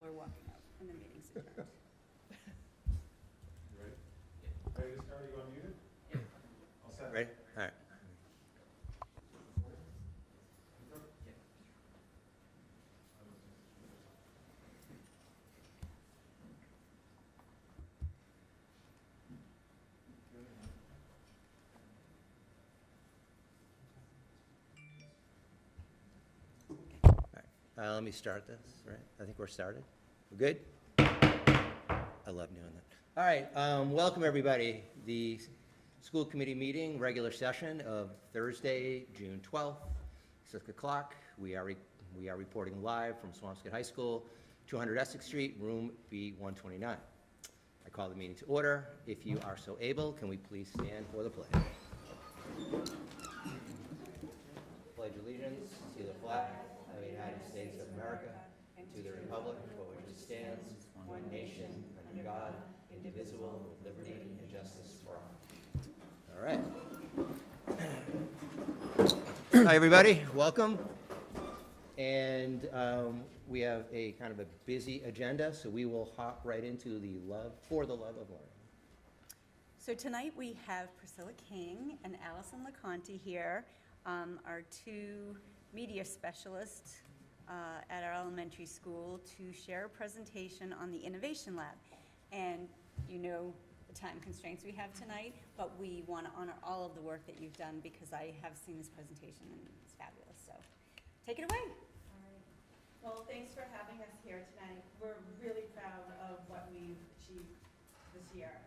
We're walking out and the meeting's adjourned. You ready? Yeah. Ready to start? You unmuted? Yeah. All set? Ready? All right. Let me start this, right? I think we're started. We're good? I love doing that. All right, welcome everybody. The school committee meeting, regular session of Thursday, June 12th, 6 o'clock. We are reporting live from Swampscott High School, 200 Essex Street, room B129. I call the meeting to order. If you are so able, can we please stand for the pledge? Pledge allegiance to the flag of the United States of America, and to the republic for which it stands, one nation, under God, indivisible, with liberty and justice for all. All right. Hi, everybody. Welcome. And we have a kind of a busy agenda, so we will hop right into the For the Love of Learning. So tonight we have Priscilla King and Allison LeConte here, our two media specialists at our elementary school, to share a presentation on the Innovation Lab. And you know the time constraints we have tonight, but we want to honor all of the work that you've done because I have seen this presentation and it's fabulous. So take it away. All right. Well, thanks for having us here tonight. We're really proud of what we've achieved this year.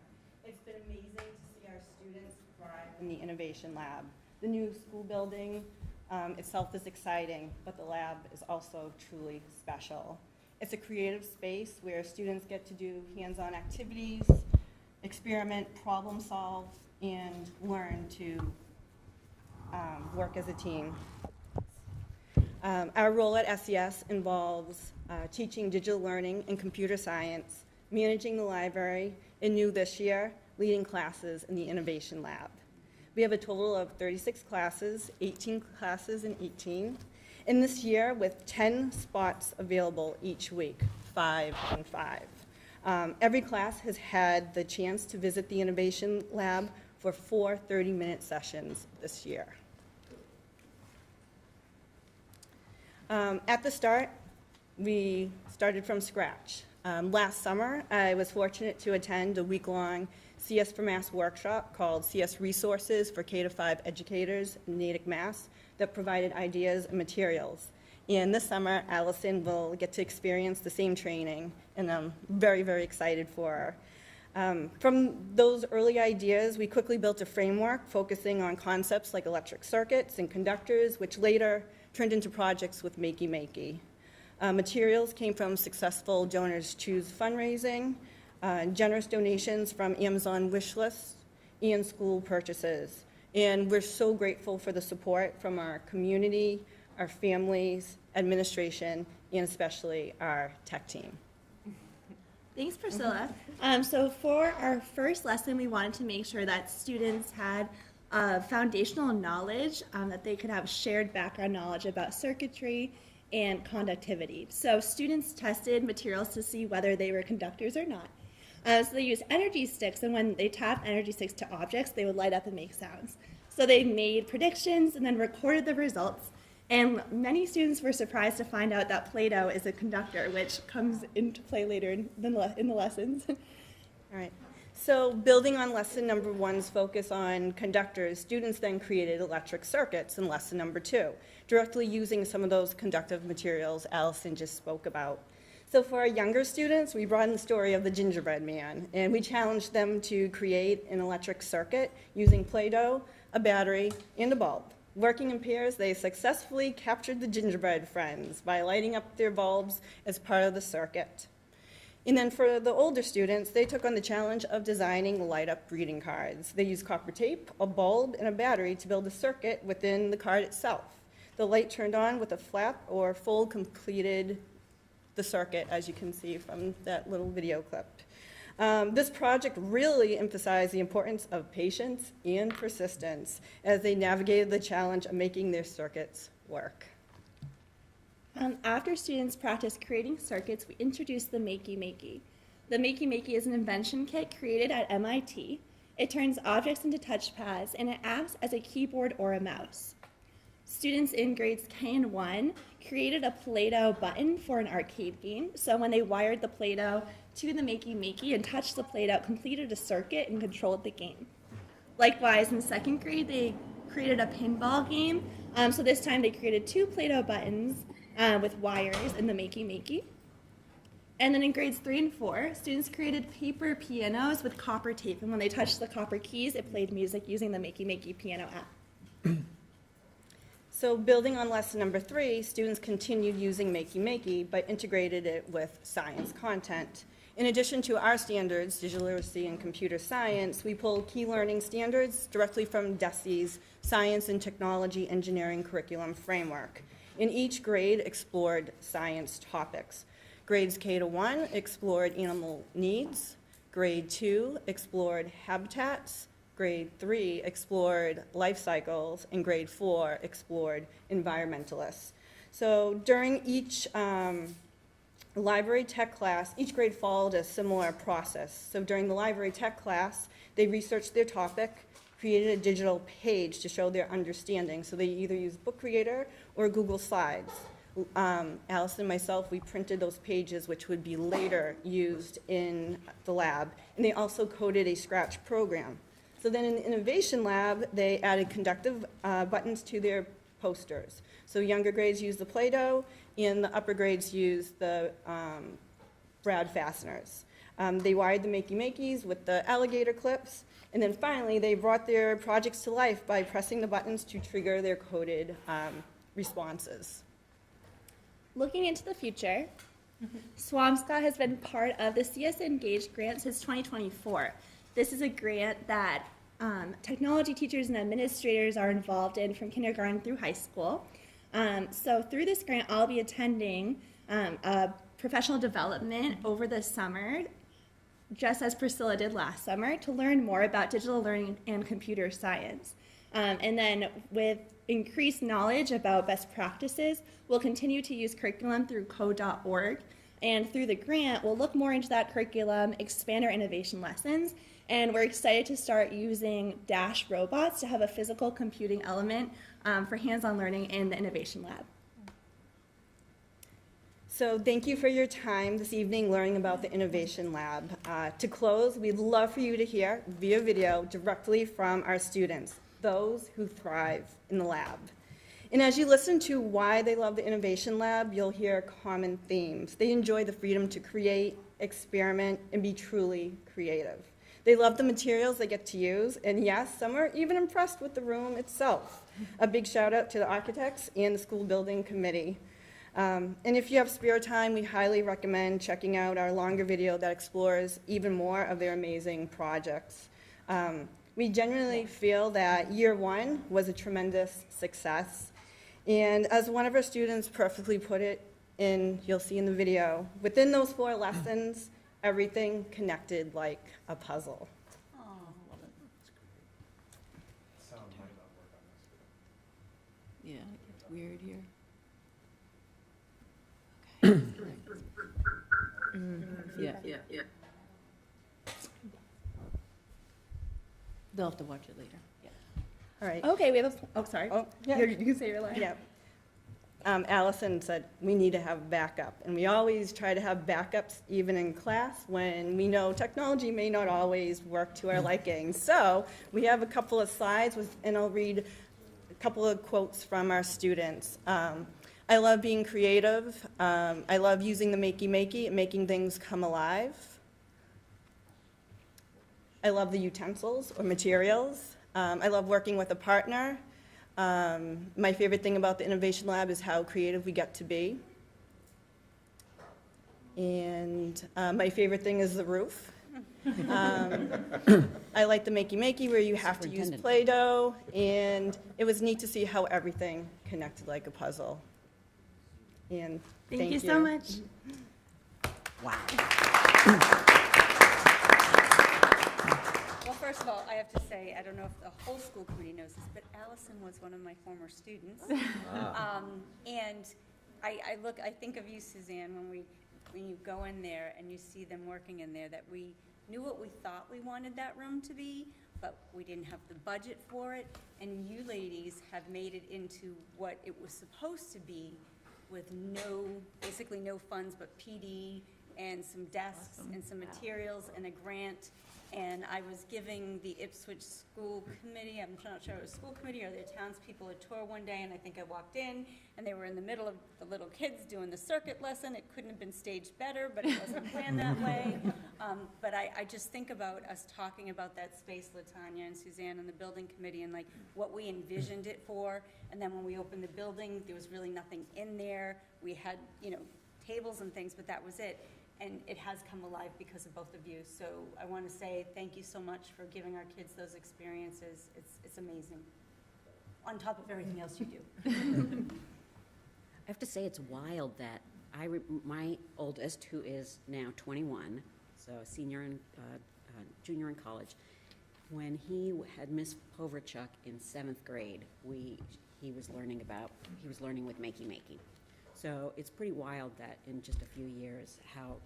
It's been amazing to see our students thrive in the Innovation Lab. The new school building itself is exciting, but the lab is also truly special. It's a creative space where students get to do hands-on activities, experiment, problem solve, and learn to work as a team. Our role at SES involves teaching digital learning and computer science, managing the library, and new this year, leading classes in the Innovation Lab. We have a total of 36 classes, 18 classes in 18. And this year, with 10 spots available each week, 5 and 5. Every class has had the chance to visit the Innovation Lab for 4 30-minute sessions this year. At the start, we started from scratch. Last summer, I was fortunate to attend a week-long CS for Mass workshop called CS Resources for K-5 Educators in Natick, Mass, that provided ideas and materials. And this summer, Allison will get to experience the same training, and I'm very, very excited for her. From those early ideas, we quickly built a framework focusing on concepts like electric circuits and conductors, which later turned into projects with Makey Makey. Materials came from successful Donors Choose fundraising, generous donations from Amazon wish lists, and school purchases. And we're so grateful for the support from our community, our families, administration, and especially our tech team. Thanks, Priscilla. So for our first lesson, we wanted to make sure that students had foundational knowledge, that they could have shared background knowledge about circuitry and conductivity. So students tested materials to see whether they were conductors or not. So they used energy sticks, and when they tapped energy sticks to objects, they would light up and make sounds. So they made predictions and then recorded the results. And many students were surprised to find out that Play-Doh is a conductor, which comes into play later in the lessons. All right. So building on lesson number 1's focus on conductors, students then created electric circuits in lesson number 2, directly using some of those conductive materials Allison just spoke about. So for our younger students, we brought in the story of the gingerbread man, and we challenged them to create an electric circuit using Play-Doh, a battery, and a bulb. Working in pairs, they successfully captured the gingerbread friends by lighting up their bulbs as part of the circuit. And then for the older students, they took on the challenge of designing light-up greeting cards. They used copper tape, a bulb, and a battery to build a circuit within the card itself. The light turned on with a flap or full completed the circuit, as you can see from that little video clip. This project really emphasized the importance of patience and persistence as they navigated the challenge of making their circuits work. After students practice creating circuits, we introduce the Makey Makey. The Makey Makey is an invention kit created at MIT. It turns objects into touchpads, and it acts as a keyboard or a mouse. Students in grades K and 1 created a Play-Doh button for an arcade game. So when they wired the Play-Doh to the Makey Makey and touched the Play-Doh, it completed a circuit and controlled the game. Likewise, in 2nd grade, they created a pinball game. So this time they created 2 Play-Doh buttons with wires in the Makey Makey. And then in grades 3 and 4, students created paper pianos with copper tape. And when they touched the copper keys, it played music using the Makey Makey piano app. So building on lesson number 3, students continued using Makey Makey, but integrated it with science content. In addition to our standards, digital literacy and computer science, we pulled key learning standards directly from DESE's Science and Technology Engineering Curriculum Framework. In each grade explored science topics. Grades K to 1 explored animal needs. Grade 2 explored habitats. Grade 3 explored life cycles, and grade 4 explored environmentalists. So during each library tech class, each grade followed a similar process. So during the library tech class, they researched their topic, created a digital page to show their understanding. So they either used Book Creator or Google Slides. Allison and myself, we printed those pages, which would be later used in the lab, and they also coded a Scratch program. So then in the Innovation Lab, they added conductive buttons to their posters. So younger grades used the Play-Doh, and the upper grades used the brad fasteners. They wired the Makey Makeys with the alligator clips, and then finally they brought their projects to life by pressing the buttons to trigger their coded responses. Looking into the future, Swampscott has been part of the CS Engaged grant since 2024. This is a grant that technology teachers and administrators are involved in from kindergarten through high school. So through this grant, I'll be attending a professional development over the summer, just as Priscilla did last summer, to learn more about digital learning and computer science. And then with increased knowledge about best practices, we'll continue to use curriculum through code.org. And through the grant, we'll look more into that curriculum, expand our innovation lessons, and we're excited to start using Dash robots to have a physical computing element for hands-on learning in the Innovation Lab. So thank you for your time this evening learning about the Innovation Lab. To close, we'd love for you to hear via video directly from our students, those who thrive in the lab. And as you listen to why they love the Innovation Lab, you'll hear common themes. They enjoy the freedom to create, experiment, and be truly creative. They love the materials they get to use, and yes, some are even impressed with the room itself. A big shout out to the architects and the school building committee. And if you have spare time, we highly recommend checking out our longer video that explores even more of their amazing projects. We genuinely feel that year 1 was a tremendous success. And as one of our students perfectly put it in, you'll see in the video, within those 4 lessons, everything connected like a puzzle. Oh, love it. Sound might not work on this. Yeah, it gets weird here. Okay. Yeah. They'll have to watch it later. Yeah. All right. Okay, we have a, sorry. Oh, yeah. You can say your line. Yeah. Allison said we need to have backup, and we always try to have backups even in class when we know technology may not always work to our liking. So we have a couple of slides, and I'll read a couple of quotes from our students. I love being creative. I love using the Makey Makey and making things come alive. I love the utensils or materials. I love working with a partner. My favorite thing about the Innovation Lab is how creative we get to be. And my favorite thing is the roof. I like the Makey Makey where you have to use Superintendent. Play-Doh, and it was neat to see how everything connected like a puzzle. And Thank you so much. Wow. Well, first of all, I have to say, I don't know if the whole school committee knows this, but Allison was one of my former students. And I think of you, Suzanne, when you go in there and you see them working in there, that we knew what we thought we wanted that room to be, but we didn't have the budget for it, and you ladies have made it into what it was supposed to be with basically no funds but PD and some desks and some materials and a grant. And I was giving the Ipswich School Committee, I'm not sure it was school committee or their townspeople, a tour one day, and I think I walked in, and they were in the middle of the little kids doing the circuit lesson. It couldn't have been staged better, but it wasn't planned that way. But I just think about us talking about that space, LaTanya and Suzanne and the building committee, and like what we envisioned it for. And then when we opened the building, there was really nothing in there. We had, tables and things, but that was it. And it has come alive because of both of you. So I want to say thank you so much for giving our kids those experiences. It's amazing. On top of everything else you do. I have to say it's wild that my oldest, who is now 21, so a senior in junior in college, when he had Miss Poverchuk in 7th grade, he was learning with Makey. So it's pretty wild that in just a few years, how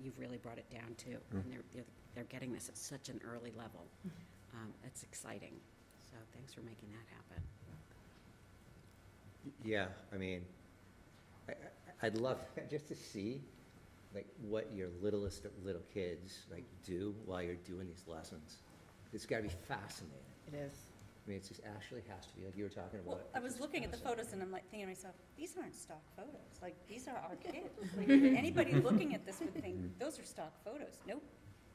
you've really brought it down to, and they're getting this at such an early level. It's exciting. So thanks for making that happen. Yeah, I mean, I'd love just to see like what your littlest of little kids like do while you're doing these lessons. It's got to be fascinating. It is. I mean, it just actually has to be, like you were talking about. Well, I was looking at the photos and I'm like thinking to myself, these aren't stock photos. Like, these are our kids. Like, anybody looking at this would think, those are stock photos. Nope,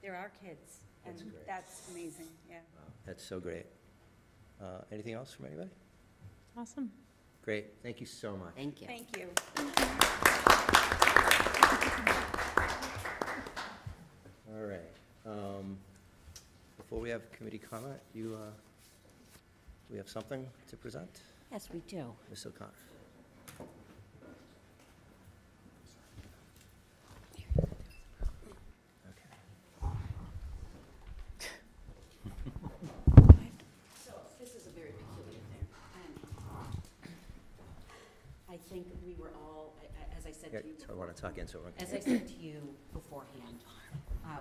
they're our kids. And That's great. that's amazing, yeah. Wow, that's so great. Anything else from anybody? Awesome. Great, thank you so much. Thank you. Thank you. All right. Before we have committee comment, we have something to present? Yes, we do. Ms. O'Connor. So this is a very peculiar thing. I think we were all, as I said Yeah, to you, so I want to talk into it. as I said to you beforehand,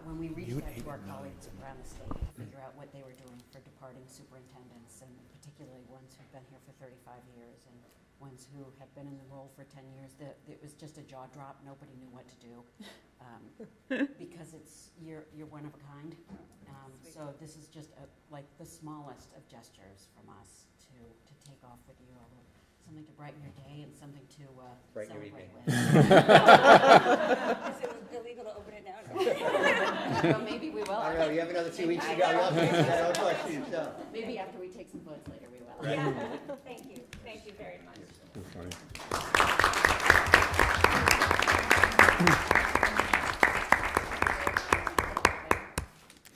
when we reached out to our colleagues around the state to figure out what they were doing for departing superintendents, and particularly ones who've been here for 35 years and ones who have been in the role for 10 years, it was just a jaw drop. Nobody knew what to do because you're one of a kind. So this is just like the smallest of gestures from us to take off with you, something to brighten your day and something to Brighten your celebrate evening. with. Is it illegal to open it now? Well, maybe we will. I don't know, you have another 2 weeks to go. Love to answer that own question, so. Maybe after we take some votes later, we will. Yeah, thank you. Thank you very much.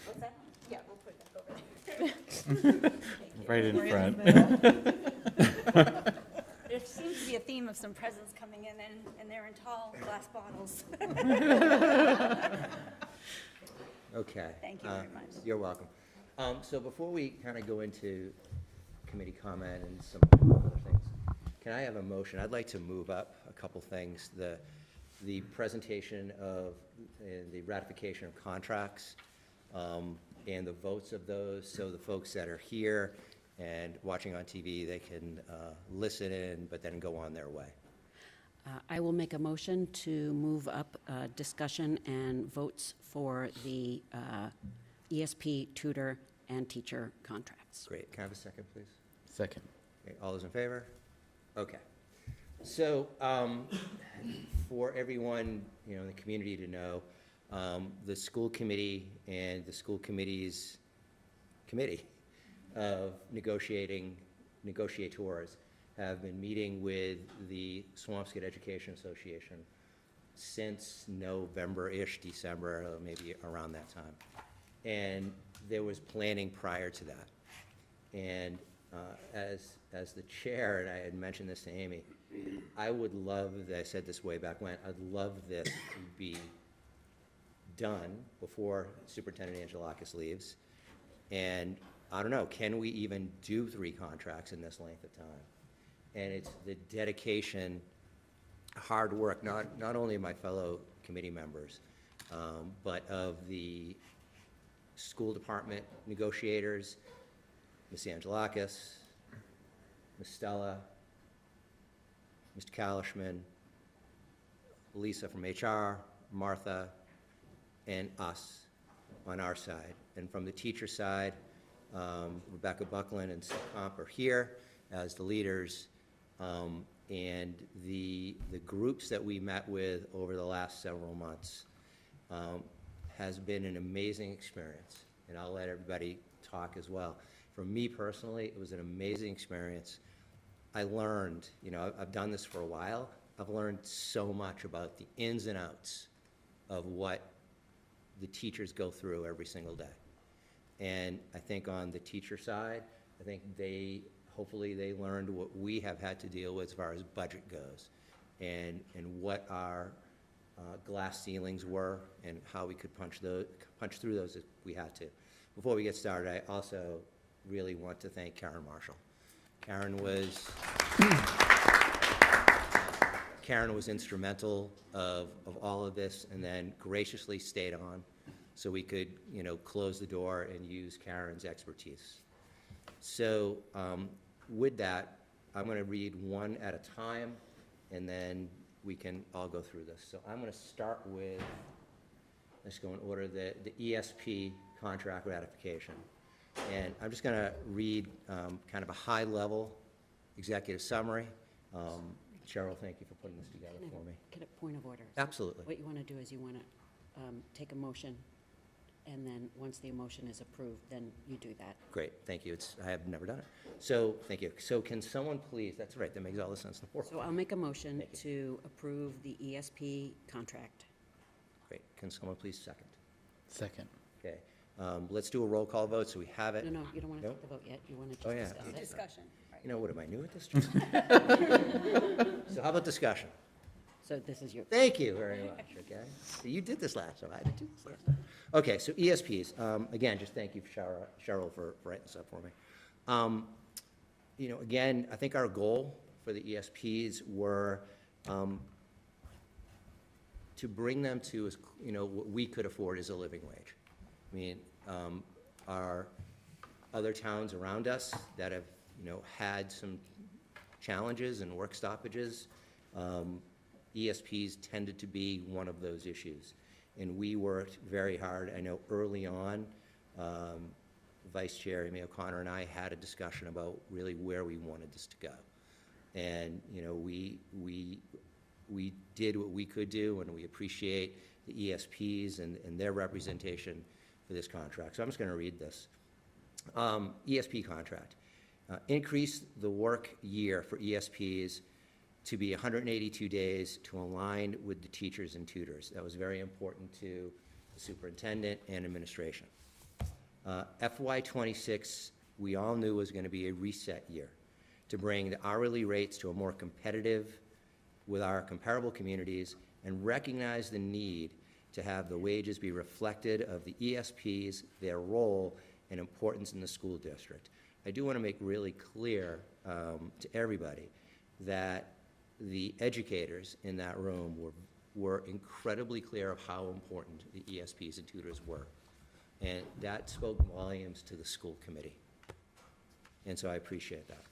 What's that? Yeah, we'll put that over there. Right in front. There seems to be a theme of some presents coming in, and they're in tall glass bottles. Okay. Thank you very much. You're welcome. So before we kind of go into committee comment and some other things, can I have a motion? I'd like to move up a couple things. The presentation of, and the ratification of contracts, and the votes of those, so the folks that are here and watching on TV, they can listen in, but then go on their way. I will make a motion to move up discussion and votes for the ESP tutor and teacher contracts. Great. Can I have a second, please? Second. Okay, all those in favor? Okay. So, for everyone, in the community to know, the school committee and the school committee's committee of negotiators have been meeting with the Swampscott Education Association since November-ish, December, maybe around that time. And there was planning prior to that. And as the chair, and I had mentioned this to Amy, I would love, I said this way back when, I'd love this to be done before Superintendent Angelakis leaves. And I don't know, can we even do 3 contracts in this length of time? And it's the dedication hard work, not only of my fellow committee members, but of the school department negotiators, Ms. Angelakis, Ms. Stella, Mr. Kalishman, Lisa from HR, Martha, and us on our side. And from the teacher side, Rebecca Buckland and Sue Comp are here as the leaders. And the groups that we met with over the last several months has been an amazing experience. And I'll let everybody talk as well. For me personally, it was an amazing experience. I learned, you know, I've done this for a while. I've learned so much about the ins and outs of what the teachers go through every single day. And I think on the teacher side, I think hopefully they learned what we have had to deal with as far as budget goes, and what our glass ceilings were, and how we could punch through those if we had to. Before we get started, I also really want to thank Karen Marshall. Karen was instrumental of all of this, and then graciously stayed on so we could, you know, close the door and use Karen's expertise. So with that, I'm going to read one at a time, and then we can all go through this. So I'm going to start with, let's go in order, the ESP contract ratification. And I'm just going to read kind of a high-level executive summary. Cheryl, thank you for putting this together for me. Can a point of order? Absolutely. What you want to do is you want to take a motion, and then once the motion is approved, then you do that. Great, thank you. I have never done it. So, thank you. So can someone please, that's right, that makes all the sense in the world. So I'll make a motion Thank to approve the ESP contract. Great, can someone please second? Second. Okay, let's do a roll call vote so we have it. No, you don't want to Nope. take the vote yet. You want to Oh, just yeah. discuss it. Discussion. Right. You know, what am I, new at this? So how about discussion? So this is your, Thank you very much, okay? So you did this last time, I did this last time. Okay, so ESPs, again, just thank you, Cheryl, for writing this up for me. You know, again, I think our goal for the ESPs were to bring them to, you know, what we could afford as a living wage. I mean, our other towns around us that have, you know, had some challenges and work stoppages, ESPs tended to be one of those issues. And we worked very hard. I know early on, Vice Chair Amy O'Connor and I had a discussion about really where we wanted this to go. And, you know, we did what we could do, and we appreciate the ESPs and their representation for this contract. So I'm just going to read this. ESP contract. Increase the work year for ESPs to be 182 days to align with the teachers and tutors. That was very important to the superintendent and administration. FY26, we all knew was going to be a reset year to bring the hourly rates to a more competitive with our comparable communities, and recognize the need to have the wages be reflected of the ESPs, their role and importance in the school district. I do want to make really clear to everybody that the educators in that room were incredibly clear of how important the ESPs and tutors were. And that spoke volumes to the school committee. And so I appreciate that.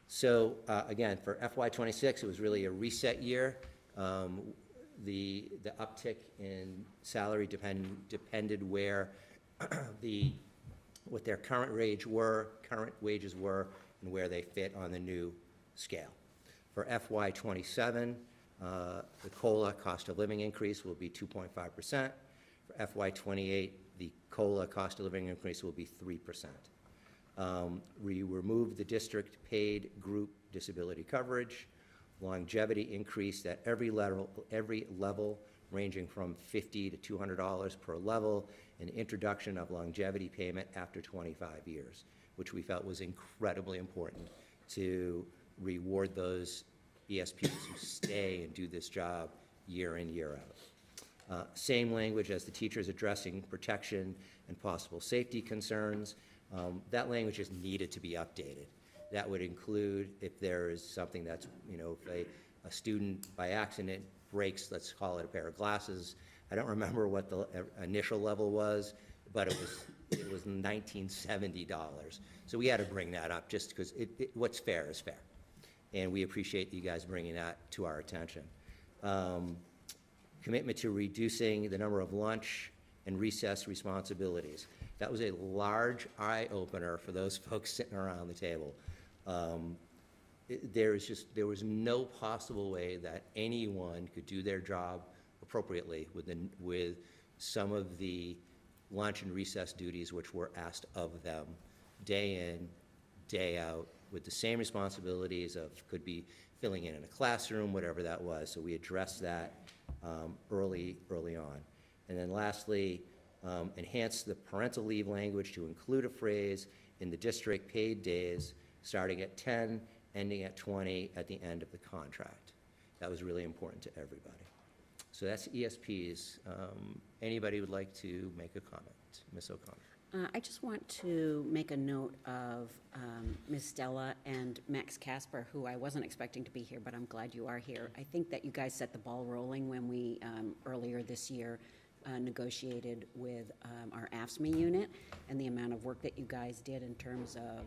So again, for FY26, it was really a reset year. The uptick in salary depended where what their current wages were, and where they fit on the new scale. For FY27, the COLA, cost of living increase, will be 2.5%. For FY28, the COLA, cost of living increase, will be 3%. We removed the district-paid group disability coverage. Longevity increased at every level, ranging from $50 to $200 per level, and introduction of longevity payment after 25 years, which we felt was incredibly important to reward those ESPs who stay and do this job year in, year out. Same language as the teachers addressing protection and possible safety concerns. That language is needed to be updated. That would include if there is something that's, you know, if a student by accident breaks, let's call it a pair of glasses. I don't remember what the initial level was, but it was $1970. So we had to bring that up just because what's fair is fair. And we appreciate you guys bringing that to our attention. Commitment to reducing the number of lunch and recess responsibilities. That was a large eye-opener for those folks sitting around the table. There was no possible way that anyone could do their job appropriately with some of the lunch and recess duties which were asked of them day in, day out, with the same responsibilities of, could be filling in a classroom, whatever that was. So we addressed that early on. And then lastly, enhance the parental leave language to include a phrase in the district paid days, starting at 10, ending at 20 at the end of the contract. That was really important to everybody. So that's ESPs. Anybody would like to make a comment? Ms. O'Connor. I just want to make a note of Ms. Stella and Max Casper, who I wasn't expecting to be here, but I'm glad you are here. I think that you guys set the ball rolling when we, earlier this year, negotiated with our AFSCME unit, and the amount of work that you guys did in terms of,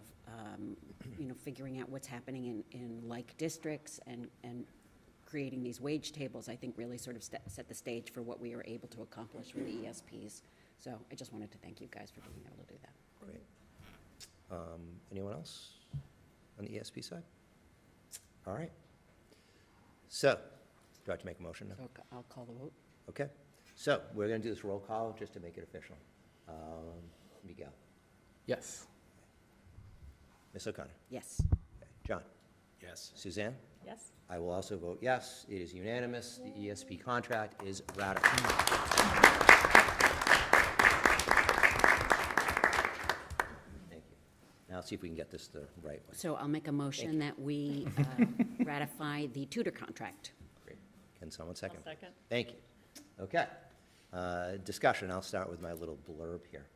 figuring out what's happening in like districts and creating these wage tables, I think really sort of set the stage for what we were able to accomplish with the ESPs. So I just wanted to thank you guys for being able to do that. Great. Anyone else on the ESP side? All right. So, do I have to make a motion now? So I'll call the vote. Okay. So, we're going to do this roll call just to make it official. Miguel. Yes. Ms. O'Connor. Yes. Okay. John. Yes. Suzanne. Yes. I will also vote yes. It is unanimous. The ESP contract is ratified. Thank you. Now let's see if we can get this the right way. So I'll make a motion that we ratify the tutor contract. Great. Can someone second? I'll second. Thank you. Okay. Discussion. I'll start with my little blurb here.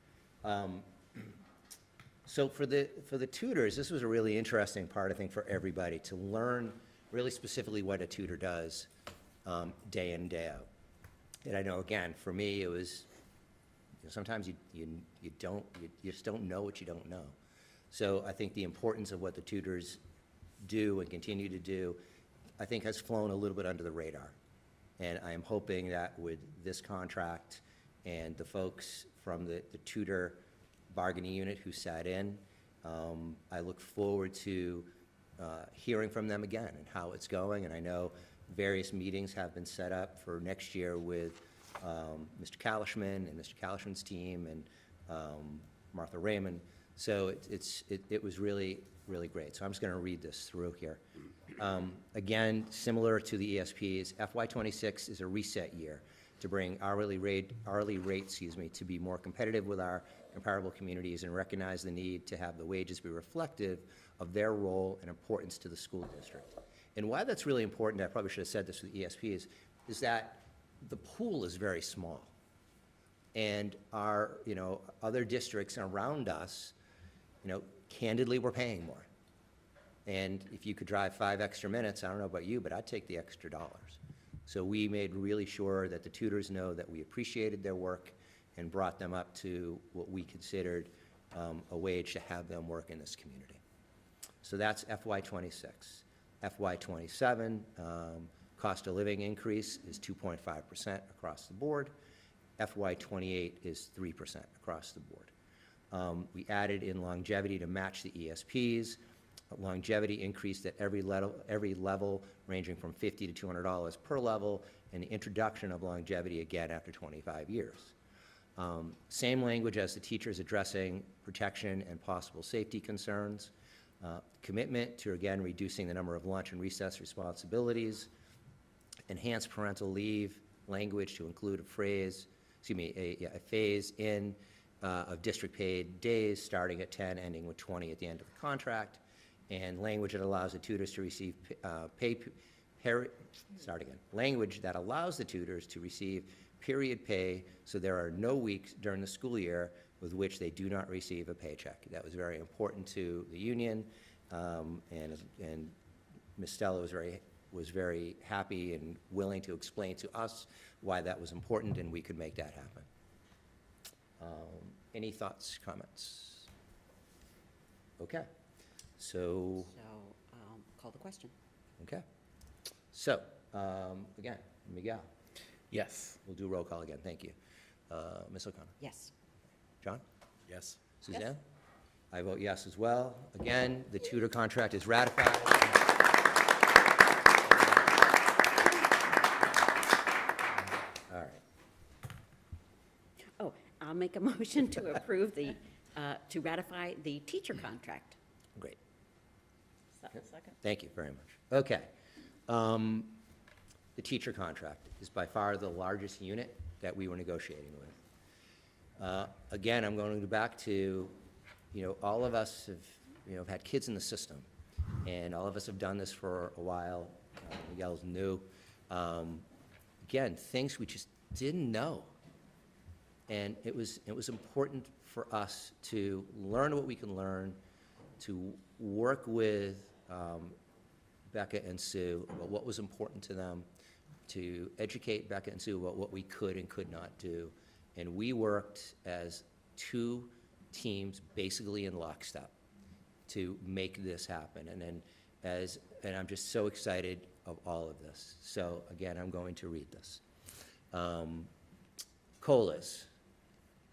So for the tutors, this was a really interesting part, I think, for everybody to learn really specifically what a tutor does day in, day out. And I know, again, for me, it was, sometimes you just don't know what you don't know. So I think the importance of what the tutors do and continue to do, I think has flown a little bit under the radar. And I am hoping that with this contract and the folks from the tutor bargaining unit who sat in, I look forward to hearing from them again and how it's going. And I know various meetings have been set up for next year with Mr. Kalishman and Mr. Kalishman's team and Martha Raymond. So it was really, really great. So I'm just going to read this through here. Again, similar to the ESPs, FY26 is a reset year to bring hourly rate, to be more competitive with our comparable communities and recognize the need to have the wages be reflective of their role and importance to the school district. And why that's really important, I probably should have said this with ESPs, is that the pool is very small. And our, other districts around us, candidly, we're paying more. And if you could drive 5 extra minutes, I don't know about you, but I'd take the extra dollars. So we made really sure that the tutors know that we appreciated their work and brought them up to what we considered a wage to have them work in this community. So that's FY26. FY27, cost of living increase is 2.5% across the board. FY28 is 3% across the board. We added in longevity to match the ESPs. Longevity increased at every level ranging from $50 to $200 per level, and the introduction of longevity again after 25 years. Same language as the teachers addressing protection and possible safety concerns. Commitment to, again, reducing the number of lunch and recess responsibilities. Enhanced parental leave language to include a phase in of district paid days starting at 10, ending with 20 at the end of the contract. And language that allows the tutors to receive language that allows the tutors to receive period pay, so there are no weeks during the school year with which they do not receive a paycheck. That was very important to the union, and Ms. Stella was very was very happy and willing to explain to us why that was important and we could make that happen. Any thoughts, comments? Okay, so, Call the question. okay. So, again, Miguel, Yes. we'll do roll call again, thank you. Ms. O'Connor? Yes. John? Yes. Suzanne? I vote yes as well. Again, the tutor contract is ratified. All right. Oh, I'll make a motion to approve to ratify the teacher contract. Great. Second. Thank you very much. Okay. The teacher contract is by far the largest unit that we were negotiating with. Again, I'm going to go back to, all of us have, had kids in the system, and all of us have done this for a while. Miguel's new. Again, things we just didn't know. And it was important for us to learn what we can learn, to work with Becca and Sue about what was important to them, to educate Becca and Sue about what we could and could not do. And we worked as two teams basically in lockstep to make this happen. And I'm just so excited of all of this. So again, I'm going to read this. COLAs,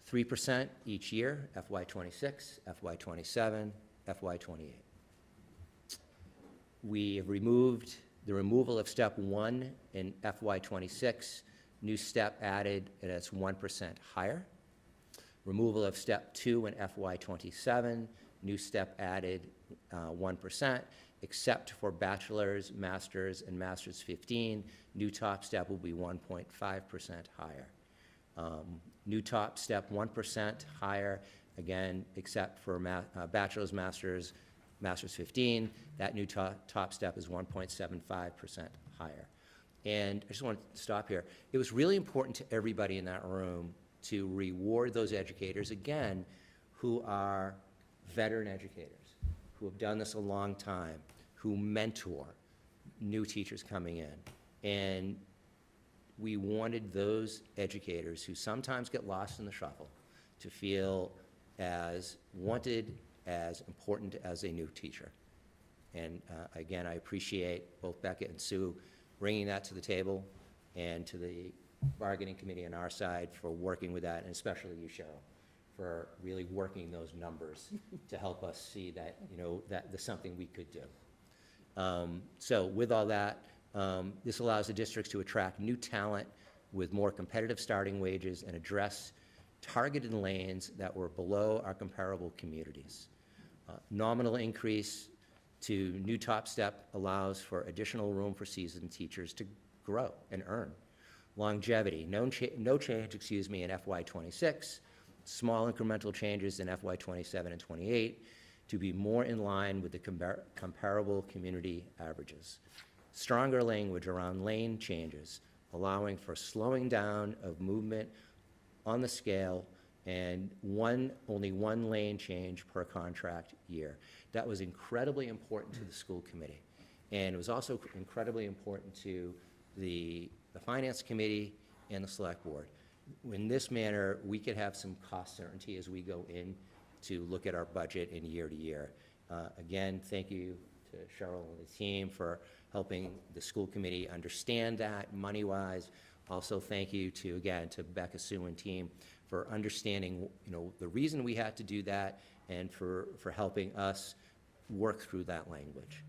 3% each year, FY26, FY27, FY28. We have removed the removal of step 1 in FY26, new step added, and it's 1% higher. Removal of step 2 in FY27, new step added, 1%, except for bachelor's, master's, and master's 15. New top step will be 1.5% higher. New top step 1% higher, again, except for bachelor's, master's 15. That new top step is 1.75% higher. And I just want to stop here. It was really important to everybody in that room to reward those educators, again, who are veteran educators, who have done this a long time, who mentor new teachers coming in. And we wanted those educators who sometimes get lost in the shuffle to feel as wanted, as important as a new teacher. And again, I appreciate both Becca and Sue bringing that to the table, and to the bargaining committee on our side for working with that, and especially you, Cheryl, for really working those numbers to help us see that, that there's something we could do. So with all that, this allows the districts to attract new talent with more competitive starting wages and address targeted lanes that were below our comparable communities. Nominal increase to new top step allows for additional room for seasoned teachers to grow and earn. Longevity, no change, in FY26, small incremental changes in FY27 and 28 to be more in line with the comparable community averages. Stronger language around lane changes, allowing for slowing down of movement on the scale, and only one lane change per contract year. That was incredibly important to the school committee. And it was also incredibly important to the finance committee and the select board. In this manner, we could have some cost certainty as we go in to look at our budget in year to year. Again, thank you to Cheryl and the team for helping the school committee understand that money-wise. Also, thank you to Becca, Sue, and team for understanding, the reason we had to do that, and for helping us work through that language.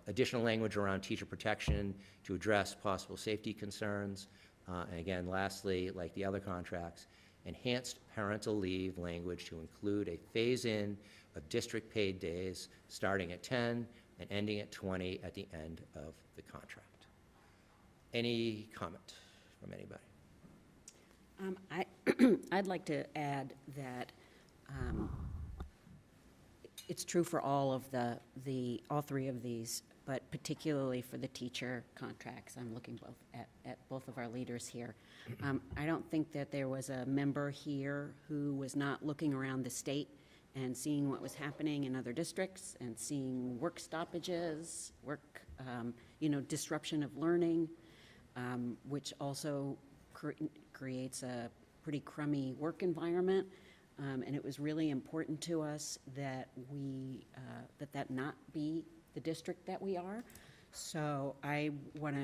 Additional language around teacher protection to address possible safety concerns. And again, lastly, like the other contracts, enhanced parental leave language to include a phase-in of district paid days starting at 10 and ending at 20 at the end of the contract. Any comment from anybody? I'd like to add that it's true for all of all three of these, but particularly for the teacher contracts. I'm looking at both of our leaders here. I don't think that there was a member here who was not looking around the state and seeing what was happening in other districts and seeing work stoppages, disruption of learning, which also creates a pretty crummy work environment. And it was really important to us that that not be the district that we are. So I want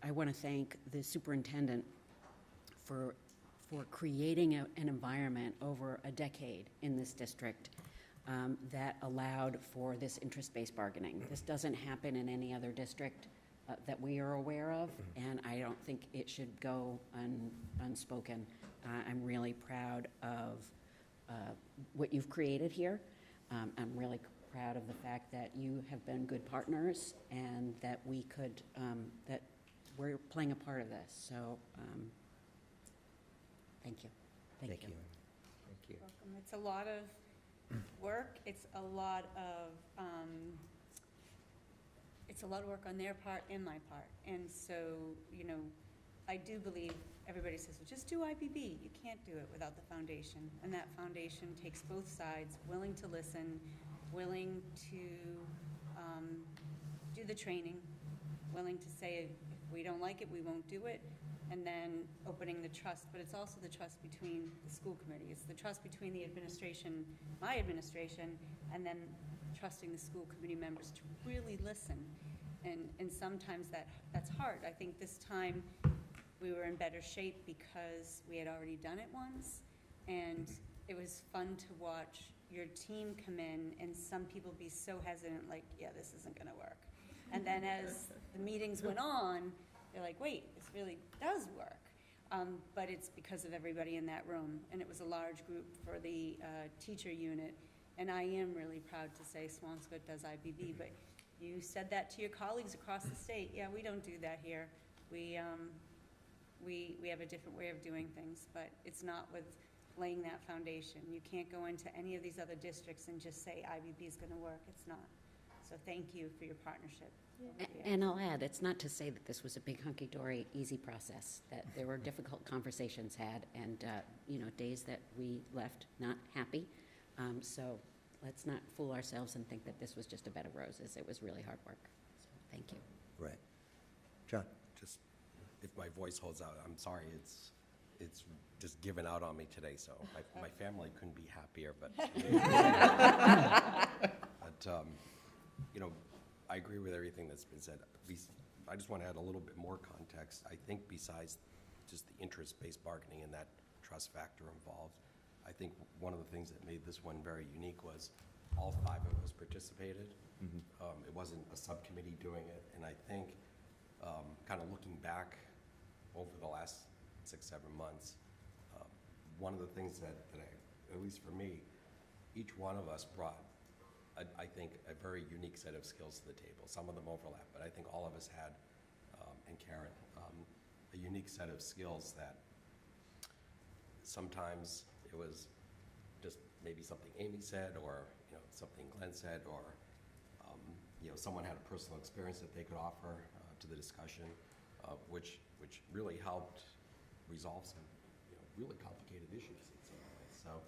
to thank the superintendent for creating an environment over a decade in this district that allowed for this interest-based bargaining. This doesn't happen in any other district that we are aware of, and I don't think it should go unspoken. I'm really proud of what you've created here. I'm really proud of the fact that you have been good partners and that that we're playing a part of this. So thank you. Thank you. Thank you. Welcome. It's a lot of work. It's a lot of work on their part and my part. And so, I do believe everybody says, well, just do IBB. You can't do it without the foundation. And that foundation takes both sides, willing to listen, willing to do the training, willing to say, if we don't like it, we won't do it, and then opening the trust. But it's also the trust between the school committee. It's the trust between the administration, my administration, and then trusting the school committee members to really listen. And sometimes that's hard. I think this time we were in better shape because we had already done it once, and it was fun to watch your team come in and some people be so hesitant, like, yeah, this isn't gonna work. And then as the meetings went on, they're like, wait, this really does work. But it's because of everybody in that room, and it was a large group for the teacher unit. And I am really proud to say Swampscott does IBB, but you said that to your colleagues across the state. Yeah, we don't do that here. We have a different way of doing things, but it's not with laying that foundation. You can't go into any of these other districts and just say IBB is gonna work. It's not. So thank you for your partnership. And I'll add, it's not to say that this was a big hunky-dory, easy process, that there were difficult conversations had and, days that we left not happy. So let's not fool ourselves and think that this was just a bed of roses. It was really hard work. So thank you. Right. John? Just, if my voice holds out, I'm sorry, it's just given out on me today, so my family couldn't be happier, but I agree with everything that's been said. I just want to add a little bit more context. I think besides just the interest-based bargaining and that trust factor involved, I think one of the things that made this one very unique was all 5 of us participated. It wasn't a subcommittee doing it, and I think kind of looking back over the last 6-7 months, one of the things that at least for me, each one of us brought, I think, a very unique set of skills to the table. Some of them overlap, but I think all of us had, and Karen, a unique set of skills that sometimes it was just maybe something Amy said, or something Glenn said, or someone had a personal experience that they could offer to the discussion, which really helped resolve some really complicated issues in some ways. So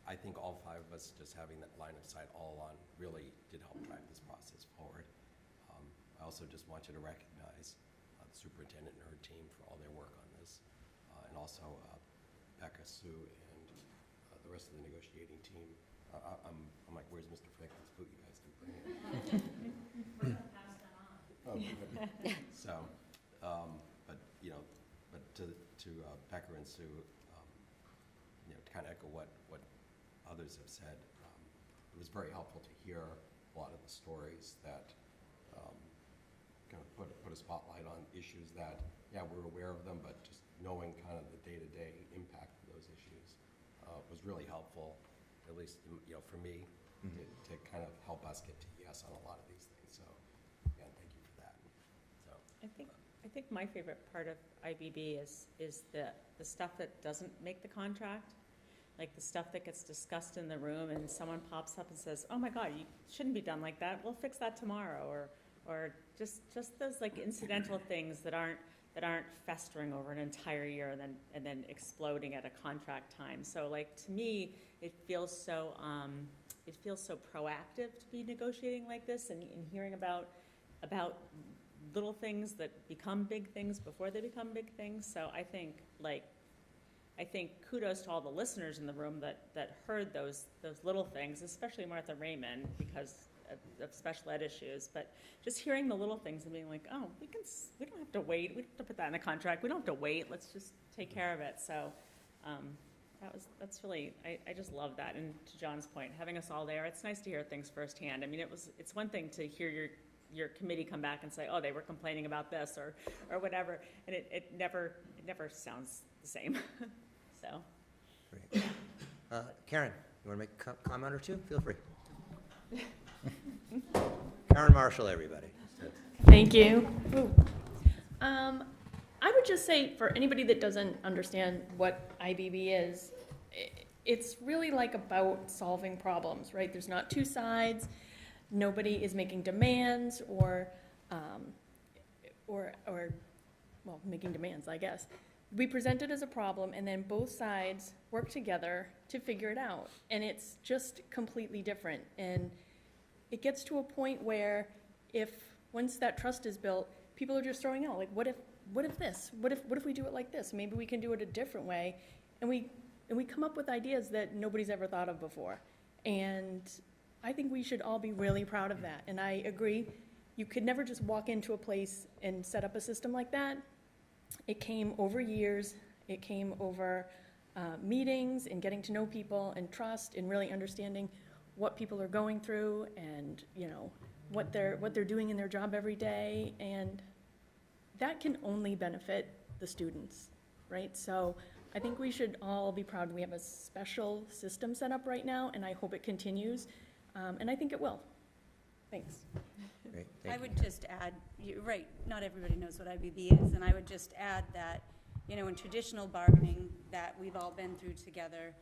I think all 5 of us just having that line of sight all along really did help drive this process forward. I also just want you to recognize the superintendent and her team for all their work on this, and also Becca, Sue, and the rest of the negotiating team. I'm like, where's Mr. Franklin's food? You guys can bring it. So, but to Becca and Sue, to kind of echo what others have said, it was very helpful to hear a lot of the stories that kind of put a spotlight on issues that, yeah, we're aware of them, but just knowing kind of the day-to-day impact of those issues was really helpful, at least for me, to kind of help us get to yes on a lot of these things. So, again, thank you for that. So, I think my favorite part of IBB is the stuff that doesn't make the contract, like the stuff that gets discussed in the room and someone pops up and says, oh my God, you shouldn't be done like that. We'll fix that tomorrow, or just those like incidental things that that aren't festering over an entire year and then exploding at a contract time. So like, to me, it feels so proactive to be negotiating like this and hearing about little things that become big things before they become big things. So I think kudos to all the listeners in the room that heard those little things, especially Martha Raymond, because of special ed issues. But just hearing the little things and being like, oh, we don't have to wait. We don't have to put that in the contract. We don't have to wait. Let's just take care of it. So that's really, I just love that. And to John's point, having us all there, it's nice to hear things firsthand. I mean, it's one thing to hear your committee come back and say, oh, they were complaining about this or whatever, and it never sounds the same. So. Great. Karen, you want to make a comment or two? Feel free. Karen Marshall, everybody. Thank you. I would just say, for anybody that doesn't understand what IBB is, it's really like about solving problems, right? There's not two sides. Nobody is making demands or making demands, I guess. We present it as a problem, and then both sides work together to figure it out. And it's just completely different. And it gets to a point where once that trust is built, people are just throwing out, like, what if this? What if we do it like this? Maybe we can do it a different way. And we come up with ideas that nobody's ever thought of before. And I think we should all be really proud of that. And I agree, you could never just walk into a place and set up a system like that. It came over years. It came over meetings and getting to know people and trust and really understanding what people are going through and, what they're doing in their job every day. And that can only benefit the students, right? So I think we should all be proud. We have a special system set up right now, and I hope it continues. And I think it will. Thanks. Great. I would just add, you're right, not everybody knows what IBB is, and I would just add that, in traditional bargaining that we've all been through together,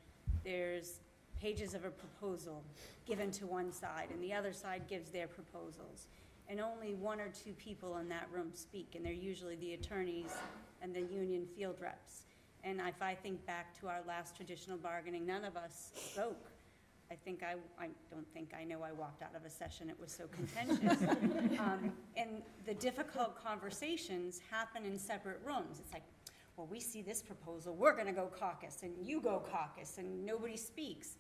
there's pages of a proposal given to one side, and the other side gives their proposals. And only one or two people in that room speak, and they're usually the attorneys and the union field reps. And if I think back to our last traditional bargaining, none of us spoke. I know I walked out of a session, it was so contentious. And the difficult conversations happen in separate rooms. It's like, well, we see this proposal, we're gonna go caucus, and you go caucus, and nobody speaks.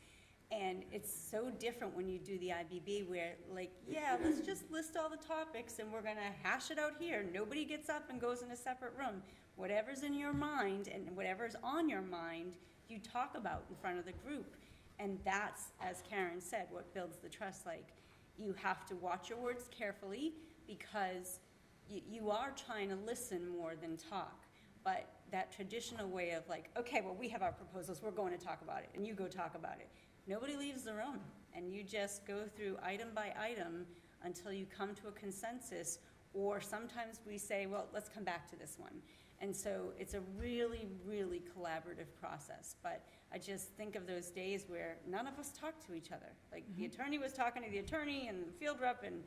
And it's so different when you do the IBB where, like, yeah, let's just list all the topics and we're gonna hash it out here. Nobody gets up and goes in a separate room. Whatever's in your mind and whatever's on your mind, you talk about in front of the group. And that's, as Karen said, what builds the trust. Like, you have to watch your words carefully because you are trying to listen more than talk. But that traditional way of like, okay, well, we have our proposals, we're going to talk about it, and you go talk about it. Nobody leaves the room, and you just go through item by item until you come to a consensus, or sometimes we say, well, let's come back to this one. And so it's a really, really collaborative process. But I just think of those days where none of us talked to each other. Like, the attorney was talking to the attorney and the field rep, and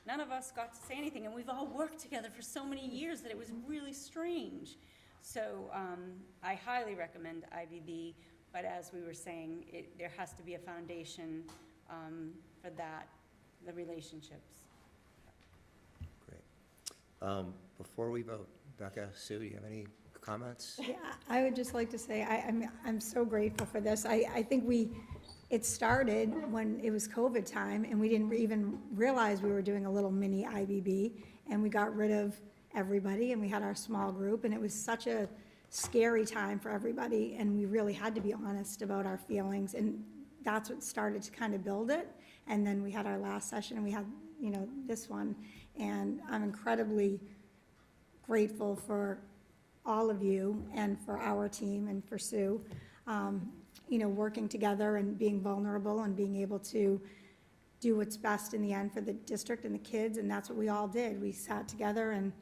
none of us got to say anything. And we've all worked together for so many years that it was really strange. So I highly recommend IBB. But as we were saying, there has to be a foundation for that, the relationships. Great. Before we vote, Becca, Sue, do you have any comments? Yeah, I would just like to say I'm so grateful for this. I think it started when it was COVID time, and we didn't even realize we were doing a little mini IBB, and we got rid of everybody, and we had our small group, and it was such a scary time for everybody, and we really had to be honest about our feelings, and that's what started to kind of build it. And then we had our last session, and we had this one, and I'm incredibly grateful for all of you and for our team and for Sue, working together and being vulnerable and being able to do what's best in the end for the district and the kids, and that's what we all did. We sat together and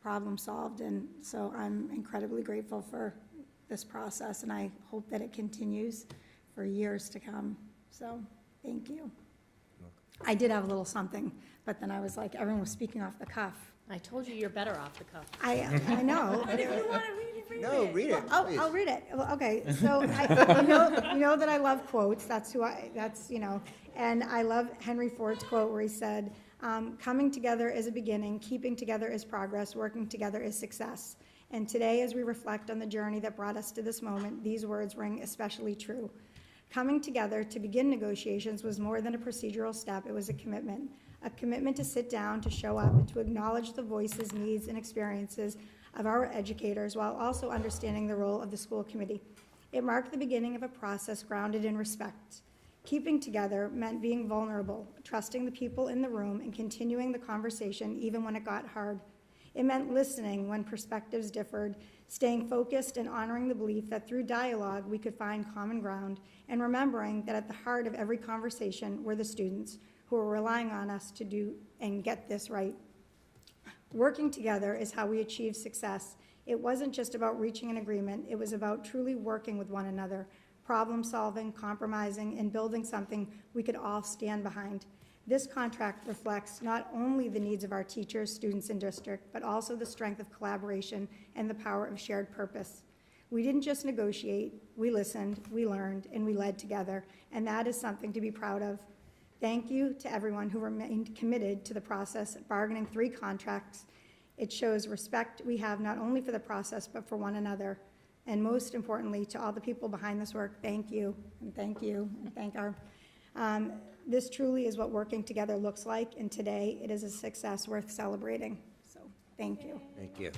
problem solved, and so I'm incredibly grateful for this process, and I hope that it continues for years to come. So thank you. I did have a little something, but then I was like, everyone was speaking off the cuff, I told you you're better off the cuff. I know. No, read it, Oh, please. I'll read it. Well, okay, so you know that I love quotes. That's and I love Henry Ford's quote where he said, coming together is a beginning, keeping together is progress, working together is success. And today, as we reflect on the journey that brought us to this moment, these words ring especially true. Coming together to begin negotiations was more than a procedural step, it was a commitment to sit down, to show up, and to acknowledge the voices, needs, and experiences of our educators while also understanding the role of the school committee. It marked the beginning of a process grounded in respect. Keeping together meant being vulnerable, trusting the people in the room, and continuing the conversation even when it got hard. It meant listening when perspectives differed, staying focused and honoring the belief that through dialogue we could find common ground, and remembering that at the heart of every conversation were the students who were relying on us to do and get this right. Working together is how we achieve success. It wasn't just about reaching an agreement, it was about truly working with one another, problem solving, compromising, and building something we could all stand behind. This contract reflects not only the needs of our teachers, students, and district, but also the strength of collaboration and the power of shared purpose. We didn't just negotiate, we listened, we learned, and we led together, and that is something to be proud of. Thank you to everyone who remained committed to the process, bargaining 3 contracts. It shows respect we have not only for the process, but for one another. And most importantly, to all the people behind this work, thank you, and thank you, and thank our, this truly is what working together looks like, and today it is a success worth celebrating. So, thank you. Thank you.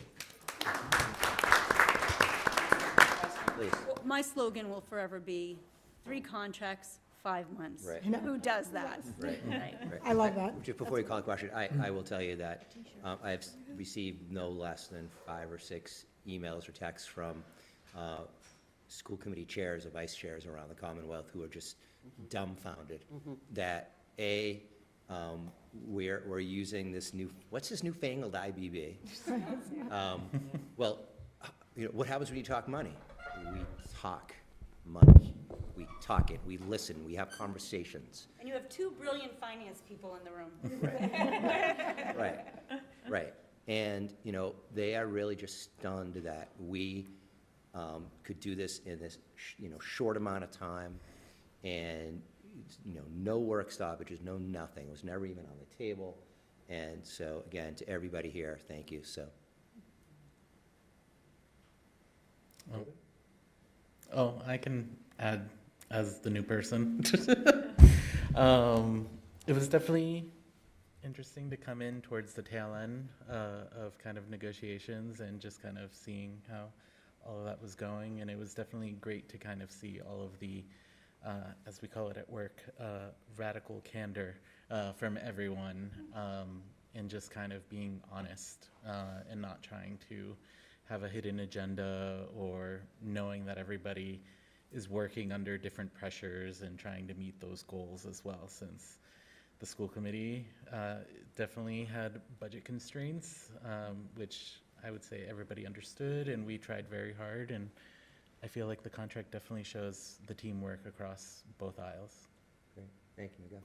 Please. Well, my slogan will forever be 3 contracts, 5 months. Right. Who does that? Right. Right. Right. I love that. Just before you call the question, I will tell you that I've received no less than 5 or 6 emails or texts from school committee chairs or vice chairs around the Commonwealth who are just dumbfounded that we're using this what's this newfangled IBB? Well, what happens when you talk money? We talk money. We talk it. We listen. We have conversations. And you have 2 brilliant finance people in the room. Right. And, they are really just stunned that we could do this in this, short amount of time and, no work stoppages, no nothing. It was never even on the table. And so, again, to everybody here, thank you. So. Oh, I can add as the new person. It was definitely interesting to come in towards the tail end of kind of negotiations and just kind of seeing how all of that was going. And it was definitely great to kind of see all of the, as we call it at work, radical candor from everyone, and just kind of being honest and not trying to have a hidden agenda or knowing that everybody is working under different pressures and trying to meet those goals as well, since the school committee definitely had budget constraints, which I would say everybody understood, and we tried very hard, and I feel like the contract definitely shows the teamwork across both aisles. Great. Thank you, Miguel.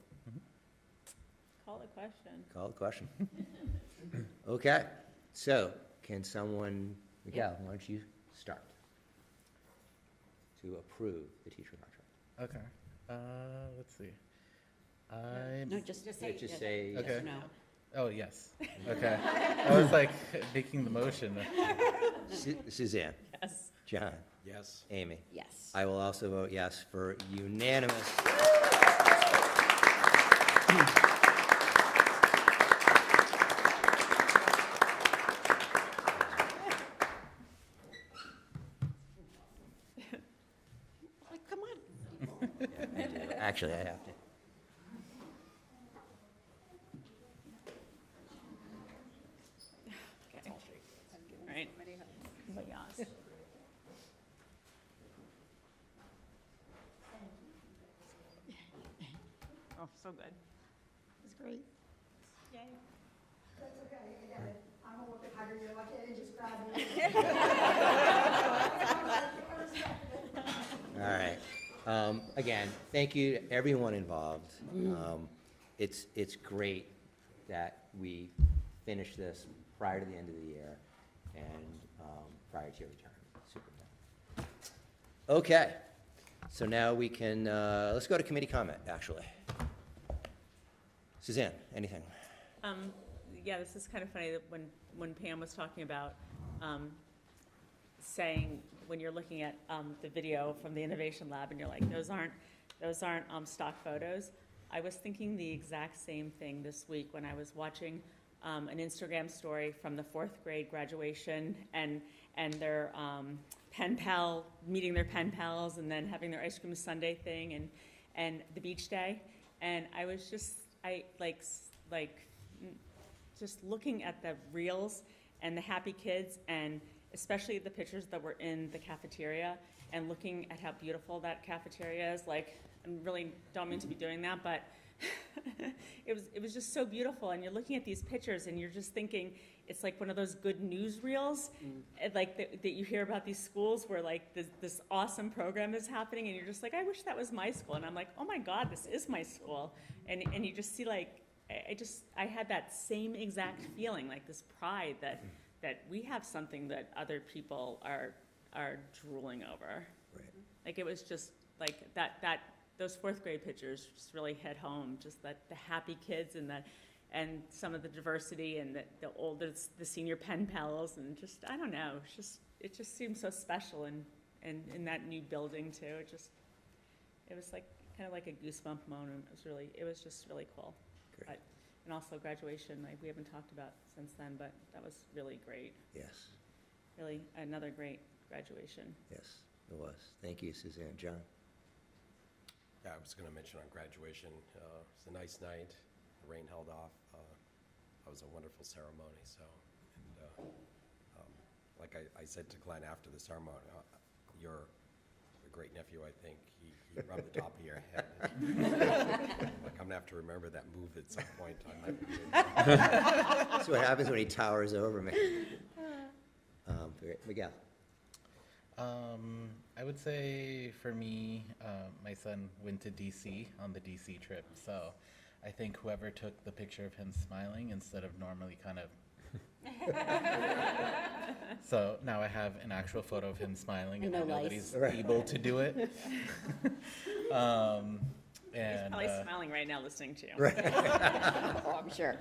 Call the question. Call the question. Okay. So, can someone, Miguel, why don't you start to approve the teacher contract? Okay. Let's see. No, just say. Just say. Okay. No. Oh, yes. Okay. I was like making the motion. Suzanne. Yes. John. Yes. Amy. Yes. I will also vote yes for unanimous. Like, come on. Actually, I have to. Okay. All right. But yes. Oh, so good. It's great. Yay. That's okay. I'm a little bit higher. You're lucky I didn't just grab you. All right. Again, thank you to everyone involved. It's great that we finished this prior to the end of the year and prior to your retirement. Superintendent. Okay, so now we can, let's go to committee comment, actually. Suzanne, anything? Yeah, this is kind of funny that when Pam was talking about saying, when you're looking at the video from the Innovation Lab and you're like, those aren't stock photos. I was thinking the exact same thing this week when I was watching an Instagram story from the 4th grade graduation and their pen pal, meeting their pen pals and then having their ice cream sundae thing and the beach day. And I was just, just looking at the reels and the happy kids, and especially the pictures that were in the cafeteria, and looking at how beautiful that cafeteria is. Like, I really don't mean to be doing that, but it was just so beautiful. And you're looking at these pictures and you're just thinking, it's like one of those good news reels, like that you hear about these schools where like this awesome program is happening, and you're just like, I wish that was my school. And I'm like, oh my God, this is my school. And you just see like, I had that same exact feeling, like this pride that we have something that other people are drooling over. Right. Like it was just like those 4th grade pictures just really hit home, just that the happy kids and some of the diversity and the senior pen pals, and just, I don't know, it just seemed so special and in that new building too. It was like kind of like a goosebump moment. It was just really cool. Great. And also graduation, like we haven't talked about since then, but that was really great. Yes. Really another great graduation. Yes, it was. Thank you, Suzanne. John? Yeah, I was going to mention on graduation, it was a nice night, the rain held off. It was a wonderful ceremony, so, and like I said to Glenn after the ceremony, you're a great nephew, I think. He rubbed the top of your head. Like, I'm going to have to remember that move at some point. That's what happens when he towers over me. Miguel? I would say for me, my son went to DC on the DC trip, so I think whoever took the picture of him smiling instead of normally kind of so now I have an actual photo of him smiling, and I know that he's able to do it. He's probably smiling right now listening to you. Right. Oh, I'm sure.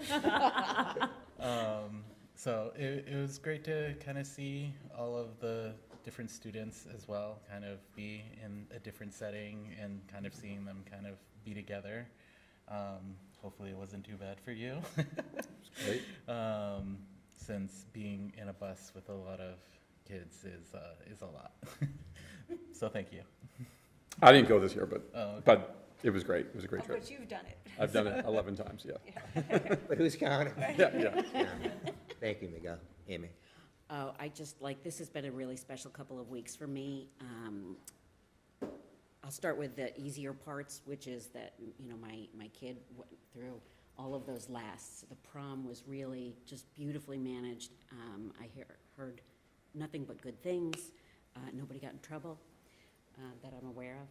So it was great to kind of see all of the different students as well, kind of be in a different setting and kind of seeing them kind of be together. Hopefully it wasn't too bad for you. Great. Since being in a bus with a lot of kids is a lot. So thank you. I didn't go this year, but Okay. but it was great. It was a great trip. But you've done it. I've done it 11 times, yeah. But who's counting? Yeah. Thank you, Miguel. Amy? Oh, this has been a really special couple of weeks for me. I'll start with the easier parts, which is that, my kid went through all of those lasts. The prom was really just beautifully managed. I heard nothing but good things. Nobody got in trouble that I'm aware of.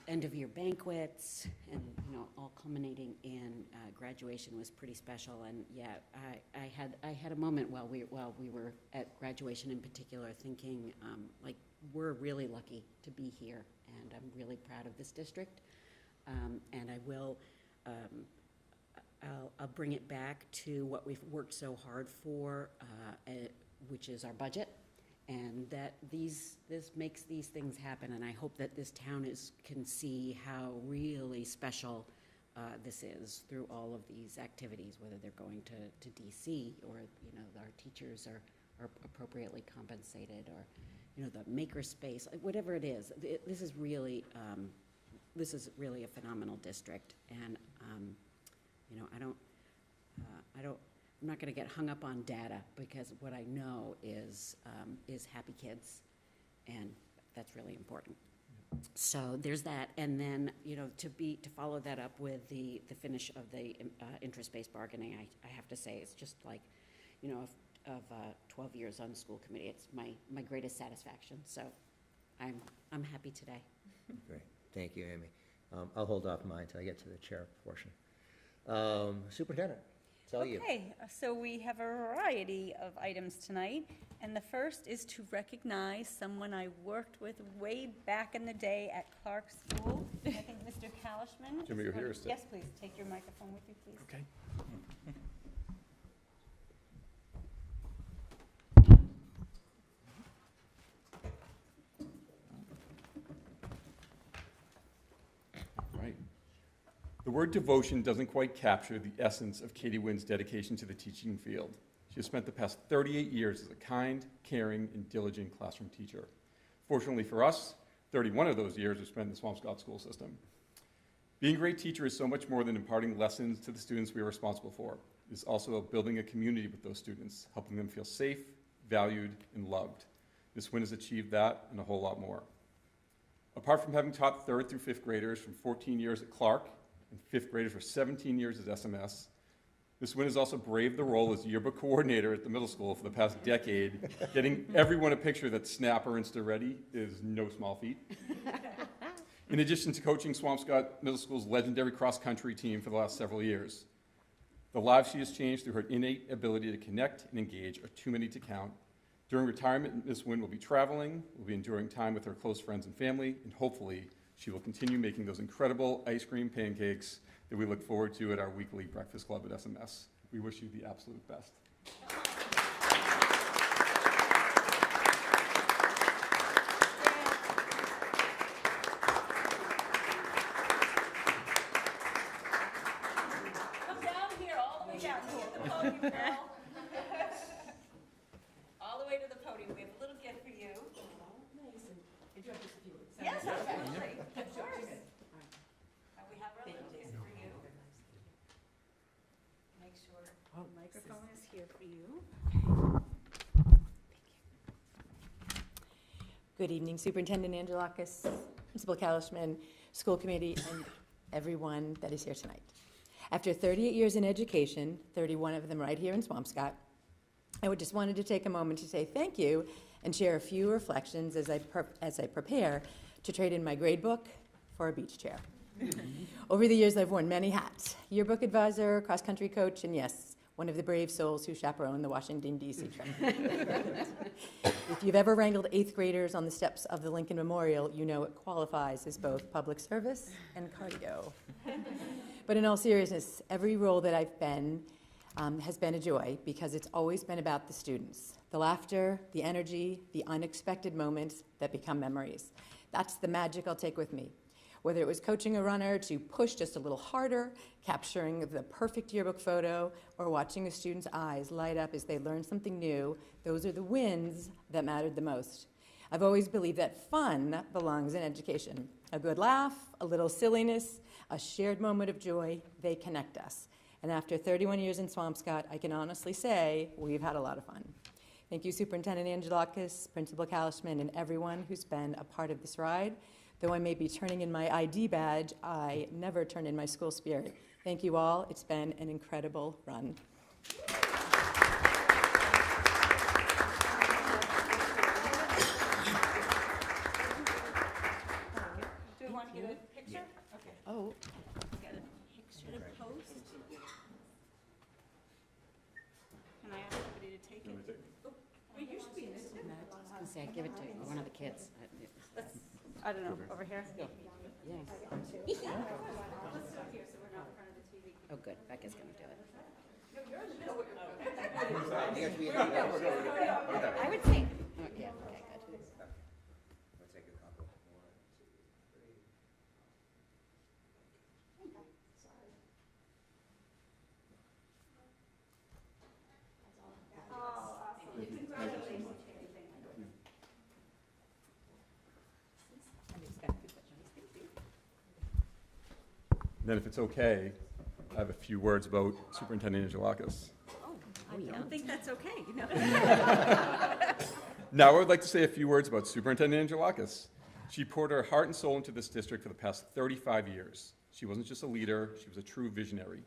End of year banquets and, all culminating in graduation was pretty special. And yeah, I had a moment while we were at graduation in particular thinking, we're really lucky to be here, and I'm really proud of this district. And I will, I'll bring it back to what we've worked so hard for, which is our budget. And that this makes these things happen, and I hope that this town can see how really special this is through all of these activities, whether they're going to DC or our teachers are appropriately compensated, or the makerspace, whatever it is. This is really a phenomenal district, and I'm not going to get hung up on data, because what I know is happy kids, and that's really important. So there's that, and then to follow that up with the finish of the interest-based bargaining, I have to say it's just like of 12 years on the school committee, it's my greatest satisfaction. So I'm happy today. Great. Thank you, Amy. I'll hold off mine until I get to the chair portion. Superintendent, it's all you. Okay, so we have a variety of items tonight, and the first is to recognize someone I worked with way back in the day at Clark School. I think Mr. Kalishman. Jimmy, you're here, Steve. Yes, please, take your microphone with you, please. Okay. Right. The word devotion doesn't quite capture the essence of Katie Wynn's dedication to the teaching field. She has spent the past 38 years as a kind, caring, and diligent classroom teacher. Fortunately for us, 31 of those years were spent in the Swampscott school system. Being a great teacher is so much more than imparting lessons to the students we are responsible for. It is also about building a community with those students, helping them feel safe, valued, and loved. Ms. Wynn has achieved that and a whole lot more. Apart from having taught 3rd through 5th graders from 14 years at Clark and 5th graders for 17 years at SMS, Ms. Wynn has also braved the role as yearbook coordinator at the middle school for the past decade. Getting everyone a picture that's Snap or Insta ready is no small feat. In addition to coaching Swampscott Middle School's legendary cross-country team for the last several years. The lives she has changed through her innate ability to connect and engage are too many to count. During retirement, Ms. Wynn will be traveling, will be enjoying time with her close friends and family, and hopefully she will continue making those incredible ice cream pancakes that we look forward to at our weekly breakfast club at SMS. We wish you the absolute best. Come down here, all the way down here to the podium, girl. All the way to the podium. We have a little gift for you. Yes, absolutely. Of course. And we have our little gift for you. Make sure the microphone is here for you. Good evening, Superintendent Angelakis, Principal Kalishman, school committee, and everyone that is here tonight. After 38 years in education, 31 of them right here in Swampscott, I just wanted to take a moment to say thank you and share a few reflections as I prepare to trade in my grade book for a beach chair. Over the years, I've worn many hats: yearbook advisor, cross-country coach, and yes, one of the brave souls who chaperoned the Washington, D.C. trip. If you've ever wrangled 8th graders on the steps of the Lincoln Memorial, you know it qualifies as both public service and cardio. But in all seriousness, every role that I've been has been a joy because it's always been about the students. The laughter, the energy, the unexpected moments that become memories. That's the magic I'll take with me. Whether it was coaching a runner to push just a little harder, capturing the perfect yearbook photo, or watching a student's eyes light up as they learn something new, those are the wins that mattered the most. I've always believed that fun belongs in education. A good laugh, a little silliness, a shared moment of joy, they connect us. And after 31 years in Swampscott, I can honestly say we've had a lot of fun. Thank you, Superintendent Angelakis, Principal Kalishman, and everyone who's been a part of this ride. Though I may be turning in my ID badge, I never turn in my school spirit. Thank you all. It's been an incredible run. Do we want to get a picture? Okay. Oh, Got a picture to post. Can I ask somebody to take it? Oh, wait, you should be in this too. I was gonna say, give it to one of the kids. I don't know, over here? Yes. Let's do it here so we're not in front of the TV. Oh, good, Becca's gonna do it. I would say, oh, yeah, okay, good. Then if it's okay, I have a few words about Superintendent Angelakis. I don't think that's okay, you know? Now I would like to say a few words about Superintendent Angelakis. She poured her heart and soul into this district for the past 35 years. She wasn't just a leader, she was a true visionary.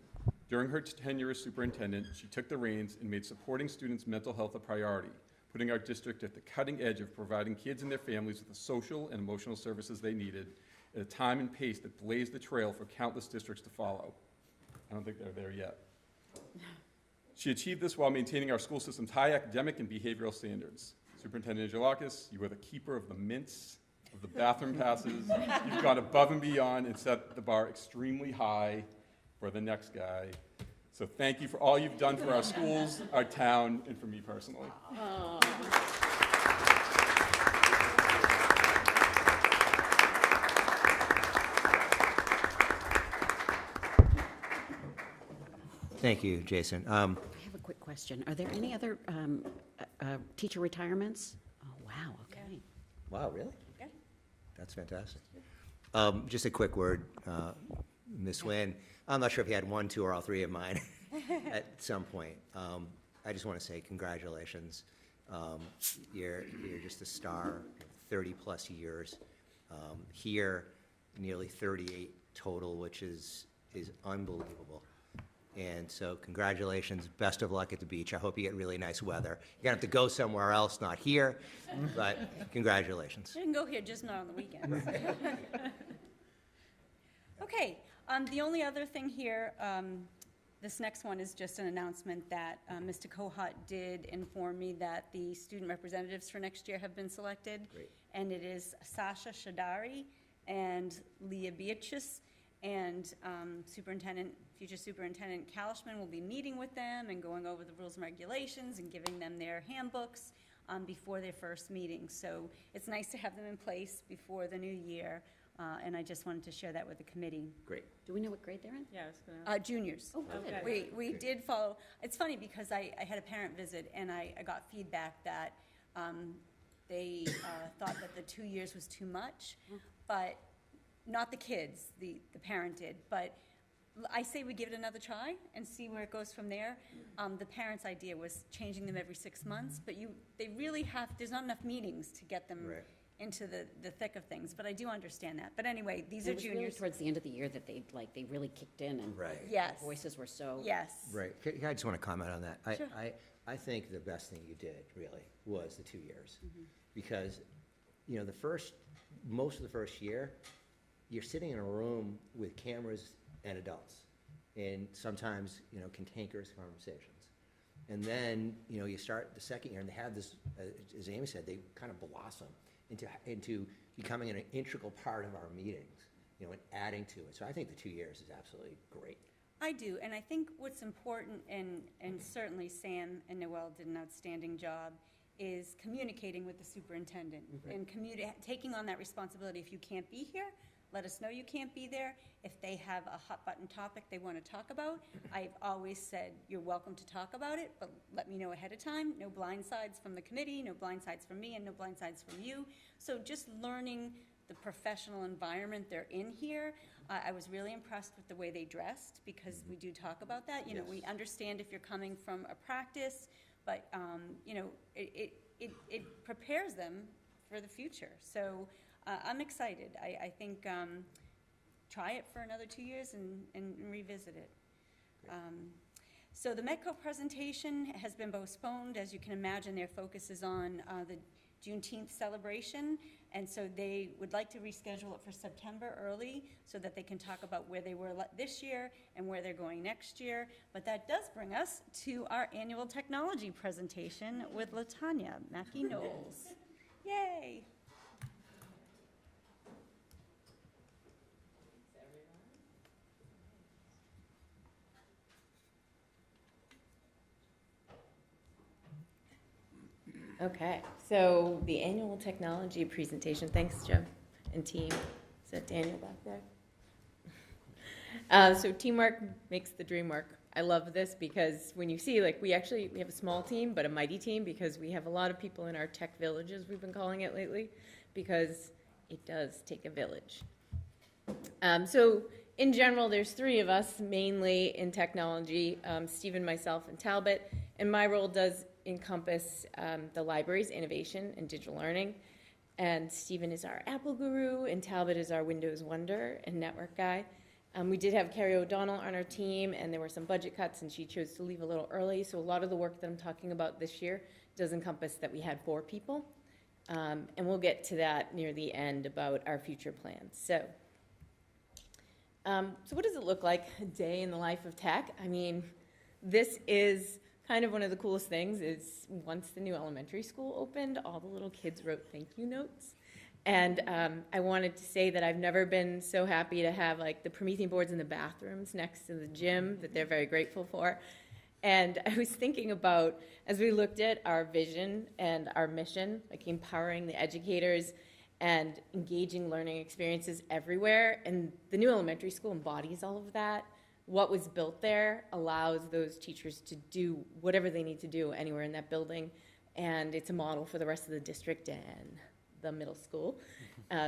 During her tenure as superintendent, she took the reins and made supporting students' mental health a priority, putting our district at the cutting edge of providing kids and their families with the social and emotional services they needed at a time and pace that blazed the trail for countless districts to follow. I don't think they're there yet. She achieved this while maintaining our school system's high academic and behavioral standards. Superintendent Angelakis, you are the keeper of the mints, of the bathroom passes. You've gone above and beyond and set the bar extremely high for the next guy. So thank you for all you've done for our schools, our town, and for me personally. Thank you, Jason. I have a quick question. Are there any other teacher retirements? Oh, wow, okay. Wow, really? Yeah. That's fantastic. Just a quick word, Ms. Nguyen. I'm not sure if you had one, two, or all three of mine at some point. I just want to say congratulations. You're just a star, 30-plus years here, nearly 38 total, which is unbelievable. And so congratulations, best of luck at the beach. I hope you get really nice weather. You're gonna have to go somewhere else, not here, but congratulations. You can go here, just not on the weekends. Okay, the only other thing here, this next one is just an announcement that Mr. Kohat did inform me that the student representatives for next year have been selected. Great. And it is Sasha Shadari and Leah Beatrice. And future Superintendent Kalishman will be meeting with them and going over the rules and regulations and giving them their handbooks before their first meeting. So it's nice to have them in place before the new year, and I just wanted to share that with the committee. Great. Do we know what grade they're in? Yeah, I was gonna. Juniors. Oh, good. Okay. We did follow. It's funny because I had a parent visit and I got feedback that they thought that the 2 years was too much, but not the kids, the parent did, but I say we give it another try and see where it goes from there. The parent's idea was changing them every 6 months, but they really there's not enough meetings to get them Right. into the thick of things, but I do understand that. But anyway, these are It was really juniors. towards the end of the year that they really kicked in and Right. Yes. voices were so. Yes. Right. I just want to comment on that. Sure. I think the best thing you did, really, was the 2 years. Mm-hmm. Because, most of the first year, you're sitting in a room with cameras and adults, and sometimes, cantankerous conversations. And then, you start the second year, and they have this, as Amy said, they kind of blossom into becoming an integral part of our meetings, and adding to it. So I think the 2 years is absolutely great. I do, and I think what's important, and certainly Sam and Noel did an outstanding job, is communicating with the superintendent and taking on that responsibility. If you can't be here, let us know you can't be there. If they have a hot button topic they want to talk about, I've always said, you're welcome to talk about it, but let me know ahead of time. No blind sides from the committee, no blind sides from me, and no blind sides from you. So just learning the professional environment they're in here. I was really impressed with the way they dressed, because we do talk about that. Yes. We understand if you're coming from a practice, but it prepares them for the future. So I'm excited. I think try it for another 2 years and revisit it. So the Metco presentation has been postponed. As you can imagine, their focus is on the Juneteenth celebration, and so they would like to reschedule it for September early so that they can talk about where they were this year and where they're going next year. But that does bring us to our annual technology presentation with LaTanya Mackey-Knowles. Yay! Okay, so the annual technology presentation, thanks, Jim and team. Is that Daniel back there? So teamwork makes the dream work. I love this because when you see, we have a small team, but a mighty team, because we have a lot of people in our tech villages, we've been calling it lately, because it does take a village. So in general, there's 3 of us, mainly in technology, Stephen, myself, and Talbot, and my role does encompass the library's innovation and digital learning. And Stephen is our Apple guru, and Talbot is our Windows wonder and network guy. We did have Carrie O'Donnell on our team, and there were some budget cuts, and she chose to leave a little early. So a lot of the work that I'm talking about this year does encompass that we had 4 people. And we'll get to that near the end about our future plans. So So what does it look like, a day in the life of tech? I mean, this is kind of one of the coolest things is once the new elementary school opened, all the little kids wrote thank you notes. And I wanted to say that I've never been so happy to have like the Promethean boards in the bathrooms next to the gym that they're very grateful for. And I was thinking about, as we looked at our vision and our mission, like empowering the educators and engaging learning experiences everywhere, and the new elementary school embodies all of that. What was built there allows those teachers to do whatever they need to do anywhere in that building, and it's a model for the rest of the district and the middle school.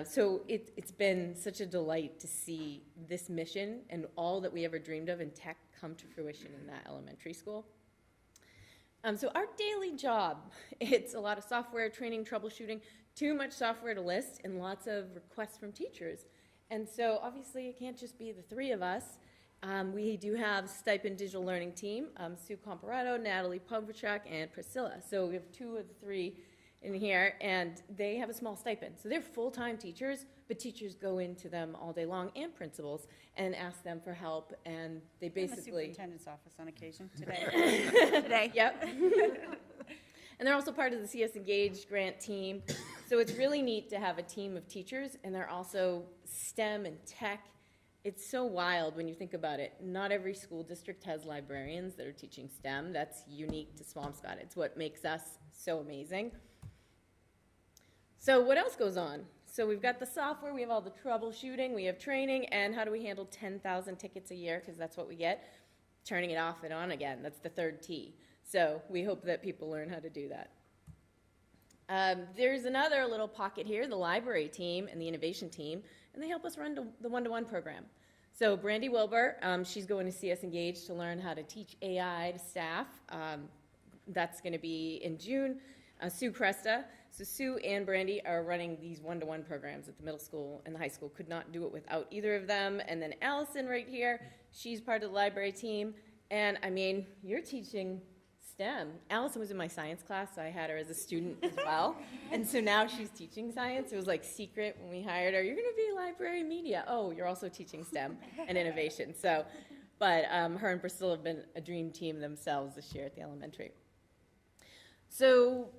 So it's been such a delight to see this mission and all that we ever dreamed of in tech come to fruition in that elementary school. So our daily job, it's a lot of software, training, troubleshooting, too much software to list, and lots of requests from teachers. And so obviously it can't just be the three of us. We do have Stipend Digital Learning Team, Sue Comparato, Natalie Povachak, and Priscilla. So we have two of the three in here, and they have a small stipend. So they're full-time teachers, but teachers go into them all day long, and principals, and ask them for help, and they basically... In the superintendent's office on occasion, today. Today, yep. And they're also part of the CS Engaged grant team. So it's really neat to have a team of teachers, and they're also STEM and tech. It's so wild when you think about it. Not every school district has librarians that are teaching STEM. That's unique to Swampscott. It's what makes us so amazing. So what else goes on? So we've got the software, we have all the troubleshooting, we have training, and how do we handle 10,000 tickets a year, because that's what we get. Turning it off and on again, that's the third T. So we hope that people learn how to do that. There's another little pocket here, the library team and the innovation team, and they help us run the one-to-one program. So Brandy Wilbur, she's going to CS Engaged to learn how to teach AI to staff. That's going to be in June. Sue Cresta. So Sue and Brandy are running these one-to-one programs at the middle school and the high school. Could not do it without either of them. And then Allison right here, she's part of the library team. And I mean, you're teaching STEM. Allison was in my science class, so I had her as a student as well. And so now she's teaching science. It was like secret when we hired her. You're going to be library media. Oh, you're also teaching STEM and innovation. So, but her and Priscilla have been a dream team themselves this year at the elementary. So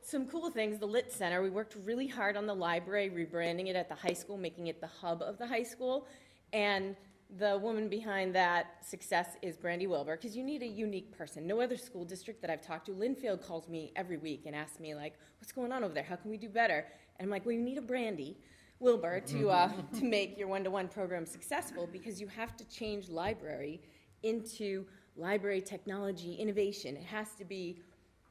some cool things, the Lit Center, we worked really hard on the library, rebranding it at the high school, making it the hub of the high school. And the woman behind that success is Brandy Wilbur, because you need a unique person. No other school district that I've talked to, Linfield calls me every week and asks me, like, what's going on over there? How can we do better? And I'm like, well, you need a Brandy Wilbur to make your one-to-one program successful, because you have to change library into library technology innovation. It has to be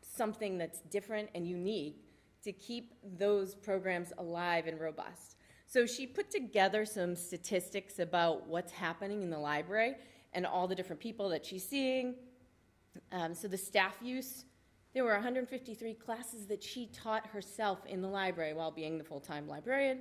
something that's different and unique to keep those programs alive and robust. So she put together some statistics about what's happening in the library and all the different people that she's seeing. So the staff use, there were 153 classes that she taught herself in the library while being the full-time librarian.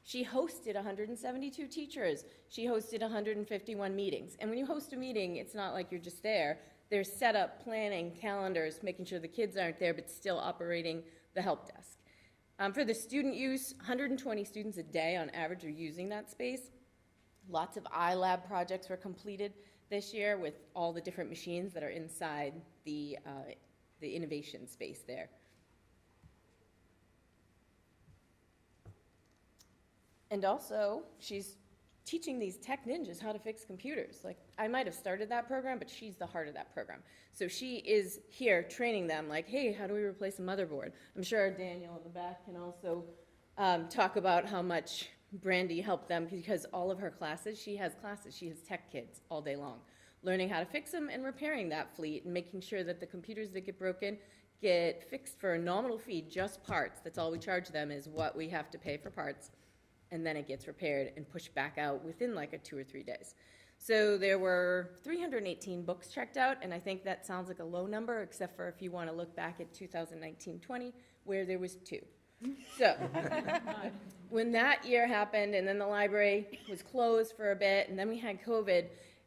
She hosted 172 teachers. She hosted 151 meetings. And when you host a meeting, it's not like you're just there. There's setup, planning, calendars, making sure the kids aren't there, but still operating the help desk. For the student use, 120 students a day on average are using that space. Lots of iLab projects were completed this year with all the different machines that are inside the innovation space there. And also, she's teaching these tech ninjas how to fix computers. Like, I might have started that program, but she's the heart of that program. So she is here training them, like, hey, how do we replace a motherboard? I'm sure Daniel in the back can also talk about how much Brandy helped them, because all of her classes, she has tech kids all day long, learning how to fix them and repairing that fleet and making sure that the computers that get broken get fixed for a nominal fee, just parts. That's all we charge them, is what we have to pay for parts. And then it gets repaired and pushed back out within like a 2 or 3 days. So there were 318 books checked out, and I think that sounds like a low number, except for if you want to look back at 2019-20, where there was 2. So when that year happened, and then the library was closed for a bit, and then we had COVID,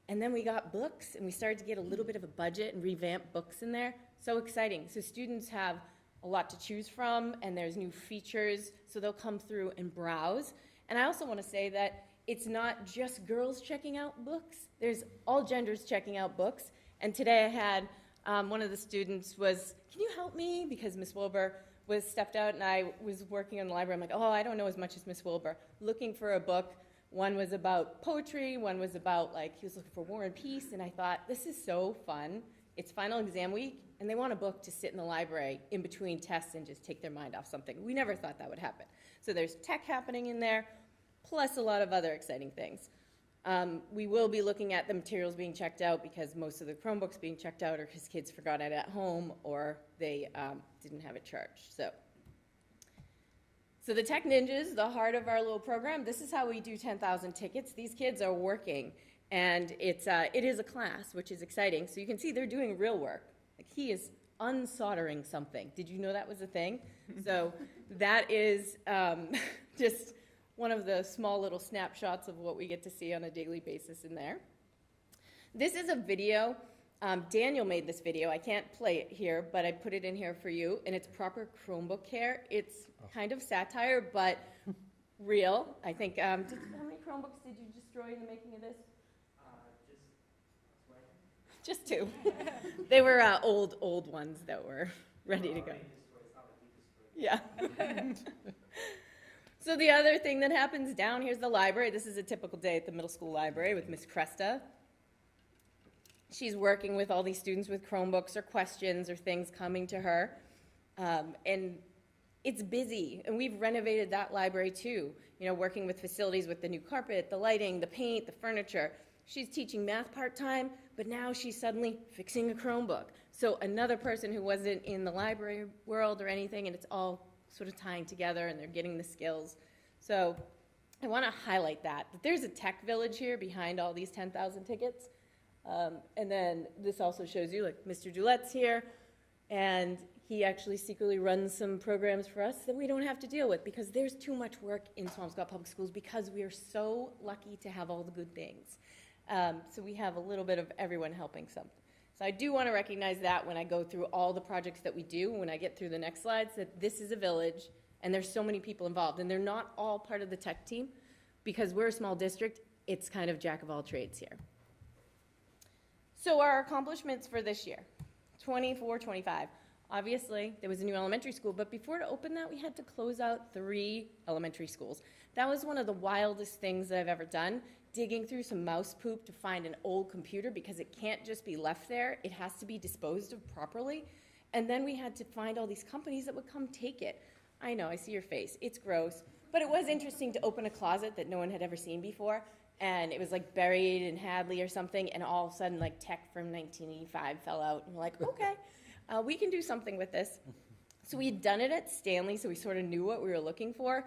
and then we got books, and we started to get a little bit of a budget and revamp books in there. So exciting. So students have a lot to choose from, and there's new features, so they'll come through and browse. And I also want to say that it's not just girls checking out books. There's all genders checking out books. And today I had one of the students was, can you help me? Because Miss Wilbur was stepped out and I was working in the library. I'm like, oh, I don't know as much as Miss Wilbur. Looking for a book. One was about poetry. One was about, like, he was looking for War and Peace. And I thought, this is so fun. It's final exam week, and they want a book to sit in the library in between tests and just take their mind off something. We never thought that would happen. So there's tech happening in there, plus a lot of other exciting things. We will be looking at the materials being checked out because most of the Chromebooks being checked out are because kids forgot it at home or they didn't have it charged. So the Tech Ninjas, the heart of our little program, this is how we do 10,000 tickets. These kids are working, and it is a class, which is exciting. So you can see they're doing real work. Like, he is unsoldering something. Did you know that was a thing? So that is just one of the small little snapshots of what we get to see on a daily basis in there. This is a video. Daniel made this video. I can't play it here, but I put it in here for you, and it's proper Chromebook care. It's kind of satire, but real. I think, how many Chromebooks did you destroy in the making of this? Just two. They were old ones that were ready to go. Yeah. So the other thing that happens down here's the library. This is a typical day at the middle school library with Miss Cresta. She's working with all these students with Chromebooks or questions or things coming to her. And it's busy, and we've renovated that library too. You know, working with facilities with the new carpet, the lighting, the paint, the furniture. She's teaching math part-time, but now she's suddenly fixing a Chromebook. So another person who wasn't in the library world or anything, and it's all sort of tying together, and they're getting the skills. So I want to highlight that there's a tech village here behind all these 10,000 tickets. And then this also shows you, like, Mr. Dulette's here, and he actually secretly runs some programs for us that we don't have to deal with because there's too much work in Swampscott Public Schools because we are so lucky to have all the good things. So we have a little bit of everyone helping something. So I do want to recognize that when I go through all the projects that we do, when I get through the next slides, that this is a village, and there's so many people involved, and they're not all part of the tech team because we're a small district. It's kind of jack of all trades here. So our accomplishments for this year, 24-25. Obviously, there was a new elementary school, but before to open that, we had to close out 3 elementary schools. That was one of the wildest things that I've ever done, digging through some mouse poop to find an old computer because it can't just be left there. It has to be disposed of properly. And then we had to find all these companies that would come take it. I know, I see your face. It's gross. But it was interesting to open a closet that no one had ever seen before. And it was like buried in Hadley or something, and all of a sudden, like, tech from 1985 fell out. And we're like, okay, we can do something with this. So we had done it at Stanley, so we sort of knew what we were looking for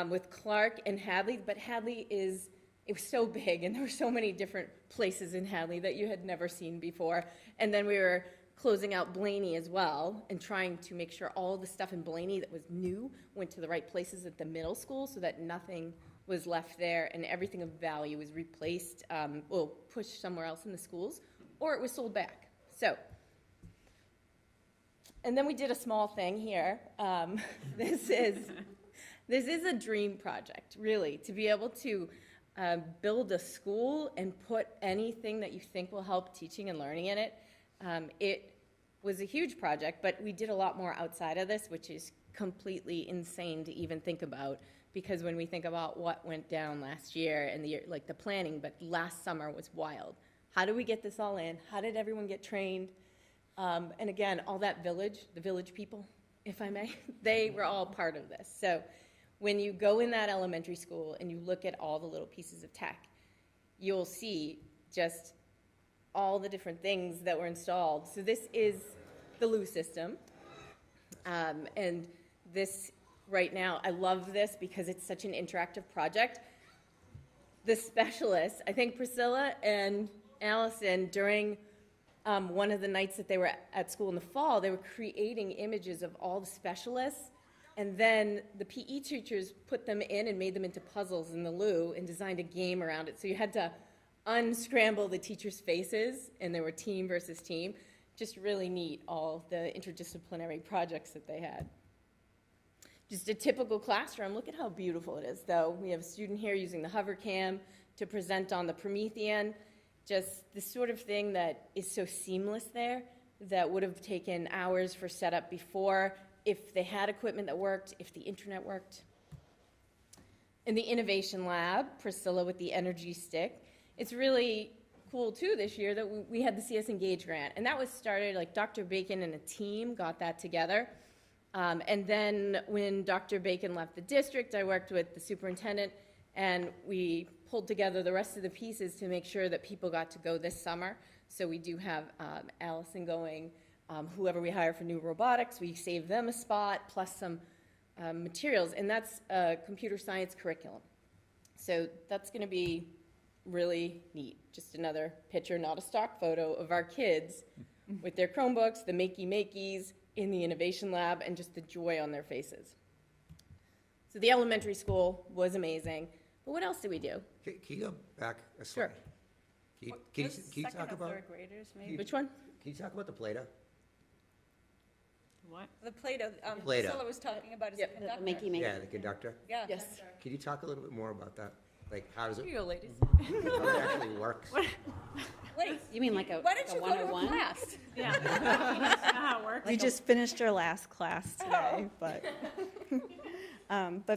with Clark and Hadley. But Hadley it was so big, and there were so many different places in Hadley that you had never seen before. And then we were closing out Blaney as well and trying to make sure all the stuff in Blaney that was new went to the right places at the middle school so that nothing was left there and everything of value was replaced, pushed somewhere else in the schools, or it was sold back. So, and then we did a small thing here. This is a dream project, really, to be able to build a school and put anything that you think will help teaching and learning in it. It was a huge project, but we did a lot more outside of this, which is completely insane to even think about. Because when we think about what went down last year and the year, like the planning, but last summer was wild. How do we get this all in? How did everyone get trained? And again, all that village, the village people, if I may, they were all part of this. So when you go in that elementary school and you look at all the little pieces of tech, you'll see just all the different things that were installed. So this is the Lou system. And this right now, I love this because it's such an interactive project. The specialists, I think Priscilla and Allison, during one of the nights that they were at school in the fall, they were creating images of all the specialists, and then the PE teachers put them in and made them into puzzles in the Lou and designed a game around it. So you had to unscramble the teachers' faces, and there were team versus team. just really neat, all the interdisciplinary projects that they had. Just a typical classroom. Look at how beautiful it is, though. We have a student here using the hover cam to present on the Promethean. Just the sort of thing that is so seamless there that would have taken hours for setup before if they had equipment that worked, if the internet worked. In the Innovation Lab, Priscilla with the energy stick. It's really cool, too, this year that we had the CS Engage grant. And that was started, like Dr. Bacon and a team got that together. And then when Dr. Bacon left the district, I worked with the superintendent, and we pulled together the rest of the pieces to make sure that people got to go this summer. So we do have Allison going, whoever we hire for new robotics, we save them a spot, plus some materials, and that's a computer science curriculum. So that's going to be really neat. Just another picture, not a stock photo, of our kids with their Chromebooks, the makey-makeys, in the Innovation Lab, and just the joy on their faces. So the elementary school was amazing. But what else did we do? Can you go back a slide? Sure. Can you talk about, Third graders, maybe? Which one? can you talk about the Play-Doh? What? The Play-Doh, Play-Doh. Priscilla was talking about as a Yep. conductor. Makey, Yeah, the conductor. Yeah. Yes. Can you talk a little bit more about that? Like, how does it, Here you go, ladies. how it actually works? Wait, You mean like a why don't you go to a 101? class? Yeah. That's not how it works. We just finished our last class today, but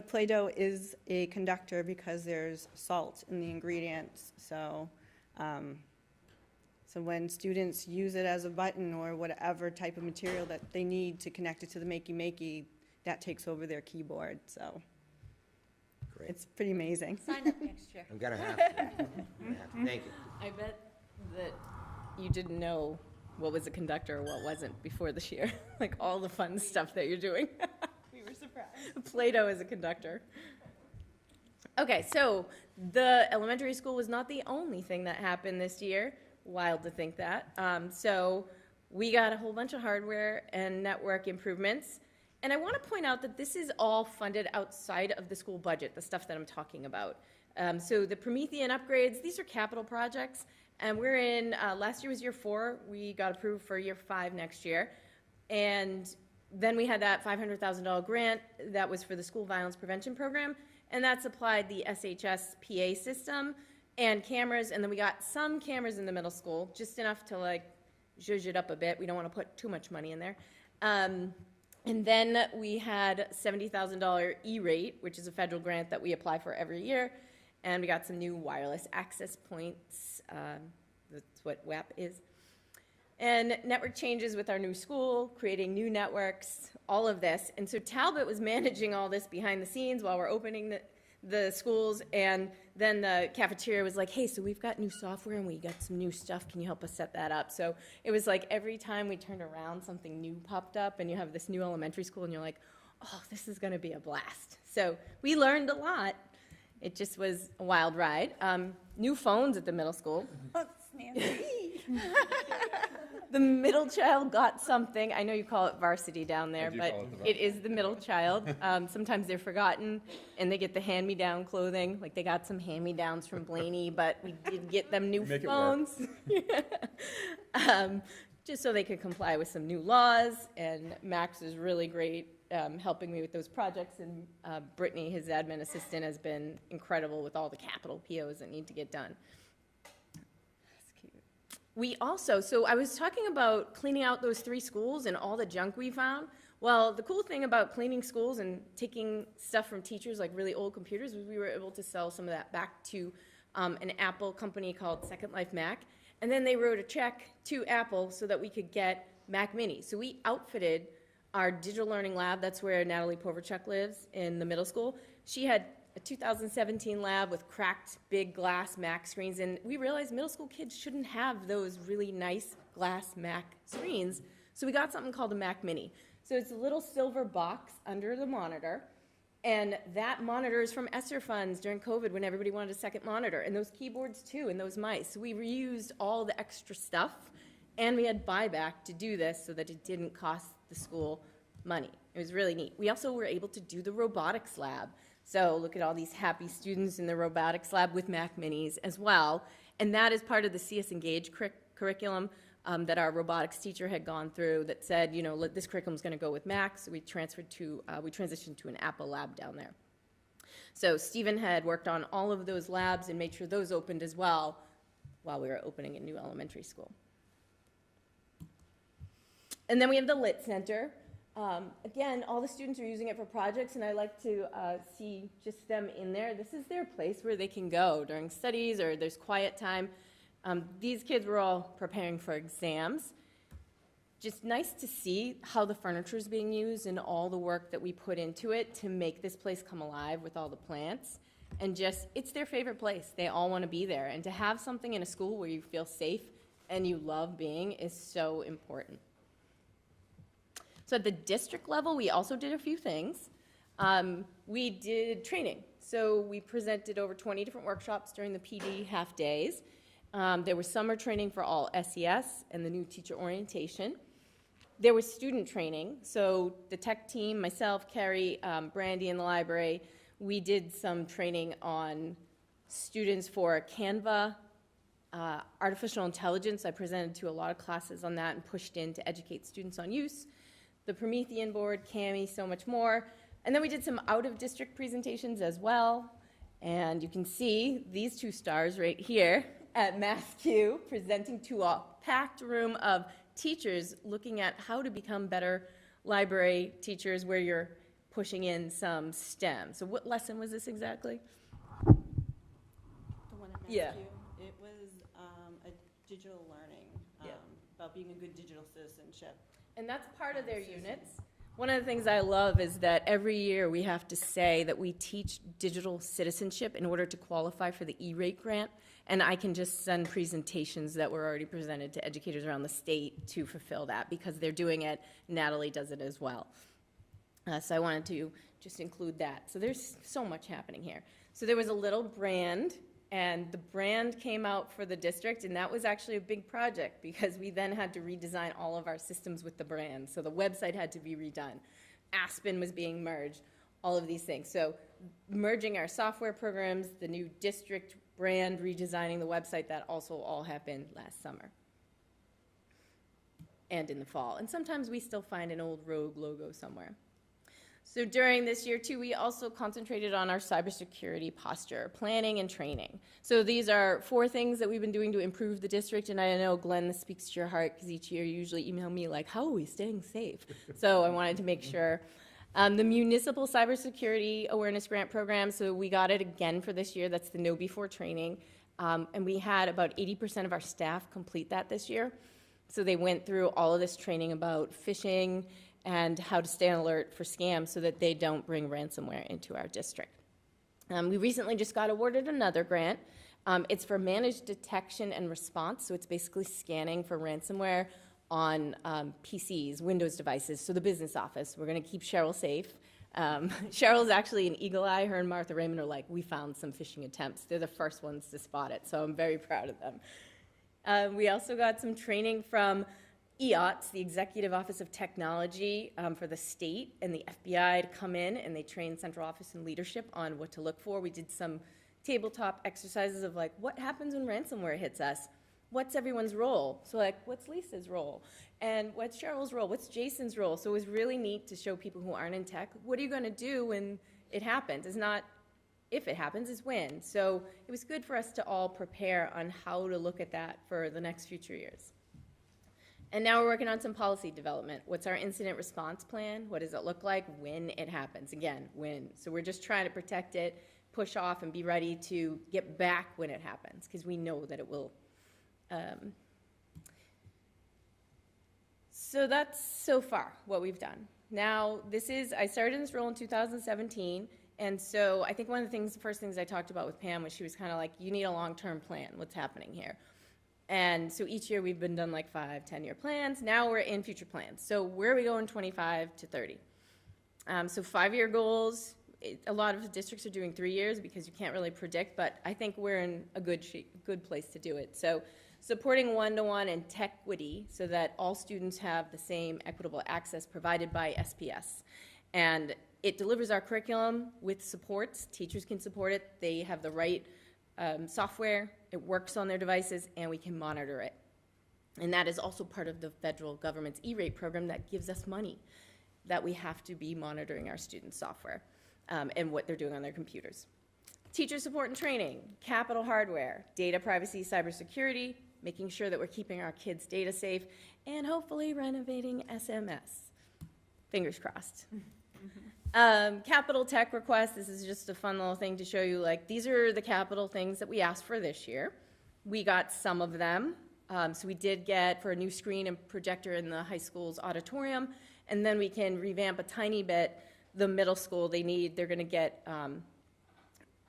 Play-Doh is a conductor because there's salt in the ingredients. So when students use it as a button or whatever type of material that they need to connect it to the makey-makey, that takes over their keyboard. So Great. it's pretty amazing. Sign up next year. I'm gonna have to. I'm gonna have to. Thank you. I bet that you didn't know what was a conductor or what wasn't before this year. Like all the fun stuff that you're doing. We were surprised. Play-Doh is a conductor. Okay, so the elementary school was not the only thing that happened this year. Wild to think that. So we got a whole bunch of hardware and network improvements. And I want to point out that this is all funded outside of the school budget, the stuff that I'm talking about. So the Promethean upgrades, these are capital projects. And we're in, last year was year 4. We got approved for year 5 next year. And then we had that $500,000 grant that was for the school violence prevention program. And that supplied the SHS PA system and cameras. And then we got some cameras in the middle school, just enough to like zhuzh it up a bit. We don't want to put too much money in there. And then we had $70,000 E-rate, which is a federal grant that we apply for every year. And we got some new wireless access points. That's what WAP is. And network changes with our new school, creating new networks, all of this. And so Talbot was managing all this behind the scenes while we're opening the schools. And then the cafeteria was like, hey, so we've got new software and we got some new stuff. Can you help us set that up? So it was like every time we turned around, something new popped up. And you have this new elementary school and you're like, oh, this is going to be a blast. So we learned a lot. It just was a wild ride. New phones at the middle school. Oh, it's Nancy. The middle child got something. I know you call it varsity down there, do but call it the it is the middle child. Sometimes they're forgotten, and they get the hand-me-down clothing. Like they got some hand-me-downs from Blaney, but we did get them new Make it work. phones. Just so they could comply with some new laws, and Max is really great helping me with those projects, and Brittany, his admin assistant, has been incredible with all the capital POs that need to get done. We also, so I was talking about cleaning out those 3 schools and all the junk we found. Well, the cool thing about cleaning schools and taking stuff from teachers, like really old computers, was we were able to sell some of that back to an Apple company called Second Life Mac. And then they wrote a check to Apple so that we could get Mac Mini. So we outfitted our digital learning lab. That's where Natalie Poverchuk lives in the middle school. She had a 2017 lab with cracked big glass Mac screens, and we realized middle school kids shouldn't have those really nice glass Mac screens, so we got something called a Mac Mini. So it's a little silver box under the monitor, and that monitor is from ESSER funds during COVID when everybody wanted a second monitor, and those keyboards too, and those mice. So we reused all the extra stuff, and we had buyback to do this so that it didn't cost the school money. It was really neat. We also were able to do the robotics lab. So look at all these happy students in the robotics lab with Mac Minis as well. And that is part of the CS Engage curriculum. that our robotics teacher had gone through that said, you know, this curriculum is going to go with Mac, so we transitioned to an Apple lab down there. So Stephen had worked on all of those labs and made sure those opened as well while we were opening a new elementary school. And then we have the Lit Center. Again, all the students are using it for projects, and I like to see just them in there. This is their place where they can go during studies or there's quiet time. These kids were all preparing for exams. Just nice to see how the furniture is being used and all the work that we put into it to make this place come alive with all the plants. And just, it's their favorite place. They all want to be there. And to have something in a school where you feel safe and you love being is so important. So at the district level, we also did a few things. We did training. So we presented over 20 different workshops during the PD half days. There was summer training for all SES and the new teacher orientation. There was student training. So the tech team, myself, Carrie, Brandy in the library, we did some training on students for Canva, artificial intelligence. I presented to a lot of classes on that and pushed in to educate students on use. The Promethean board, Cami, so much more. And then we did some out-of-district presentations as well. And you can see these two stars right here at MassQ presenting to a packed room of teachers looking at how to become better library teachers where you're pushing in some STEM. So what lesson was this exactly? The one at Yeah. MassQ, it was a digital learning, about being a good digital citizenship. And that's part of their units. One of the things I love is that every year we have to say that we teach digital citizenship in order to qualify for the E-rate grant, and I can just send presentations that were already presented to educators around the state to fulfill that because they're doing it. Natalie does it as well. So I wanted to just include that. So there's so much happening here. So there was a little brand, and the brand came out for the district, and that was actually a big project because we then had to redesign all of our systems with the brand. So the website had to be redone. Aspen was being merged, all of these things. So merging our software programs, the new district brand, redesigning the website, that also all happened last summer and in the fall. And sometimes we still find an old rogue logo somewhere. So during this year, too, we also concentrated on our cybersecurity posture, planning and training. So these are 4 things that we've been doing to improve the district, and I know, Glenn, this speaks to your heart, because each year you usually email me, like, how are we staying safe? So I wanted to make sure. The Municipal Cybersecurity Awareness Grant Program, so we got it again for this year. That's the Know Before training. And we had about 80% of our staff complete that this year. So they went through all of this training about phishing and how to stay on alert for scams so that they don't bring ransomware into our district. We recently just got awarded another grant. It's for managed detection and response, so it's basically scanning for ransomware on PCs, Windows devices, so the business office. We're going to keep Cheryl safe. Cheryl's actually an eagle eye. Her and Martha Raymond are like, we found some phishing attempts. They're the first ones to spot it, so I'm very proud of them. We also got some training from EOTS, the Executive Office of Technology for the state, and the FBI to come in, and they trained central office and leadership on what to look for. We did some tabletop exercises of like, what happens when ransomware hits us? What's everyone's role? So like, what's Lisa's role? And what's Cheryl's role? What's Jason's role? So it was really neat to show people who aren't in tech, what are you going to do when it happens? It's not if it happens, it's when. So it was good for us to all prepare on how to look at that for the next future years. And now we're working on some policy development. What's our incident response plan? What does it look like when it happens? Again, when. So we're just trying to protect it, push off, and be ready to get back when it happens, because we know that it will. So that's so far what we've done. Now, I started in this role in 2017, and so I think one of the first things I talked about with Pam was she was kind of like, you need a long-term plan, what's happening here? And so each year we've been done like 5, 10-year plans. Now we're in future plans. So where are we going 25 to 30? So 5-year goals. A lot of districts are doing 3 years because you can't really predict, but I think we're in a good place to do it. So supporting one-to-one and tequity so that all students have the same equitable access provided by SPS. And it delivers our curriculum with supports. Teachers can support it. They have the right software, it works on their devices, and we can monitor it. And that is also part of the federal government's E-rate program that gives us money that we have to be monitoring our students' software and what they're doing on their computers. Teacher support and training, capital hardware, data privacy, cybersecurity, making sure that we're keeping our kids' data safe, and hopefully renovating SMS. Fingers crossed. Capital tech requests, this is just a fun little thing to show you, like, these are the capital things that we asked for this year. We got some of them. So we did get for a new screen and projector in the high school's auditorium, and then we can revamp a tiny bit the middle school. They're gonna get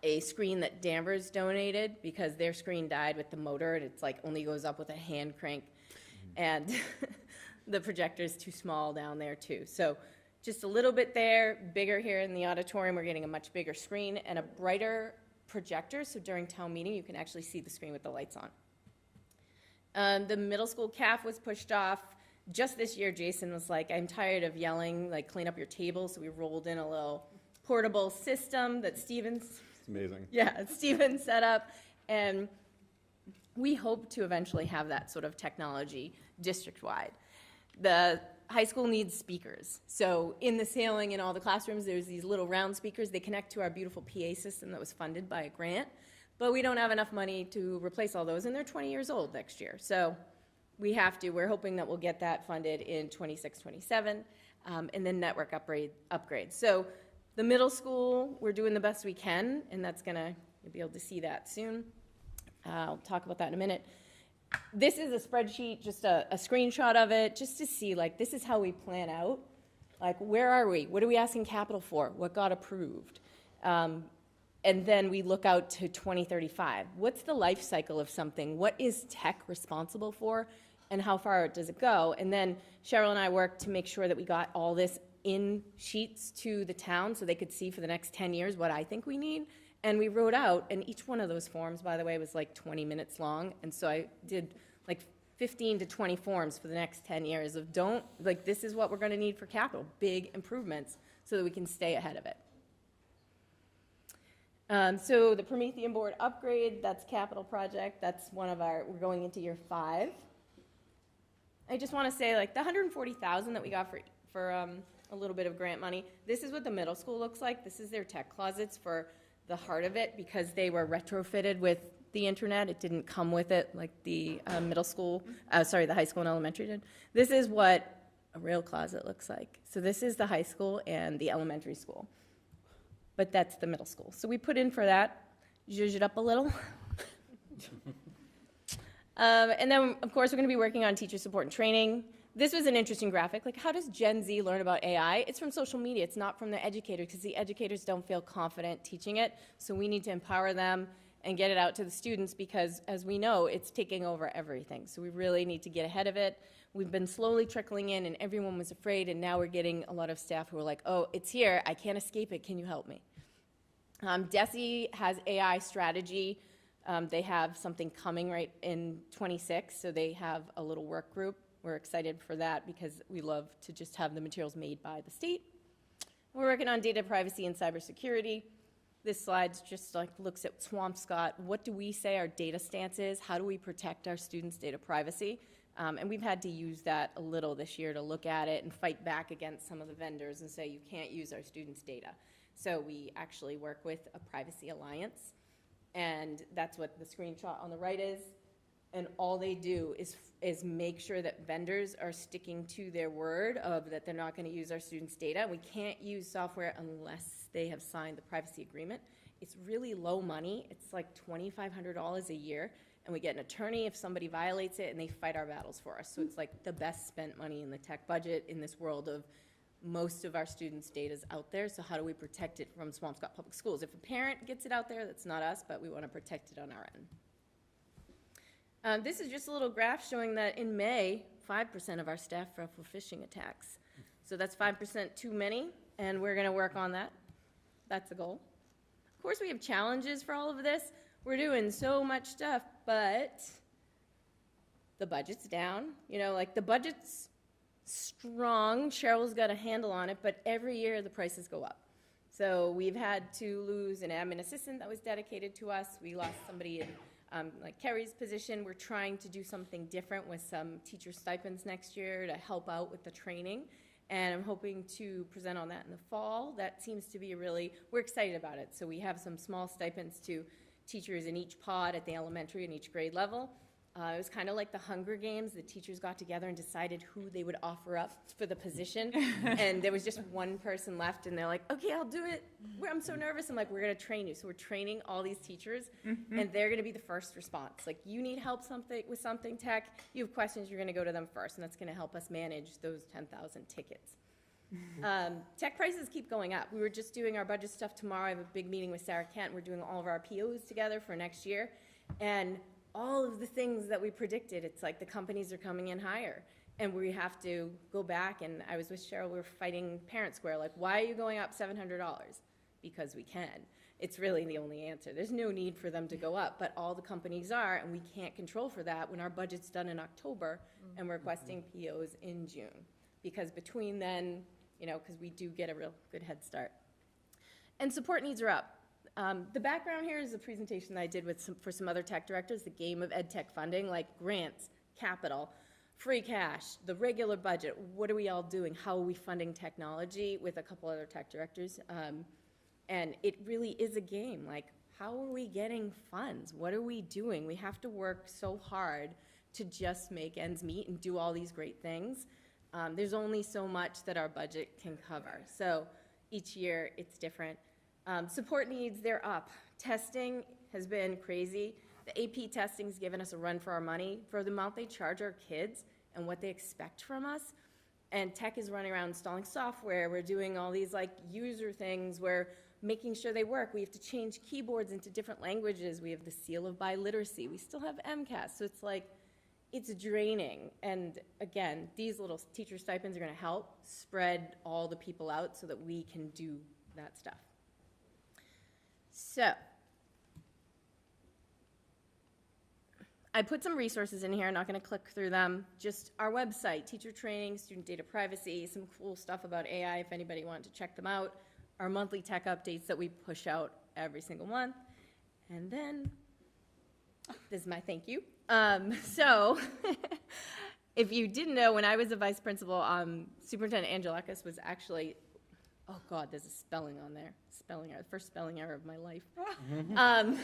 a screen that Danvers donated because their screen died with the motor, and it's like only goes up with a hand crank, and the projector is too small down there too. So just a little bit there, bigger here in the auditorium. We're getting a much bigger screen and a brighter projector, so during town meeting you can actually see the screen with the lights on. The middle school CAF was pushed off. Just this year, Jason was like, I'm tired of yelling, like, clean up your table, so we rolled in a little portable system that Steven's Amazing. Yeah, Steven set up, and we hope to eventually have that sort of technology district-wide. The high school needs speakers. So in the sailing in all the classrooms, there's these little round speakers. They connect to our beautiful PA system that was funded by a grant, but we don't have enough money to replace all those, and they're 20 years old next year. So we're hoping that we'll get that funded in 26, 27, and then network upgrades. So the middle school, we're doing the best we can, and you'll be able to see that soon. I'll talk about that in a minute. This is a spreadsheet, just a screenshot of it, just to see, like, this is how we plan out. Like, where are we? What are we asking capital for? What got approved? And then we look out to 2035. What's the life cycle of something? What is tech responsible for? And how far does it go? And then Cheryl and I worked to make sure that we got all this in sheets to the town so they could see for the next 10 years what I think we need. And we wrote out, and each one of those forms, by the way, was like 20 minutes long. And so I did like 15 to 20 forms for the next 10 years of this is what we're going to need for capital, big improvements, so that we can stay ahead of it. So the Promethean board upgrade, that's capital project. That's we're going into year 5. I just want to say, like, the $140,000 that we got for a little bit of grant money, this is what the middle school looks like. This is their tech closets for the heart of it, because they were retrofitted with the internet. It didn't come with it like the the high school and elementary did. This is what a real closet looks like. So this is the high school and the elementary school, but that's the middle school. So we put in for that, zhuzh it up a little. And then, of course, we're going to be working on teacher support and training. This was an interesting graphic. Like, how does Gen Z learn about AI? It's from social media. It's not from the educators, because the educators don't feel confident teaching it. So we need to empower them and get it out to the students, because, as we know, it's taking over everything. So we really need to get ahead of it. We've been slowly trickling in, and everyone was afraid, and now we're getting a lot of staff who are like, oh, it's here. I can't escape it. Can you help me? DESE has AI strategy. They have something coming right in 26, so they have a little work group. We're excited for that because we love to just have the materials made by the state. We're working on data privacy and cybersecurity. This slide just looks at Swampscott. What do we say our data stance is? How do we protect our students' data privacy? And we've had to use that a little this year to look at it and fight back against some of the vendors and say you can't use our students' data. So we actually work with a privacy alliance, and that's what the screenshot on the right is. And all they do is make sure that vendors are sticking to their word of that they're not going to use our students' data. We can't use software unless they have signed the privacy agreement. It's really low money. It's like $2,500 a year, and we get an attorney if somebody violates it, and they fight our battles for us. So it's like the best spent money in the tech budget in this world of most of our students' data is out there. So how do we protect it from Swampscott Public Schools? If a parent gets it out there, that's not us, but we want to protect it on our end. This is just a little graph showing that in May, 5% of our staff fell for phishing attacks. So that's 5% too many, and we're going to work on that. That's the goal. Of course, we have challenges for all of this. We're doing so much stuff, but the budget's down. You know, like, the budget's strong. Cheryl's got a handle on it, but every year the prices go up. So we've had to lose an admin assistant that was dedicated to us. We lost somebody in like Kerry's position, we're trying to do something different with some teacher stipends next year to help out with the training. And I'm hoping to present on that in the fall. That seems to be we're excited about it. So we have some small stipends to teachers in each pod at the elementary and each grade level. It was kind of like the Hunger Games. The teachers got together and decided who they would offer up for the position. And there was just one person left, and they're like, okay, I'll do it. I'm so nervous. I'm like, we're going to train you. So we're training all these teachers, and they're going to be the first response. Like, you need help with something tech, you have questions, you're going to go to them first, and that's going to help us manage those 10,000 tickets. Tech prices keep going up. We were just doing our budget stuff tomorrow. I have a big meeting with Sarah Kent. We're doing all of our POs together for next year. And all of the things that we predicted, it's like the companies are coming in higher. And we have to go back, and I was with Cheryl, we were fighting Parent Square, like, why are you going up $700? Because we can. It's really the only answer. There's no need for them to go up, but all the companies are, and we can't control for that when our budget's done in October and we're requesting POs in June. Because between then, because we do get a real good head start. And support needs are up. The background here is a presentation that I did for some other tech directors, the game of ed tech funding, like grants, capital, free cash, the regular budget. What are we all doing? How are we funding technology with a couple other tech directors? And it really is a game. Like, how are we getting funds? What are we doing? We have to work so hard to just make ends meet and do all these great things. There's only so much that our budget can cover. So each year it's different. Support needs, they're up. Testing has been crazy. The AP testing's given us a run for our money for the amount they charge our kids and what they expect from us. And tech is running around installing software. We're doing all these user things. We're making sure they work. We have to change keyboards into different languages. We have the seal of biliteracy. We still have MCAS. So it's draining. And again, these little teacher stipends are going to help spread all the people out so that we can do that stuff. So, I put some resources in here, I'm not going to click through them. Just our website, teacher training, student data privacy, some cool stuff about AI if anybody wanted to check them out. Our monthly tech updates that we push out every single month. And then, this is my thank you. So, if you didn't know, when I was a vice principal, Superintendent Angelakis was actually, oh God, there's a spelling on there. Spelling error, first spelling error of my life. I'm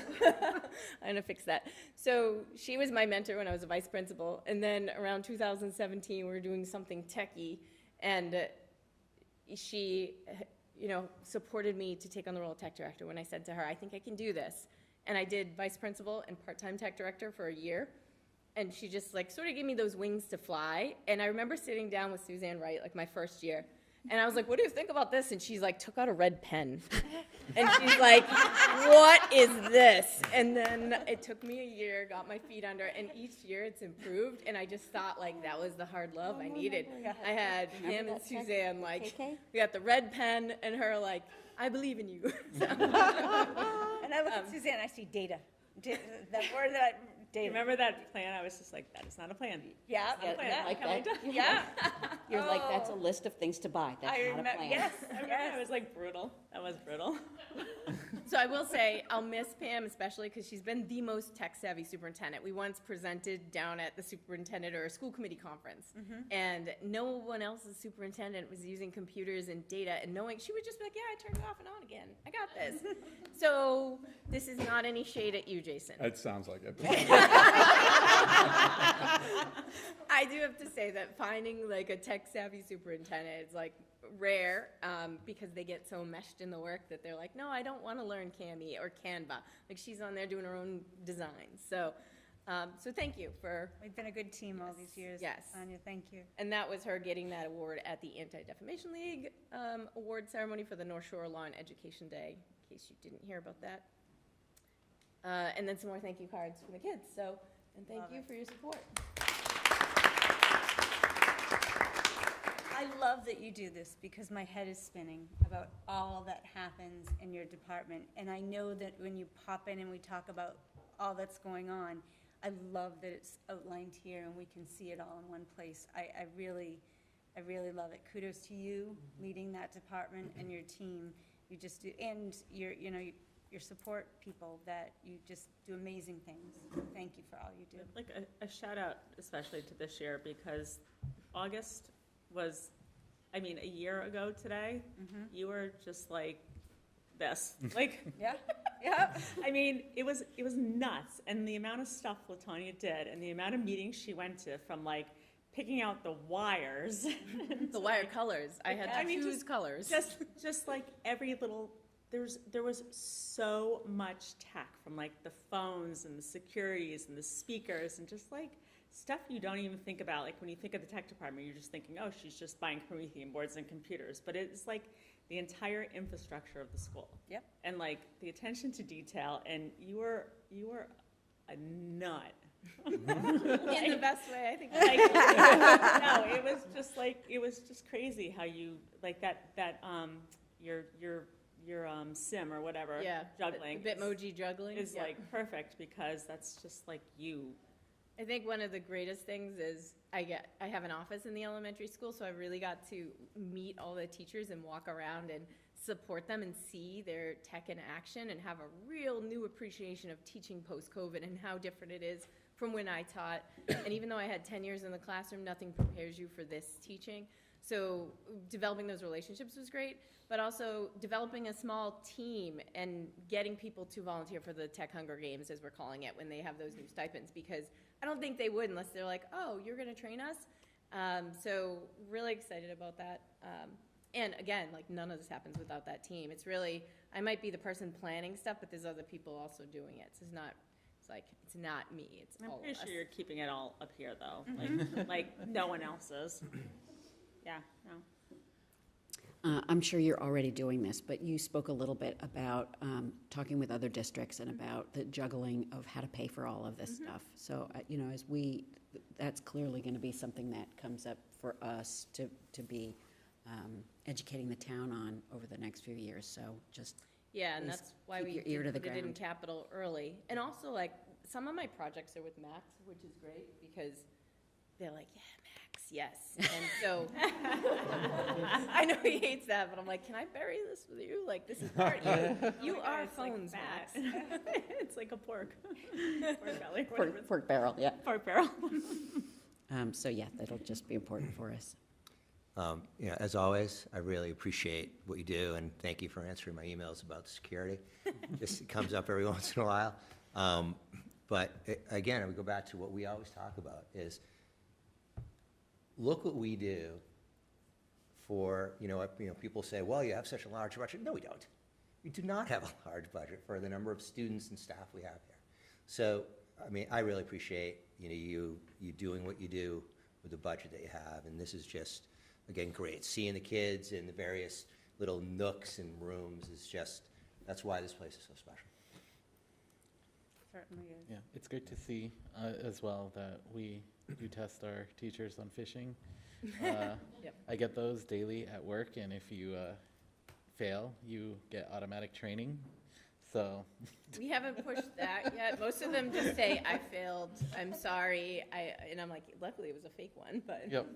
gonna fix that. So she was my mentor when I was a vice principal, and then around 2017, we were doing something techie, and she, supported me to take on the role of tech director when I said to her, I think I can do this. And I did vice principal and part-time tech director for a year, and she just sort of gave me those wings to fly. And I remember sitting down with Suzanne Wright, my first year, and I was like, what do you think about this? And she's took out a red pen. And she's like, what is this? And then it took me a year, got my feet under, and each year it's improved. And I just thought, that was the hard love I needed. I had him and Suzanne, we got the red pen, and her, I believe in you. So. And I look at Suzanne, I see data. That word that data. Remember that plan? I was just like, that is not a plan. Yeah. It's not a plan. Yeah, like Can we that. do- Yeah. You're like, that's a list of things to buy. That's I not a remember, plan. yes, It was brutal. That was brutal. So I will say, I'll miss Pam especially because she's been the most tech-savvy superintendent. We once presented down at the superintendent or school committee conference, and no one else's superintendent was using computers and data and knowing, she would just be like, yeah, I turned it off and on again. I got this. So this is not any shade at you, Jason. It sounds like it. I do have to say that finding a tech-savvy superintendent is rare because they get so meshed in the work that they're like, no, I don't want to learn Cami or Canva. She's on there doing her own designs. So thank you for. We've been a good team all these years. Yes. Anya, thank you. And that was her getting that award at the Anti-Defamation League award ceremony for the North Shore Law and Education Day, in case you didn't hear about that. And then some more thank you cards for the kids. And thank you for your support. I love that you do this because my head is spinning about all that happens in your department. And I know that when you pop in and we talk about all that's going on, I love that it's outlined here and we can see it all in one place. I really love it. Kudos to you leading that department and your team. You just do, and your support people, that you just do amazing things. Thank you for all you do. Like a shout out especially to this year, because August was, I mean, a year ago today, you were just like this, like, Yeah, yeah. I mean, it was nuts. And the amount of stuff LaTonya did and the amount of meetings she went to, from like picking out the wires. The wire colors. I had to choose just colors. Just like every little, there was so much tech, from like the phones and the securities and the speakers and just like stuff you don't even think about. Like when you think of the tech department, you're just thinking, oh, she's just buying Promethean boards and computers. But it's like the entire infrastructure of the school. Yep. And like the attention to detail, and you were a nut. In the best way, I think. Like, no, it was just crazy how you, like your sim or whatever, Yeah, juggling. the Bitmoji juggling is yeah. like perfect, because that's just like you. I think one of the greatest things is I have an office in the elementary school, so I really got to meet all the teachers and walk around and support them and see their tech in action, and have a real new appreciation of teaching post-COVID and how different it is from when I taught. And even though I had 10 years in the classroom, nothing prepares you for this teaching. So developing those relationships was great, but also developing a small team and getting people to volunteer for the Tech Hunger Games, as we're calling it, when they have those new stipends, because I don't think they would unless they're like, oh, you're going to train us. So really excited about that. And again, like none of this happens without that team. It's really, I might be the person planning stuff, but there's other people also doing it. So it's not me, it's I'm all of pretty us. sure you're keeping it all up here though, like no one else is. Yeah, no. I'm sure you're already doing this, but you spoke a little bit about talking with other districts and about the juggling of how to pay for all of this stuff. So, that's clearly going to be something that comes up for us to be educating the town on over the next few years. So just Yeah, and please that's why keep we your ear to the put it in ground. capital early. And also, like, some of my projects are with Max, which is great, because they're like, yeah, Max, yes. And so, I know he hates that, but I'm like, can I bury this with you? Like, this is part of you. You Oh my God, are it's like phones, Max. Max. It's like a pork. Pork belly. whatever it's- Pork barrel, yeah. Pork barrel. So yeah, that'll just be important for us. As always, I really appreciate what you do, and thank you for answering my emails about security. It comes up every once in a while. Again, I would go back to what we always talk about is, look what we do for, people say, well, you have such a large budget. No, we don't. We do not have a large budget for the number of students and staff we have here. So, I really appreciate, you doing what you do with the budget that you have, and this is just, again, great. Seeing the kids in the various little nooks and rooms is just, that's why this place is so special. Certainly is. Yeah, it's great to see as well that we do test our teachers on phishing. Yep. I get those daily at work, and if you fail, you get automatic training. So We haven't pushed that yet. Most of them just say, I failed, I'm sorry. And I'm like, luckily it was a fake one, but. yep.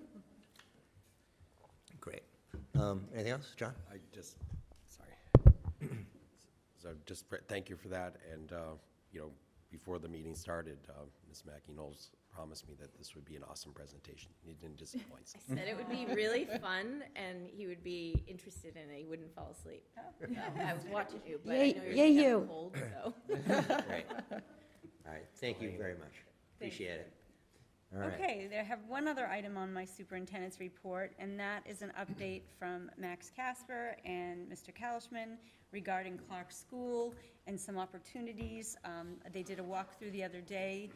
Great. Anything else, John? Thank you for that. And, before the meeting started, Ms. Mackey-Knowles promised me that this would be an awesome presentation. He didn't disappoint. I said it would be really fun, and he would be interested in it. He wouldn't fall asleep. So, I was watching you, but I know Yay, you're you. cold, so. Great. All right, thank you very much. Appreciate it. All right. Okay, I have one other item on my superintendent's report, and that is an update from Max Casper and Mr. Kalishman regarding Clark School and some opportunities. They did a walkthrough the other day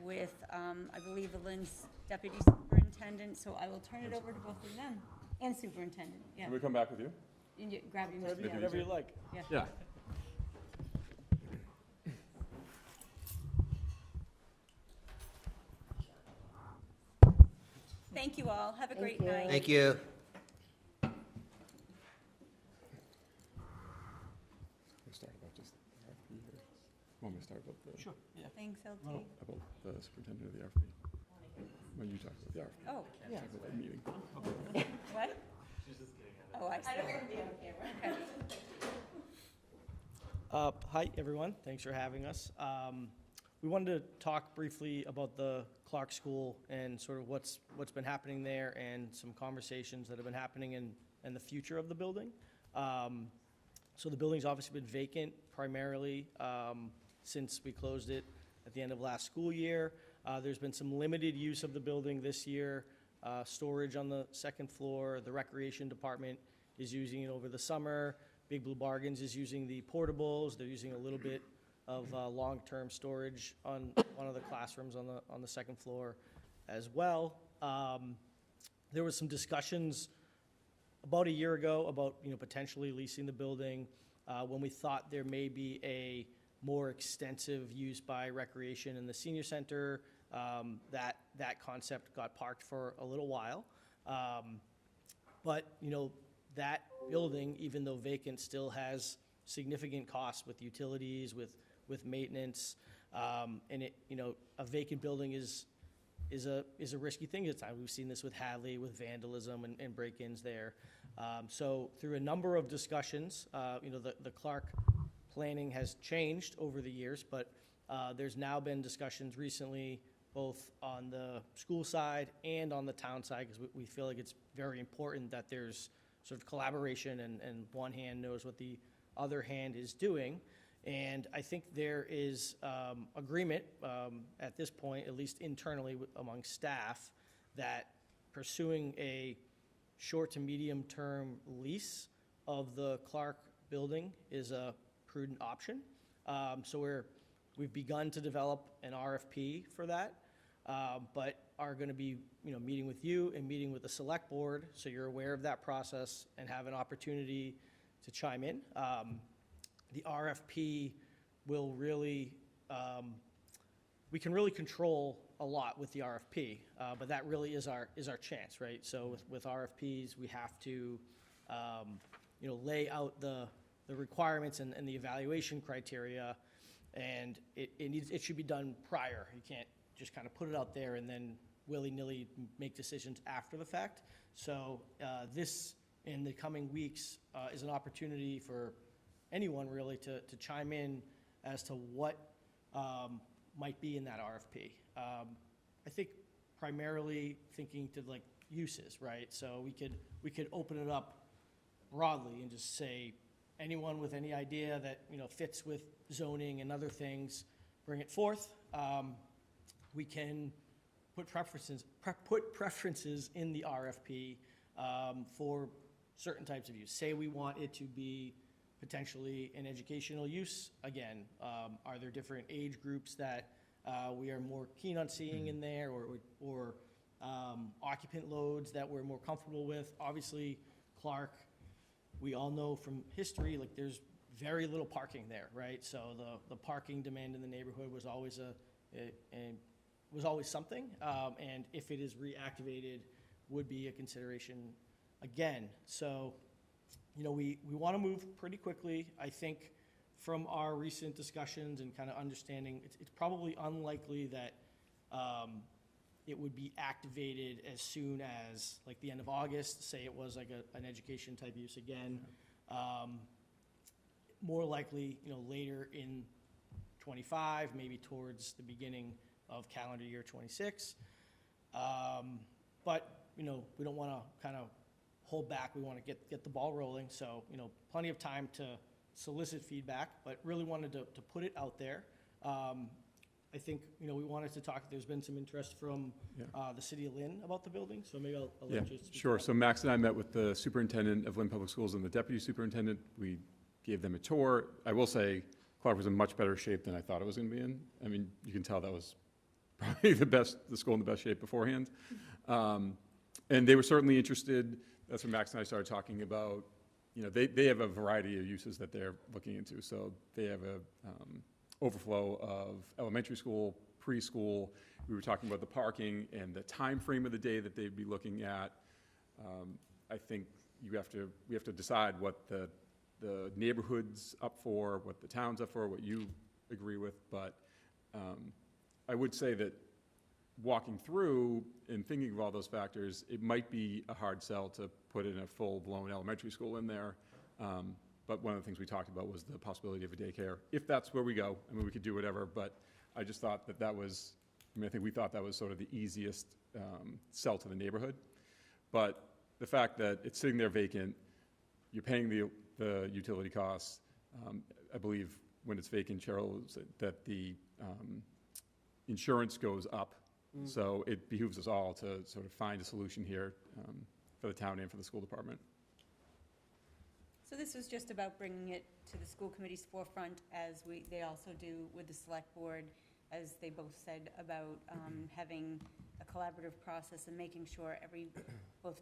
with, I believe, Lynn's deputy superintendent, so I will turn it over to both of them, and superintendent, yeah. Can we come back with you? And you grab your Whatever Mr. you Yeah. like. Yeah. Yeah. Thank you all, have a great you. night. Thank you. We'll start about just the RFP here. Want me to start about the? Sure. Thanks, LT. About the superintendent of the RFP. Well, you talk about the RFP. Oh, Talk about the meeting. what? Oh, I see. I don't want to be on camera. Okay. Hi, everyone. Thanks for having us. We wanted to talk briefly about the Clark School and sort of what's been happening there and some conversations that have been happening in the future of the building. So the building's obviously been vacant primarily since we closed it at the end of last school year. There's been some limited use of the building this year, storage on the second floor. The recreation department is using it over the summer. Big Blue Bargains is using the portables. They're using a little bit of long-term storage on one of the classrooms on the second floor as well. There was some discussions about a year ago about potentially leasing the building when we thought there may be a more extensive use by recreation in the senior center. That concept got parked for a little while, but that building, even though vacant, still has significant costs with utilities, with maintenance, and a vacant building is a risky thing at times. We've seen this with Hadley, with vandalism and break-ins there. So through a number of discussions, the Clark planning has changed over the years, but there's now been discussions recently, both on the school side and on the town side, because we feel like it's very important that there's sort of collaboration and one hand knows what the other hand is doing. And I think there is agreement at this point, at least internally among staff, that pursuing a short to medium term lease of the Clark building is a prudent option. So we've begun to develop an RFP for that, but are going to be meeting with you and meeting with the select board, so you're aware of that process and have an opportunity to chime in. The RFP will really, we can really control a lot with the RFP, but that really is our chance, right? So with RFPs, we have to, lay out the requirements and the evaluation criteria, and it should be done prior. You can't just kind of put it out there and then willy-nilly make decisions after the fact. So this, in the coming weeks, is an opportunity for anyone really to chime in as to what might be in that RFP. I think primarily thinking to like uses, right? So we could open it up broadly and just say anyone with any idea that fits with zoning and other things, bring it forth. We can put preferences in the RFP for certain types of use. Say we want it to be potentially an educational use. Again, are there different age groups that we are more keen on seeing in there, or occupant loads that we're more comfortable with? Obviously, Clark, we all know from history, like there's very little parking there, right? So the parking demand in the neighborhood was always something, and if it is reactivated, would be a consideration again. So, we want to move pretty quickly. I think from our recent discussions and kind of understanding, it's probably unlikely that it would be activated as soon as like the end of August, say it was like an education type use again. More likely, later in 25, maybe towards the beginning of calendar year 26. But, we don't want to kind of hold back. We want to get the ball rolling. So, plenty of time to solicit feedback, but really wanted to put it out there. I think, we wanted to talk, there's been some interest from the city of Lynn about the building, so maybe I'll let you speak. Sure. So Max and I met with the superintendent of Lynn Public Schools and the deputy superintendent. We gave them a tour. I will say Clark was in much better shape than I thought it was going to be in. I mean, you can tell that was probably the school in the best shape beforehand. And they were certainly interested. That's when Max and I started talking about, they have a variety of uses that they're looking into. So they have a overflow of elementary school, preschool. We were talking about the parking and the time frame of the day that they'd be looking at. I think we have to decide what the neighborhood's up for, what the town's up for, what you agree with. But I would say that walking through and thinking of all those factors, it might be a hard sell to put in a full-blown elementary school in there. But one of the things we talked about was the possibility of a daycare, if that's where we go. I mean, we could do whatever, but I just thought that that was, I mean, I think we thought that was sort of the easiest sell to the neighborhood. But the fact that it's sitting there vacant, you're paying the utility costs. I believe when it's vacant, Cheryl, that the insurance goes up. So it behooves us all to sort of find a solution here for the town and for the school department. So this was just about bringing it to the school committee's forefront, as they also do with the select board, as they both said, about having a collaborative process and making sure both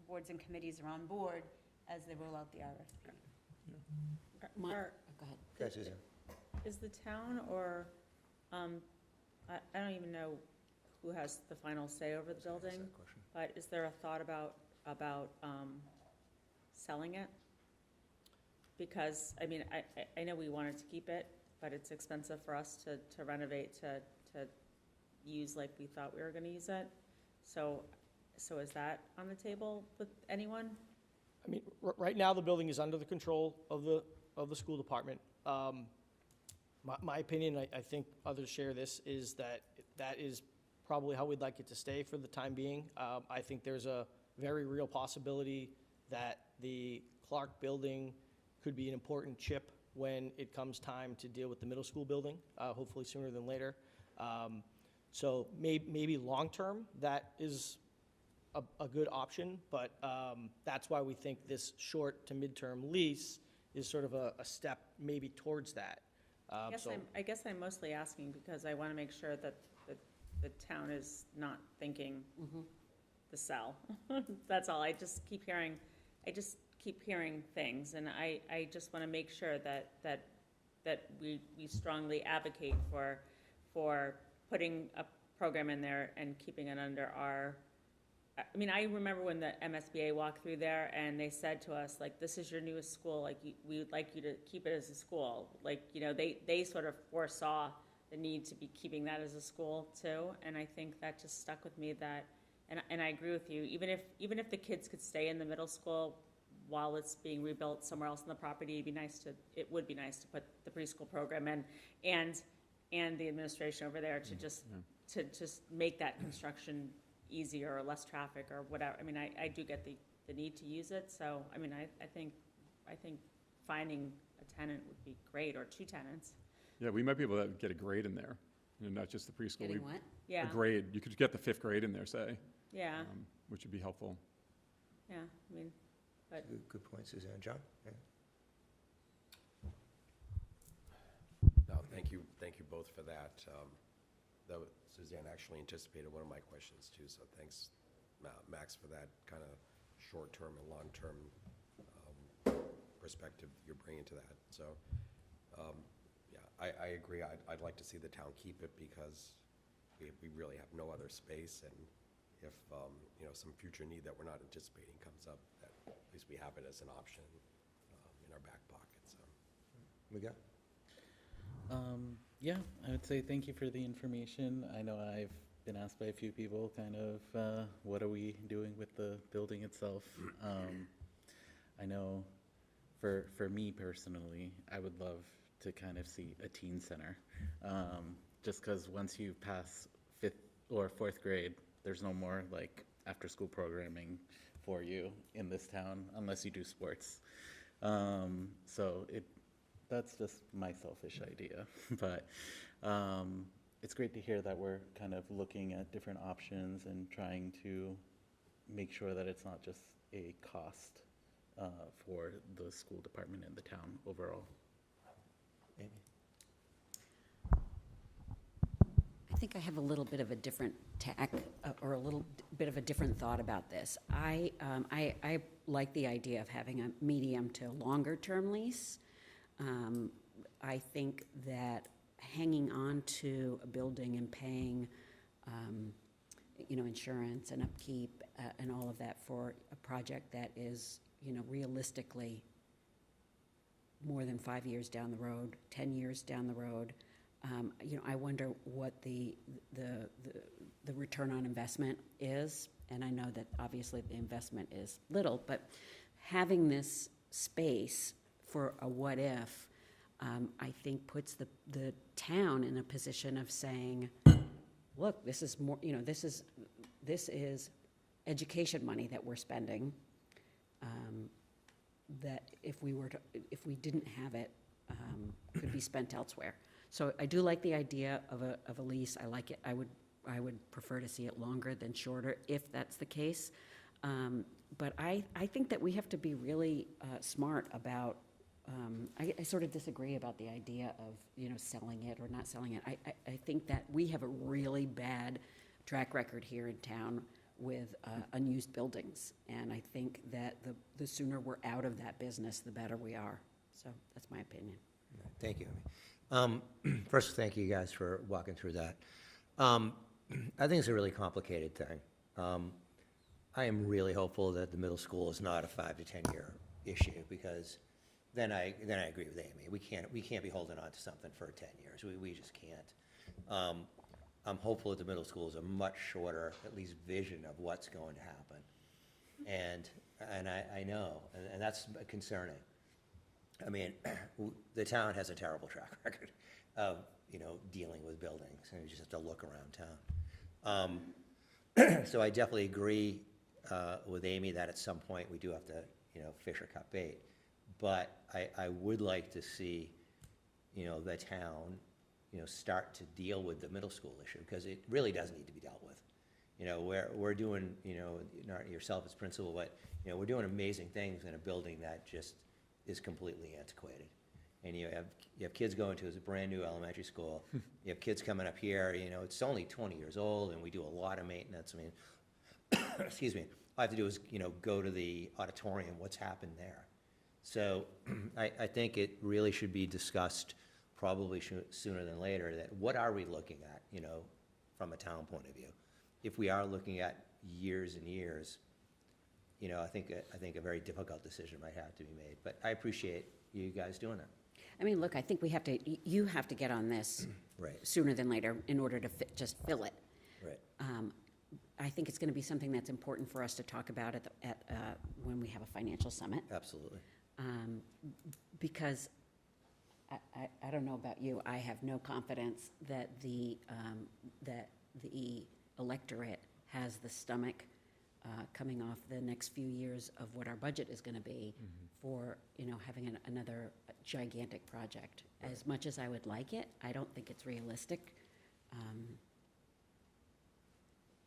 boards and committees are on board as they roll out the RFP. Go ahead. Okay, Susan. Is the town or, I don't even know who has the final say over the building, but is there a thought about selling it? Because, I mean, I know we wanted to keep it, but it's expensive for us to renovate, to use like we thought we were gonna use it. So is that on the table with anyone? I mean, right now, the building is under the control of the school department. My opinion, I think others share this, is that is probably how we'd like it to stay for the time being. I think there's a very real possibility that the Clark building could be an important chip when it comes time to deal with the middle school building, hopefully sooner than later. So maybe long-term, that is a good option, but that's why we think this short to midterm lease is sort of a step maybe towards that. I guess I'm mostly asking because I want to make sure that the town is not thinking the sell. That's all. I just keep hearing things, and I just want to make sure that we strongly advocate for putting a program in there and keeping it under our. I mean, I remember when the MSBA walked through there and they said to us, like, this is your newest school, like, we would like you to keep it as a school. Like, you know, they sort of foresaw the need to be keeping that as a school too, and I think that just stuck with me, that, and I agree with you, even if the kids could stay in the middle school while it's being rebuilt somewhere else on the property, it would be nice to put the preschool program and the administration over there to just make that construction easier or less traffic or whatever. I mean, I do get the need to use it, so, I mean, I think finding a tenant would be great, or two tenants. Yeah, we might be able to get a grade in there, not just the preschool. Getting what? Yeah. A grade. You could get the 5th grade in there, say. Yeah. Which would be helpful. Yeah, I mean, but. Good point, Suzanne. John? Yeah. No, thank you both for that. Though Suzanne actually anticipated one of my questions too, so thanks, Max, for that kind of short-term and long-term perspective you're bringing to that. So, yeah, I agree. I'd like to see the town keep it because we really have no other space, and if you know, some future need that we're not anticipating comes up, that at least we have it as an option in our back pocket. So, Miguel? Yeah, I would say thank you for the information. I know I've been asked by a few people kind of what are we doing with the building itself. I know for me personally, I would love to kind of see a teen center. Just because once you pass 5th or 4th grade, there's no more like after school programming for you in this town unless you do sports. So that's just my selfish idea, but it's great to hear that we're kind of looking at different options and trying to make sure that it's not just a cost for the school department and the town overall. Amy? I think I have a little bit of a different tack, or a little bit of a different thought about this. I like the idea of having a medium to longer term lease. I think that hanging on to a building and paying, you know, insurance and upkeep and all of that for a project that is, you know, realistically more than 5 years down the road, 10 years down the road, you know, I wonder what the return on investment is. And I know that obviously the investment is little, but having this space for a what if, I think puts the town in a position of saying, look, this is more, you know, this is education money that we're spending, that if we didn't have it, could be spent elsewhere. So I do like the idea of a lease. I like it. I would prefer to see it longer than shorter if that's the case. But I think that we have to be really smart about, I sort of disagree about the idea of, you know, selling it or not selling it. I think that we have a really bad track record here in town with unused buildings. And I think that the sooner we're out of that business, the better we are. So that's my opinion. Thank you. First, thank you guys for walking through that. I think it's a really complicated thing. I am really hopeful that the middle school is not a 5 to 10 year issue, because then I agree with Amy. We can't be holding on to something for 10 years. We just can't. I'm hopeful that the middle school is a much shorter, at least, vision of what's going to happen. And I know, and that's concerning. I mean, the town has a terrible track record of, you know, dealing with buildings, and you just have to look around town. So I definitely agree with Amy that at some point we do have to, you know, fish or cut bait. But I would like to see, you know, the town, you know, start to deal with the middle school issue, because it really does need to be dealt with. You know, we're doing, you know, not yourself as principal, but, you know, we're doing amazing things in a building that just is completely antiquated. And you have kids going to a brand new elementary school. You have kids coming up here, you know, it's only 20 years old, and we do a lot of maintenance. I mean, excuse me, all I have to do is, you know, go to the auditorium, what's happened there. So I think it really should be discussed probably sooner than later, that what are we looking at, you know, from a town point of view? If we are looking at years and years, you know, I think a very difficult decision might have to be made. But I appreciate you guys doing that. I mean, look, I think you have to get on this Right. sooner than later in order to just fill it. Right. I think it's going to be something that's important for us to talk about when we have a financial summit. Absolutely. Because I don't know about you, I have no confidence that the electorate has the stomach coming off the next few years of what our budget is going to be for, you know, having another gigantic project. Right. As much as I would like it, I don't think it's realistic.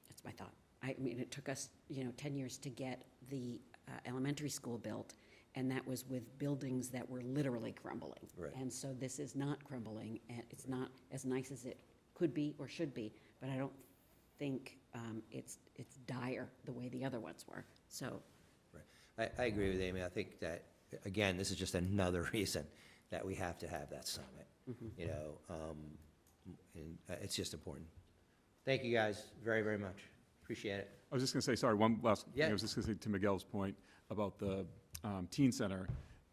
That's my thought. I mean, it took us, you know, 10 years to get the elementary school built, and that was with buildings that were literally crumbling. Right. And so this is not crumbling, and it's not as nice as it could be or should be, but I don't think it's dire the way the other ones were. So, right. I agree with Amy. I think that, again, this is just another reason that we have to have that summit. You know, and it's just important. Thank you guys very, very much. Appreciate it. I was just going to say, sorry, one last, Yeah. I was just going to say to Miguel's point about the teen center,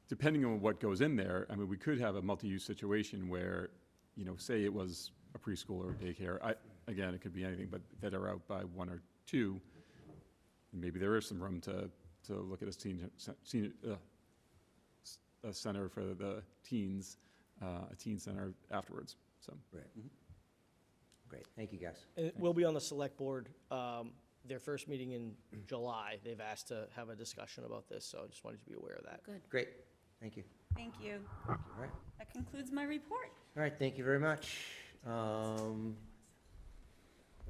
depending on what goes in there, I mean, we could have a multi-use situation where, you know, say it was a preschool or a daycare. Again, it could be anything, but that are out by 1 or 2. Maybe there is some room to look at a center for the teens, a teen center afterwards. So. Right. Great. Thank you, guys. It will be on the select board, their first meeting in July. They've asked to have a discussion about this, so I just wanted you to be aware of that. good. Great. Thank you. Thank you. All right. That concludes my report. All right. Thank you very much.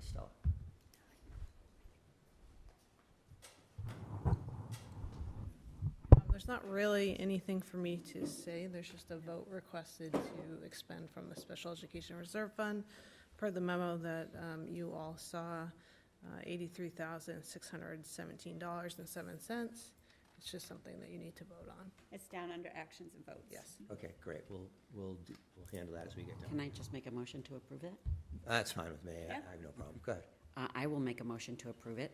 Stella. There's not really anything for me to say. There's just a vote requested to expend from the Special Education Reserve Fund per the memo that you all saw, $83,617.07. It's just something that you need to vote on. It's down under actions and votes. Yes. Okay, great. We'll handle that as we get done. Can I just make a motion to approve it? That's fine with me. Yeah. I have no problem. Go ahead. I will make a motion to approve it.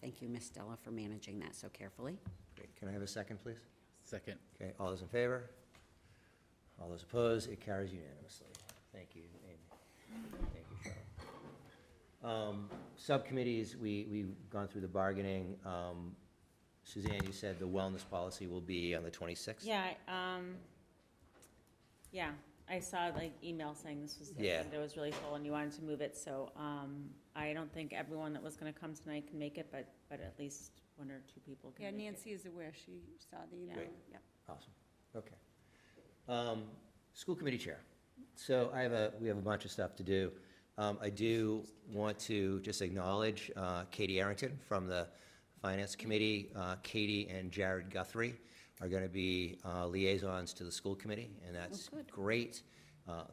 Thank you, Ms. Stella, for managing that so carefully. Great. Can I have a second, please? Second. Okay, all those in favor? All those opposed? It carries unanimously. Thank you, Amy. Thank you, Cheryl. Subcommittees, we've gone through the bargaining. Suzanne, you said the wellness policy will be on the 26th? Yeah, yeah, I saw like email saying this was the Yeah. agenda was really full and you wanted to move it, so, I don't think everyone that was gonna come tonight can make it, but at least one or two people can Yeah, make it. Nancy is aware. She saw the email. Great. Yep. Awesome, okay. School committee chair. So we have a bunch of stuff to do. I do want to just acknowledge Katie Arrington from the Finance Committee. Katie and Jared Guthrie are going to be liaisons to the school committee, and that's great.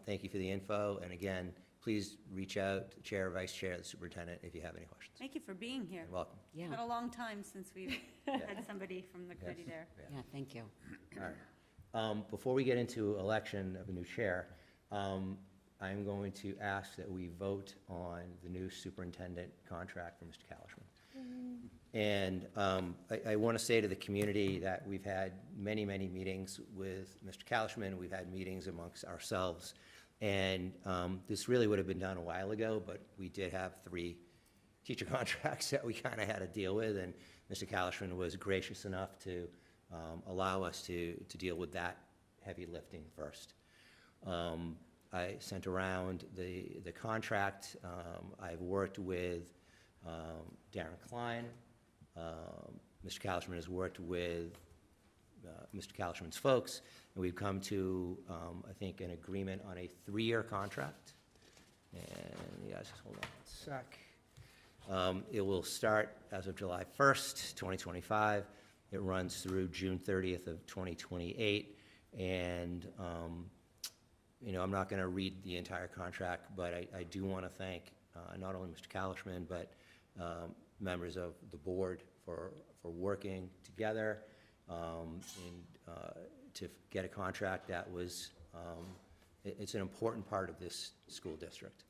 Thank you for the info, and again, please reach out to chair, vice chair, the superintendent if you have any questions. Thank you for being here. You're welcome. Yeah, It's been a long time since we've had somebody from the committee there. yeah, thank you. All right. Before we get into election of a new chair, I'm going to ask that we vote on the new superintendent contract for Mr. Kalishman. And I want to say to the community that we've had many, many meetings with Mr. Kalishman. We've had meetings amongst ourselves. And this really would have been done a while ago, but we did have 3 teacher contracts that we kind of had to deal with. And Mr. Kalishman was gracious enough to allow us to deal with that heavy lifting first. I sent around the contract. I've worked with Darren Klein. Mr. Kalishman has worked with Mr. Kalishman's folks, and we've come to, I think, an agreement on a 3-year contract. And you guys, just hold on a sec. It will start as of July 1st, 2025. It runs through June 30th of 2028. And, you know, I'm not going to read the entire contract, but I do want to thank not only Mr. Kalishman, but members of the board for working together to get a contract that was, it's an important part of this school district.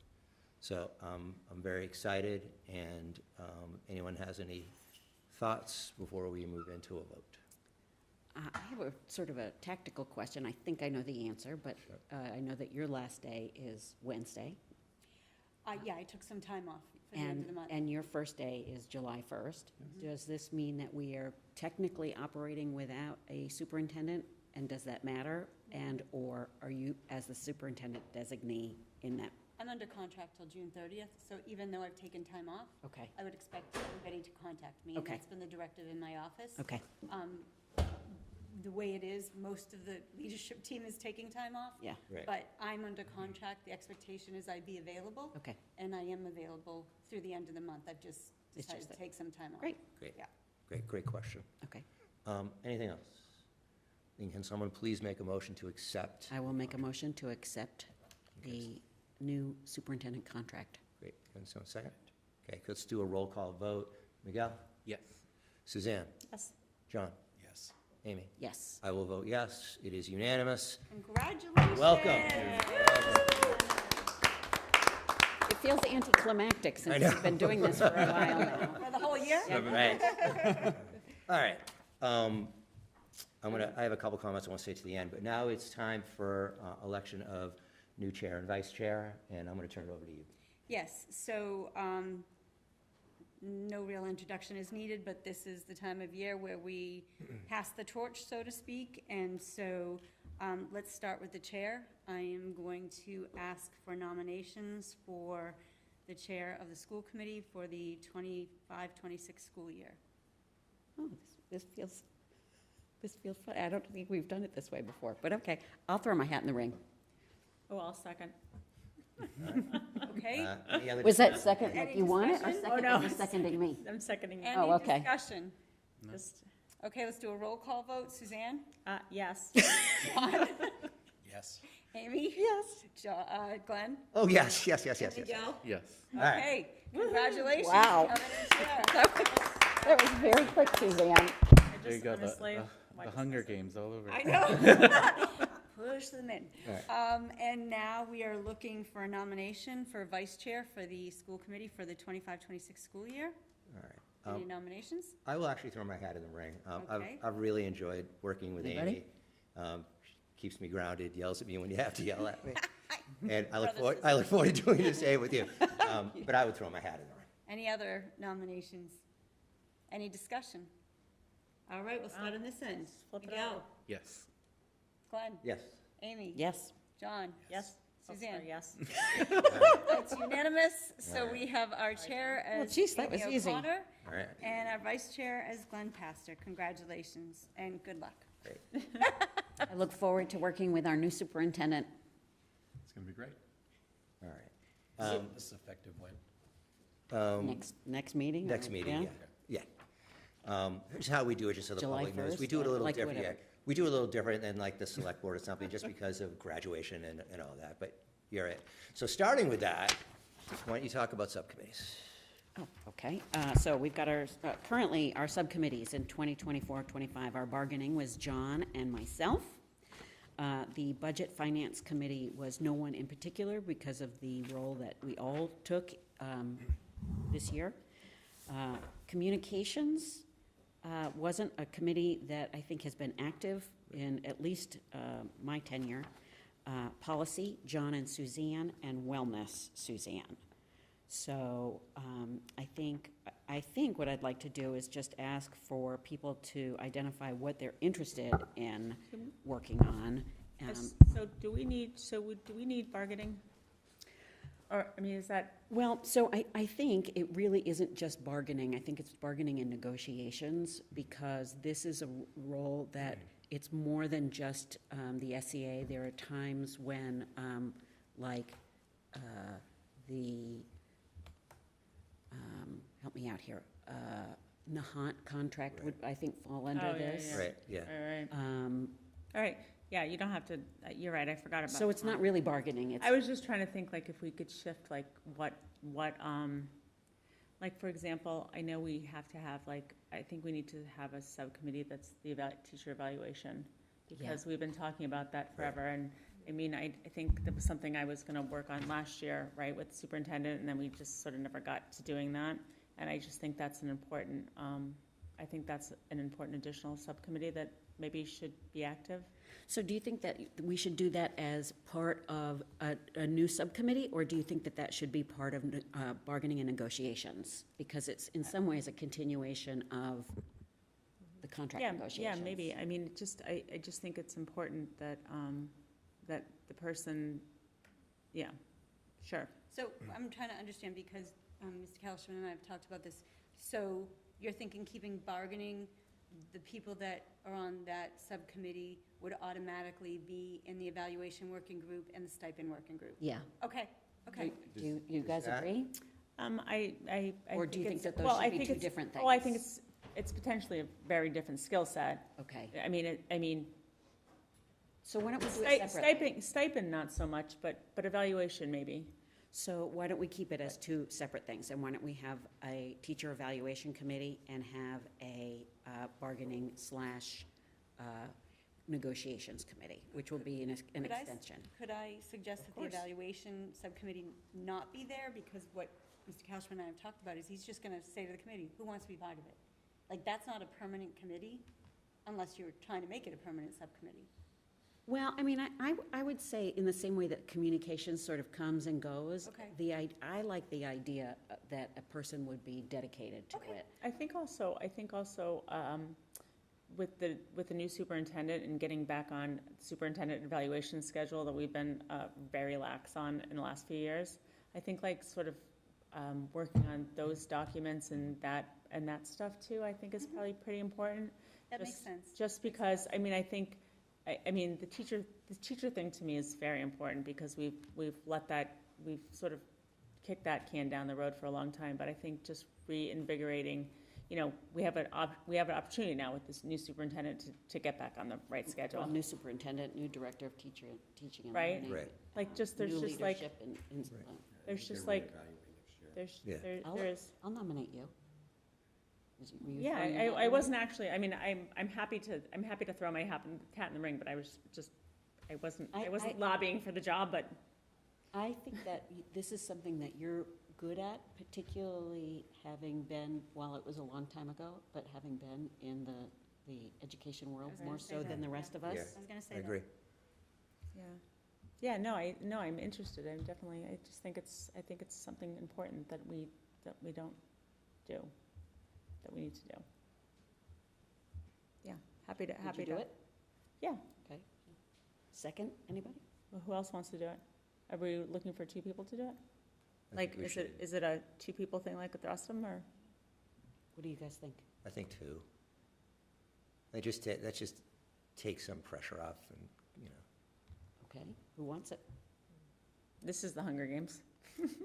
So I'm very excited, and anyone has any thoughts before we move into a vote? I have a sort of a tactical question. I think I know the answer, but I know that your last day is Wednesday. Yeah, I took some time off for the end of the month. And your first day is July 1st. Does this mean that we are technically operating without a superintendent? And does that matter? And, or are you, as the superintendent designee in that? I'm under contract till June 30th, so even though I've taken time off, Okay, I would expect everybody to contact me. And Okay. that's been the directive in my office. okay, The way it is, most of the leadership team is taking time off. yeah, Right. But I'm under contract. The expectation is I be available. okay, And I am available through the end of the month. I've just It's decided just to that- take some time off. Great. Great. Yeah. Great question. okay. Anything else? Then can someone please make a motion to accept? I will make a motion to accept the new superintendent contract. Great. Can someone second? Okay, let's do a roll call vote. Miguel? Yes. Suzanne? Yes. John? Yes. Amy? Yes. I will vote yes. It is unanimous. Congratulations. Welcome. It feels anticlimactic since we've been doing this for a while now. For the whole year? Right. All right. I have a couple comments I want to say to the end, but now it's time for election of new chair and vice chair, and I'm going to turn it over to you. Yes, so no real introduction is needed, but this is the time of year where we pass the torch, so to speak. And so let's start with the chair. I am going to ask for nominations for the chair of the school committee for the 25-26 school year. Oh, this feels fun. I don't think we've done it this way before, but okay. I'll throw my hat in the ring. Oh, I'll second. Okay? Any other Was that second, Any like you want it, or discussion? second, Oh, no. or just seconding me? I'm seconding. Any Oh, okay. discussion? Just, Okay, let's do a roll call vote. Suzanne? yes. Yes. Amy? Yes. Glenn? Oh, yes. Miguel? Yes. All right. Okay, congratulations. Wow. Coming in chair. That was very quick, Suzanne. There you go, honestly, the Hunger Games all over. I know. Push them in. All And now we are looking for a nomination for vice chair for the school committee for the 25-26 school year. All right. Any nominations? I will actually throw my hat in the ring. Okay. I've really enjoyed working with Anybody? Amy. She keeps me grounded, yells at me when you have to yell at me. And I Brothers, look forward to doing the same with you. But I would throw my hat in the ring. Any other nominations? Any discussion? All right, we'll start on this end. Flip it Miguel, over. Yes. Glenn, Yes. Amy. Yes. John. Yes? Oh, Suzanne. sorry, yes. That's unanimous. So we have our chair Well, as geez, that Amy was easy. O'Connor All right, and our vice chair as Glenn Pastor. Congratulations and good luck. great. I look forward to working with our new superintendent. It's going to be great. All right. This is effective when? Next meeting? or- Next meeting, yeah. Here's how we do it, just so the July public knows. 1st, We do it a or little like different, yeah. whatever. We do it a little different than like the select board or something, just because of graduation and all that, but you're it. So starting with that, why don't you talk about subcommittees? Oh, okay. So we've got our, currently, our subcommittees in 2024-25. Our bargaining was John and myself. The Budget Finance Committee was no one in particular because of the role that we all took this year. Communications wasn't a committee that I think has been active in at least my tenure. Policy, John and Suzanne, and Wellness, Suzanne. So I think what I'd like to do is just ask for people to identify what they're interested in working on. So do we need bargaining? Or, I mean, is that, Well, so I think it really isn't just bargaining. I think it's bargaining and negotiations, because this is a role that it's more than just the SEA. There are times when, like, the, help me out here, Nahant contract would, I think, fall under Oh, yeah, this. yeah. Right, yeah. all right, all right, yeah, you don't have to, you're right, I forgot about. So it's not really bargaining, it's. I was just trying to think, like, if we could shift, like, what, like, for example, I know we have to have, like, I think we need to have a subcommittee that's the teacher evaluation, because we've been talking about that forever, and, I mean, I think that was something I was gonna work on last year, right, with the superintendent, and then we just sort of never got to doing that, and I just think that's an important, I think that's an important additional subcommittee that maybe should be active. So do you think that we should do that as part of a new subcommittee, or do you think that that should be part of bargaining and negotiations? Because it's in some ways a continuation of the contract negotiations. Yeah, maybe. I mean, I just think it's important that, that the person, yeah, sure. So I'm trying to understand because Mr. Kalishman and I have talked about this. So you're thinking keeping bargaining, the people that are on that subcommittee would automatically be in the evaluation working group and the stipend working group? Yeah. Okay, okay. Do you guys that- agree? I Or do you think that those well, should I be think two it's- different things? Well, I think it's potentially a very different skill set. Okay. I mean, So why don't we do it separate? stipend not so much, but evaluation maybe. So why don't we keep it as two separate things? And why don't we have a teacher evaluation committee and have a bargaining / negotiations committee, which will be an extension? Could I suggest that the evaluation subcommittee not be there? Because what Mr. Kalishman and I have talked about is he's just gonna say to the committee, who wants to be part of it? Like, that's not a permanent committee unless you're trying to make it a permanent subcommittee. Well, I mean, I would say in the same way that communication sort of comes and goes. Okay. I like the idea that a person would be dedicated to it. I think also, with the new superintendent and getting back on superintendent evaluation schedule that we've been very lax on in the last few years, I think like sort of working on those documents and that stuff too, I think is probably pretty important. That makes sense. Just because, I mean, I think, the teacher thing to me is very important because we've sort of kicked that can down the road for a long time, but I think just reinvigorating, we have an opportunity now with this new superintendent to get back on the right schedule. Well, new superintendent, new director of teaching and Right? learning. Right. Like, just, there's New just like, leadership and there's just like, there's, I'll nominate you. Were you yeah, throwing your hat I in? wasn't actually, I mean, I'm happy to throw my hat in the ring, but I was just, I wasn't lobbying for the job, but. I think that this is something that you're good at, particularly having been, while it was a long time ago, but having been in the education world more so than the rest of us. Yeah. I was gonna say I that. agree. Yeah, no, I'm interested. I just think it's something important that we don't do, that we need to do. Yeah, happy to, Would happy you to. do it? Yeah. Okay. Second, anybody? Well, who else wants to do it? Are we looking for two people to do it? I Like, think we is it a two people thing like with Rustum, or? What do you guys think? I think two. That just takes some pressure off and, you know, Okay, who wants it? This is the Hunger Games.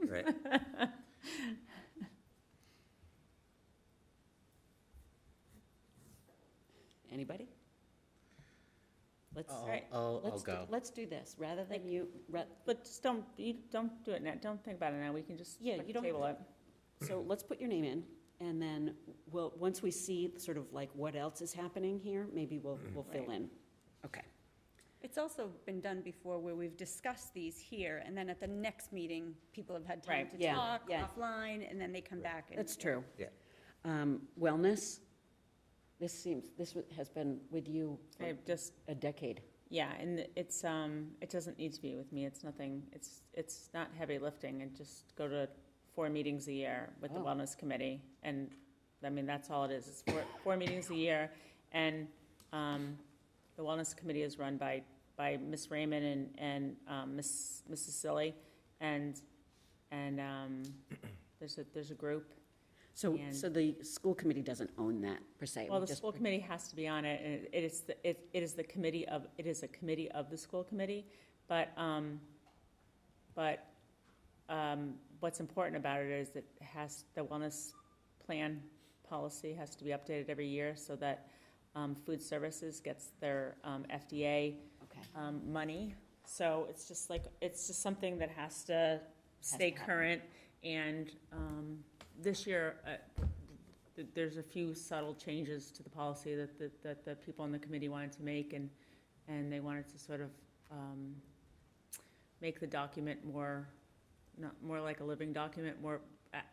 right? Anybody? Let's, I'll go. let's do this, rather than you, But just you don't do it now, don't think about it now, we can just Yeah, you don't- table it. so let's put your name in, and then once we see sort of like what else is happening here, maybe we'll fill Right. in. Okay. It's also been done before where we've discussed these here, and then at the next meeting, people have had time Right. to Yeah, talk yeah. offline, and then they come back and. That's true. Yeah. Wellness, this has been with you for I just, a decade. yeah, and it's, it doesn't need to be with me, it's nothing, it's not heavy lifting, and just go to 4 meetings a year with the Oh. Wellness Committee, and, I mean, that's all it is, it's 4 meetings a year, and, the Wellness Committee is run by Miss Raymond and Mrs. Silly, and there's a group. So And- the school committee doesn't own that per se. Well, We the just- school committee has to be on it, and it is a committee of the school committee, but what's important about it is that the wellness plan policy has to be updated every year so that food services gets their FDA Okay. money. So it's just something that has to stay to happen. current, and this year, there's a few subtle changes to the policy that the people on the committee wanted to make, and they wanted to sort of make the document more like a living document,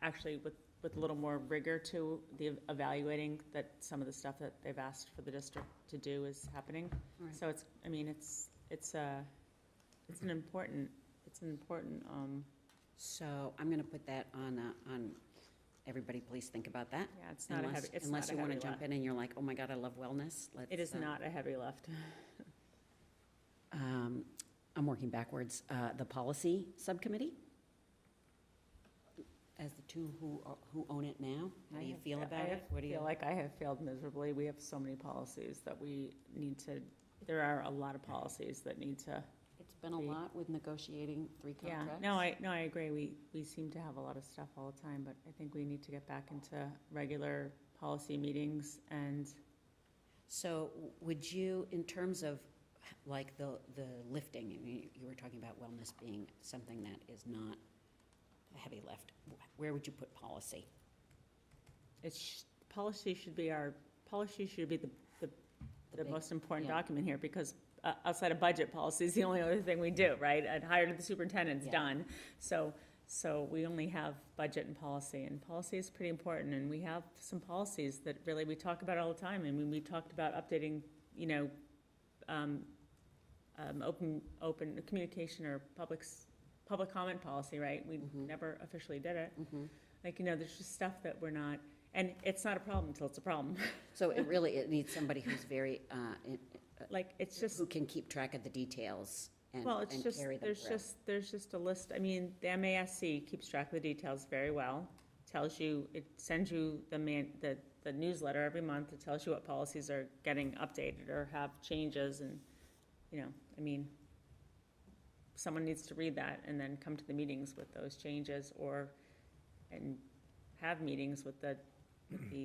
actually with a little more rigor to the evaluating that some of the stuff that they've asked for the district to do is happening. All right. So it's an important, So I'm going to put that on, everybody please think about that. yeah, it's not a heavy, it's not Unless a you want to heavy jump lift. in and you're like, oh my God, I love wellness. It is not a heavy lift. I'm working backwards. The policy subcommittee? As the two who own it now, how do you feel about it? What do I you? feel like I have failed miserably. We have so many policies that we need to, there are a lot of policies that need to. It's been a lot with negotiating 3 Yeah, contracts. I agree. We seem to have a lot of stuff all the time, but I think we need to get back into regular policy meetings and. So would you, in terms of like the lifting, I mean, you were talking about wellness being something that is not a heavy lift, where would you put policy? Policy should be the big- most important yeah. document here, because outside of budget policy is the only other thing we do, right? I'd hired the superintendent's Yeah. done. So we only have budget and policy is pretty important, and we have some policies that really we talk about all the time. I mean, we talked about updating, open communication or public comment policy, right? We never officially did it. There's just stuff that we're not, and it's not a problem until it's a problem. So it needs somebody who's very, It's just. who can keep track of the details and Well, it's just, carry them through. there's just a list, I mean, the MASC keeps track of the details very well, it sends you the newsletter every month, it tells you what policies are getting updated or have changes, and, someone needs to read that and then come to the meetings with those changes, and have meetings with the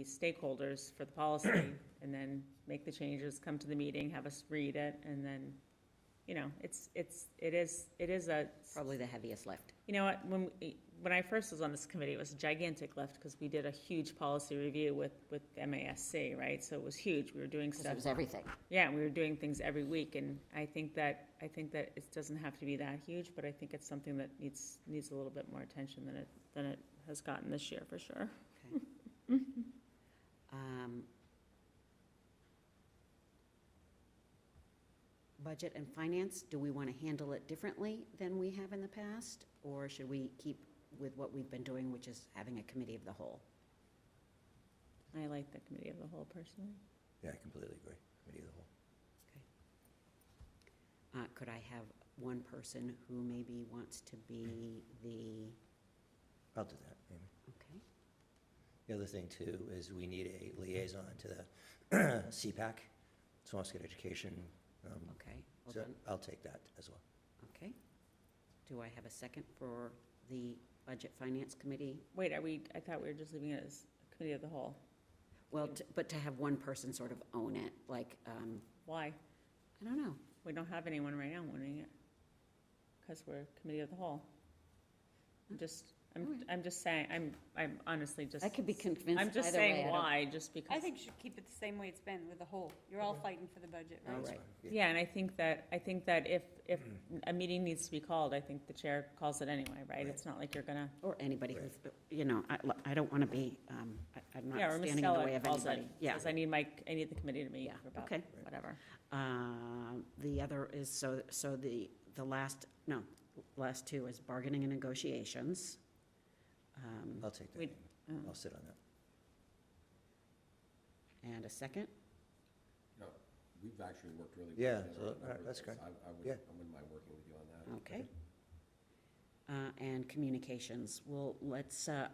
stakeholders for the policy, and then make the changes, come to the meeting, have us read it, and then, it is a. Probably the heaviest lift. You know what, when I first was on this committee, it was a gigantic lift, because we did a huge policy review with MASC, right? So it was huge, we were doing Because stuff. it was everything. Yeah, we were doing things every week, and I think that it doesn't have to be that huge, but I think it's something that needs a little bit more attention than it has gotten this year, for sure. Okay. Budget and finance, do we want to handle it differently than we have in the past? Or should we keep with what we've been doing, which is having a committee of the whole? I like the committee of the whole, personally. Yeah, I completely agree. Committee of the whole. Could I have one person who maybe wants to be the, I'll do that, Amy. okay, The other thing too is we need a liaison to the CPAC, Swampscott Education. okay, well So then, I'll take that as well. okay. Do I have a second for the Budget Finance Committee? Wait, I thought we were just leaving it as a committee of the whole. Well, but to have one person sort of own it, like, Why? I don't know. We don't have anyone right now owning it, because we're committee of the whole. I'm just saying, I'm honestly just. I could be convinced I'm just either way. saying why, just because. I think you should keep it the same way it's been with the whole. You're all fighting for the budget, right? All That's right. fine. Yeah, and I think that if a meeting needs to be called, I think the chair calls it anyway, right? It's not like you're gonna. Or anybody Right. who's, you know, I don't want to be, I'm not Yeah, or Ms. standing in the way Stella of calls it, anybody. Yeah. says I need the committee to meet Yeah, about okay. whatever. The other is, so the last two is bargaining and negotiations. I'll take that. We- Amy. oh. I'll sit on that. And a second? No, we've actually worked really. Yeah, well together so, on a number of that's things. great. I Yeah. wouldn't mind working with you on that. Okay. And communications. Well,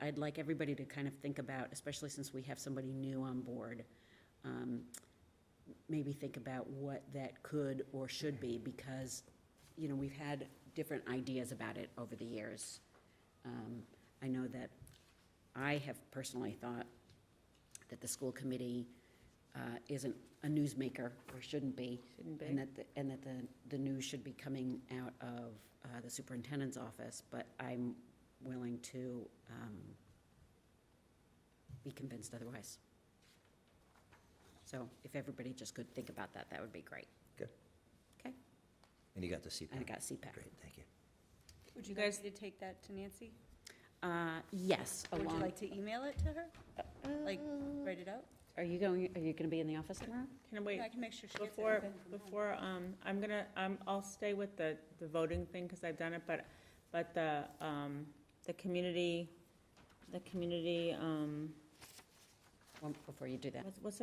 I'd like everybody to kind of think about, especially since we have somebody new on board, maybe think about what that could or should be, because, you know, we've had different ideas about it over the years. I know that I have personally thought that the school committee isn't a newsmaker, or shouldn't be. Shouldn't be. And that the news should be coming out of the superintendent's office, but I'm willing to be convinced otherwise. So if everybody just could think about that, that would be great. Good. Okay? And you got the CPAC? And I got CPAC. Great, thank you. Would you You guys- guys to take that to Nancy? Yes, Or would you along, like to email it to her? Like, write it out? are you gonna be in the office tomorrow? Can I wait? Yeah, I can make sure she gets it. Before, I'll stay with the voting thing, because I've done it, but the community, Well, before you do that. what's What's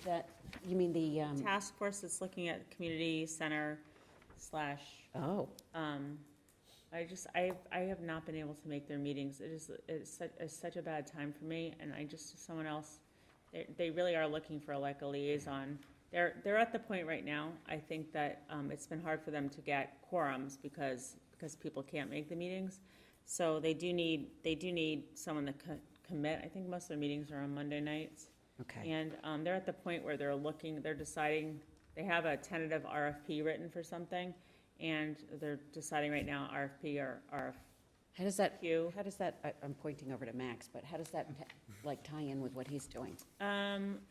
that, you mean the, task force that's looking at community center / oh, I have not been able to make their meetings. It's such a bad time for me, and someone else, they really are looking for like a liaison. They're at the point right now, I think that, it's been hard for them to get quorums because people can't make the meetings. So they do need someone to commit. I think most of their meetings are on Monday nights. okay. And they're at the point where they're deciding, they have a tentative RFP written for something, and they're deciding right now RFP or How does that, RFQ. I'm pointing over to Max, but how does that, like, tie in with what he's doing?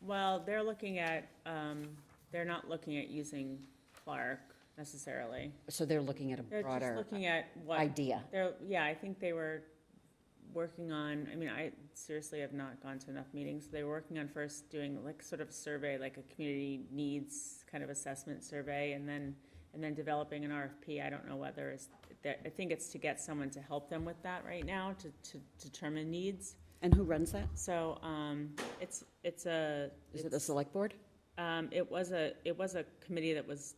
Well, they're not looking at using Clark necessarily. So they're looking at a They're just broader looking at what. idea. I think they were working on, I seriously have not gone to enough meetings. They were working on first doing like sort of survey, like a community needs kind of assessment survey, and then developing an RFP. I don't know whether I think it's to get someone to help them with that right now, to determine needs. And who runs that? So, it's Is it the select board? it was a committee that was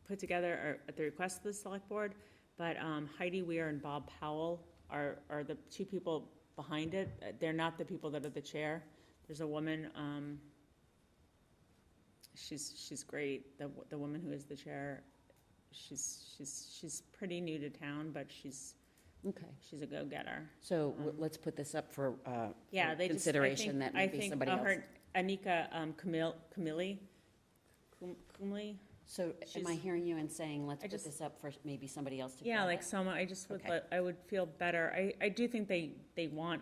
put together at the request of the select board, but Heidi Weir and Bob Powell are the two people behind it. They're not the people that are the chair. There's a woman, she's great, the woman who is the chair. She's pretty new to town, but she's a go-getter. So let's put this up for Yeah, they just, consideration that I maybe think somebody else. her, Anika Kumili. So am I she's- heing you and saying, let's I put just- this up for maybe somebody else to? Yeah, grab like it? someone, I just would, Okay. I would feel better. I do think they want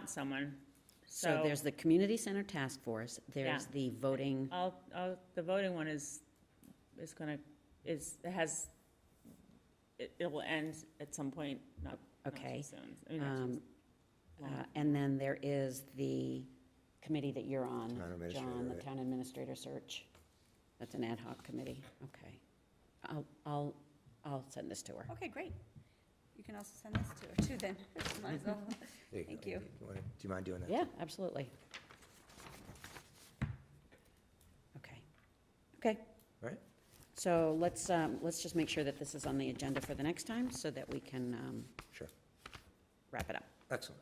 someone. So there's the community center task force, there's Yeah. the voting, The voting one it will end at some point, not Okay. too soon. Not too long. and then there is the committee that you're on, Town administrator, John, the right. town administrator search. That's an ad hoc committee, okay. I'll send this to her. Okay, great. You can also send this to her too then. Might as well. There Thank go. you. Do you mind doing that? Yeah, absolutely. Okay, Right? so let's just make sure that this is on the agenda for the next time so that we can Sure. wrap it up. Excellent.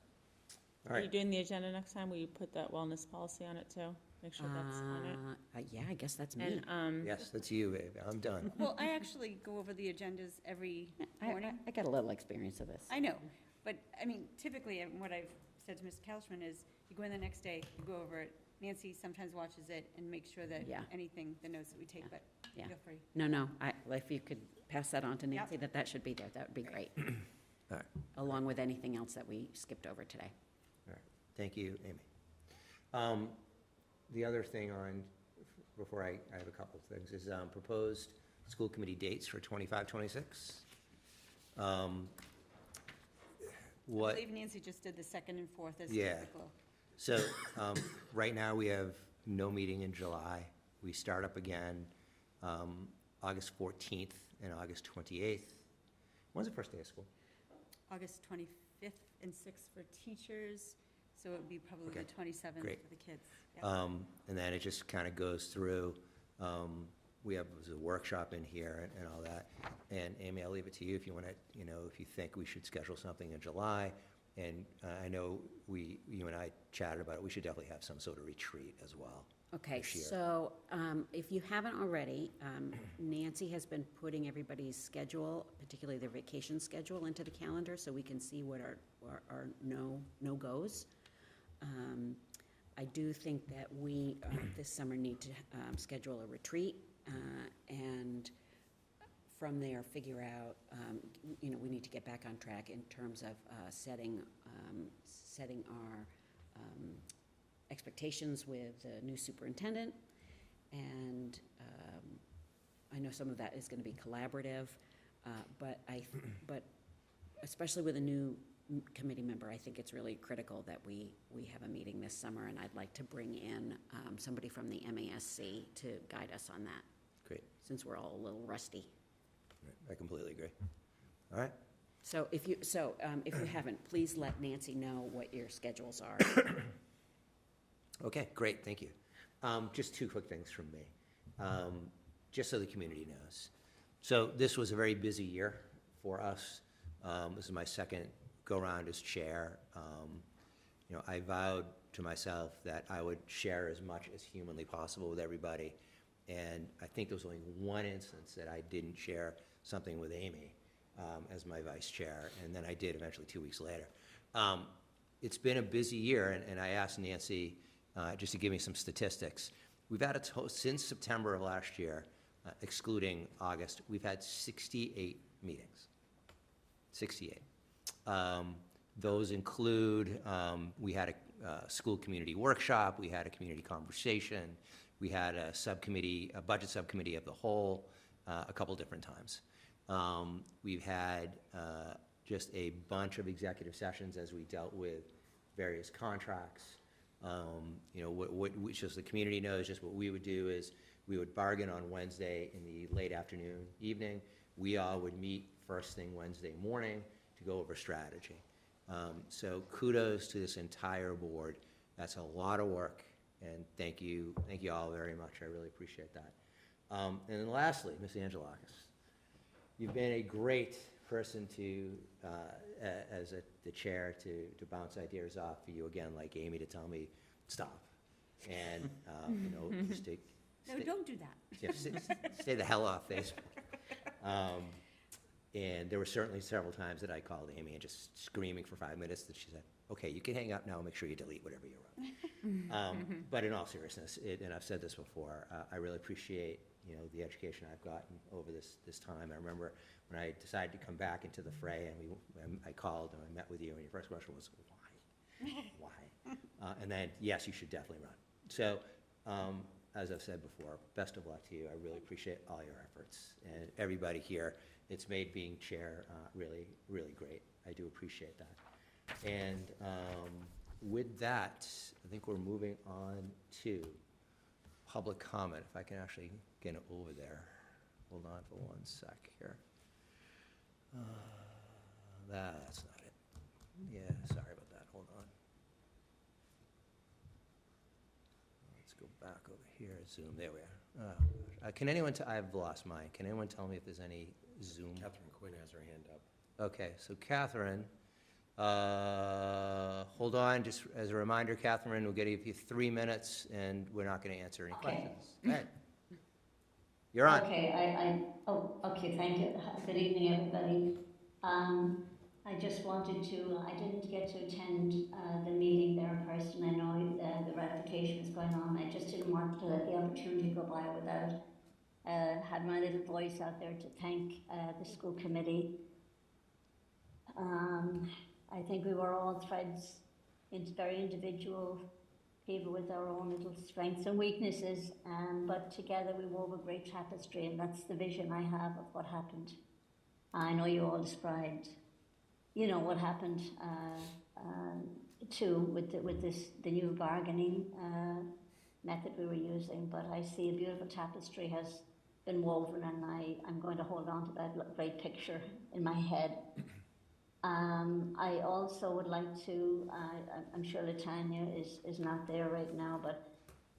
All Are you right. doing the agenda next time? Will you put that wellness policy on it too? Make sure that's on it. Yeah, I guess that's me. And, Yes, that's you, baby. I'm done. Well, I actually go over the agendas every morning. I got a little experience of this. I know, but, I mean, typically, and what I've said to Mr. Kalishman is, you go in the next day, you go over it. Nancy sometimes watches it and makes sure that Yeah. anything, the notes that we take, but Yeah. feel free. No, if you could pass that on to Nancy, that should be there, that would be great. All right. Along with anything else that we skipped over today. All right. Thank you, Amy. The other thing on, before I have a couple of things, is proposed school committee dates for 25, 26. I What, believe Nancy just did the 2nd and 4th as Yeah. typical. so, right now, we have no meeting in July. We start up again August 14th and August 28th. When's the first day of school? August 25th and 6th for teachers, so it would be probably Okay, the 27th great. for the kids. Yeah. And then it just kind of goes through, we have a workshop in here and all that. And Amy, I'll leave it to you if you want to, if you think we should schedule something in July. And I know you and I chatted about it, we should definitely have some sort of retreat as well. Okay, this year. so if you haven't already, Nancy has been putting everybody's schedule, particularly their vacation schedule, into the calendar so we can see what our no-goes. I do think that we, this summer, need to schedule a retreat, and from there, figure out, we need to get back on track in terms of setting our expectations with the new superintendent, and I know some of that is going to be collaborative, but especially with a new committee member, I think it's really critical that we have a meeting this summer, and I'd like to bring in somebody from the MASC to guide us on that. Great. Since we're all a little rusty. I completely agree. All right. So if you haven't, please let Nancy know what your schedules are. Okay, great, thank you. Just two quick things from me, just so the community knows. So this was a very busy year for us. This is my second go-round as chair. I vowed to myself that I would share as much as humanly possible with everybody, and I think there was only one instance that I didn't share something with Amy as my vice chair, and then I did eventually 2 weeks later. It's been a busy year, and I asked Nancy just to give me some statistics. We've had since September of last year, excluding August, we've had 68 meetings. 68. Those include, we had a school community workshop, we had a community conversation, we had a budget subcommittee of the whole, a couple different times. We've had just a bunch of executive sessions as we dealt with various contracts. Which, as the community knows, just what we would do is we would bargain on Wednesday in the late afternoon, evening. We all would meet first thing Wednesday morning to go over strategy. So kudos to this entire board. That's a lot of work, and thank you all very much. I really appreciate that. And then lastly, Ms. Angelakis, you've been a great person to, as the chair, to bounce ideas off for you again, like Amy, to tell me, stop. And, just to. No, don't do that. Yeah, stay the hell off Facebook. And there were certainly several times that I called Amy and just screaming for 5 minutes that she said, okay, you can hang up now, make sure you delete whatever you wrote. But in all seriousness, and I've said this before, I really appreciate, the education I've gotten over this time. I remember when I decided to come back into the fray, and I called and I met with you, and your first question was, why? And then, yes, you should definitely run. So, as I've said before, best of luck to you. I really appreciate all your efforts, and everybody here. It's made being chair really, really great. I do appreciate that. And with that, I think we're moving on to public comment. If I can actually get it over there. Hold on for 1 sec here. That's not it. Yeah, sorry about that. Hold on. Let's go back over here. Zoom. There we are. Can anyone, I've lost mine. Can anyone tell me if there's any Zoom? Catherine Quinn has her hand up. Okay, so Catherine, hold on, just as a reminder, Catherine, we'll give you 3 minutes, and we're not going to answer any questions. Go ahead. You're on. Okay, okay, thank you. Good evening, everybody. I just wanted to, I didn't get to attend the meeting there in person. I know the ratification was going on. I just didn't want to let the opportunity go by without had my little voice out there to thank the school committee. I think we were all threads, very individual people with our own little strengths and weaknesses, but together we wove a great tapestry, and that's the vision I have of what happened. I know you all described, you know, what happened too with the new bargaining method we were using, but I see a beautiful tapestry has been woven, and I'm going to hold on to that great picture in my head. I also would like to, I'm sure Latanya is not there right now, but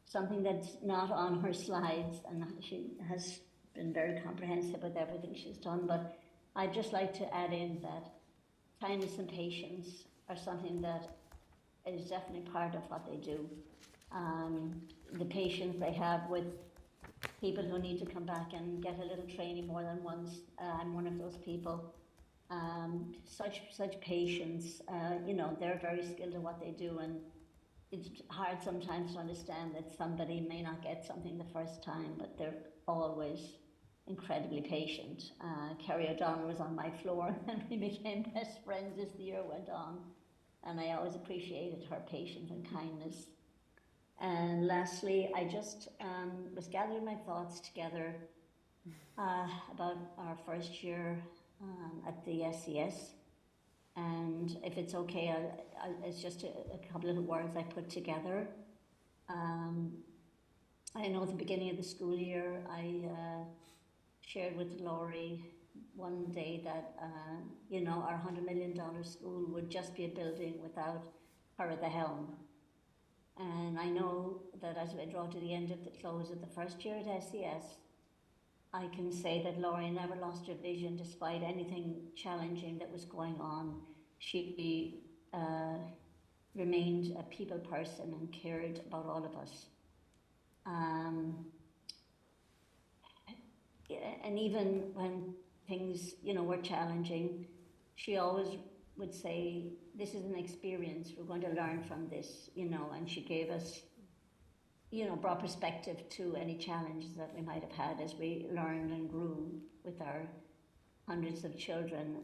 something that's not on her slides, and she has been very comprehensive with everything she's done, but I'd just like to add in that kindness and patience are something that is definitely part of what they do. The patience they have with people who need to come back and get a little training more than once. I'm one of those people. Such patience, you know, they're very skilled at what they do, and it's hard sometimes to understand that somebody may not get something the first time, but they're always incredibly patient. Kerry O'Donnell was on my floor, and we became best friends as the year went on, and I always appreciated her patience and kindness. And lastly, I just was gathering my thoughts together about our first year at the SES, and if it's okay, it's just a couple of words I put together. I know at the beginning of the school year, I shared with Laurie one day that, you know, our $100 million school would just be a building without her at the helm. And I know that as we draw to the end of the close of the first year at SES, I can say that Laurie never lost her vision despite anything challenging that was going on. She remained a people person and cared about all of us. And even when things, you know, were challenging, she always would say, this is an experience, we're going to learn from this, you know, and she gave us, you know, brought perspective to any challenges that we might have had as we learned and grew with our hundreds of children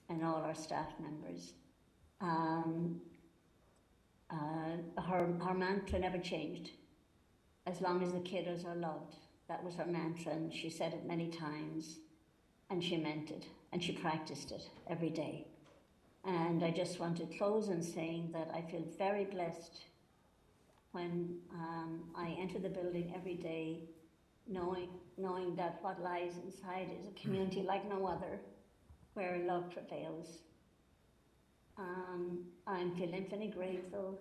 and all our staff members. Her mantra never changed. As long as the kiddos are loved, that was her mantra, and she said it many times, and she meant it, and she practiced it every day. And I just want to close in saying that I feel very blessed when I enter the building every day, knowing that what lies inside is a community like no other, where love prevails. I feel infinitely grateful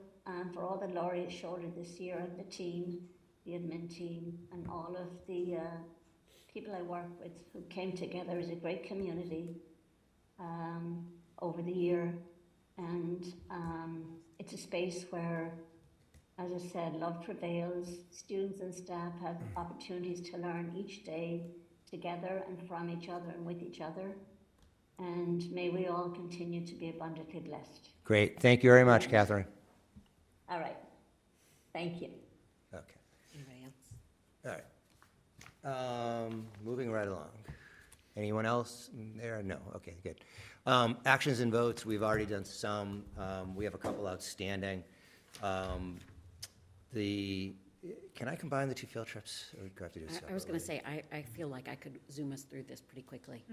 for all that Laurie has shouldered this year, and the team, the admin team, and all of the people I work with who came together as a great community over the year. And it's a space where, as I said, love prevails. Students and staff have opportunities to learn each day together and from each other and with each other. And may we all continue to be abundantly blessed. Great. Thank you very much, Catherine. All right. Thank you. Okay. Anybody else? All right. Moving right along. Anyone else there? No. Okay, good. Actions and votes, we've already done some. We have a couple outstanding. Can I combine the two field trips, or do I have to do it I was going to separately? say, I feel like I could zoom us through this pretty quickly.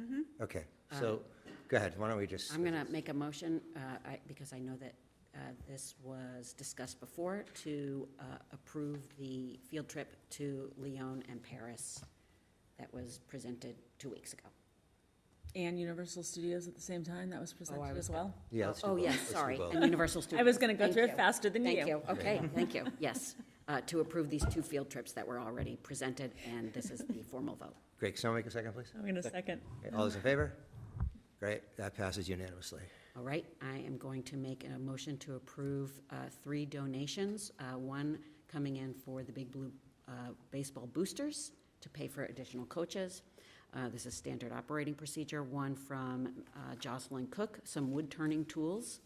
Okay, so go ahead. Why don't we just? I'm going to make a motion, because I know that this was discussed before, to approve the field trip to Lyon and Paris that was presented 2 weeks ago. And Universal Studios at the same time, that was presented as well? Yeah. Let's do Oh, both. yes, Let's do sorry, both. and Universal Studios. I was going to go Thank through you. it faster than you. Thank you, okay, thank you, yes. to approve these 2 field trips that were already presented, and this is the formal vote. Great, can someone make a second, please? I'm going to second. Okay, all those in favor? Great, that passes unanimously. All right, I am going to make a motion to approve 3 donations, one coming in for the Big Blue baseball boosters to pay for additional coaches. This is standard operating procedure. One from Jocelyn Cook, some wood turning tools,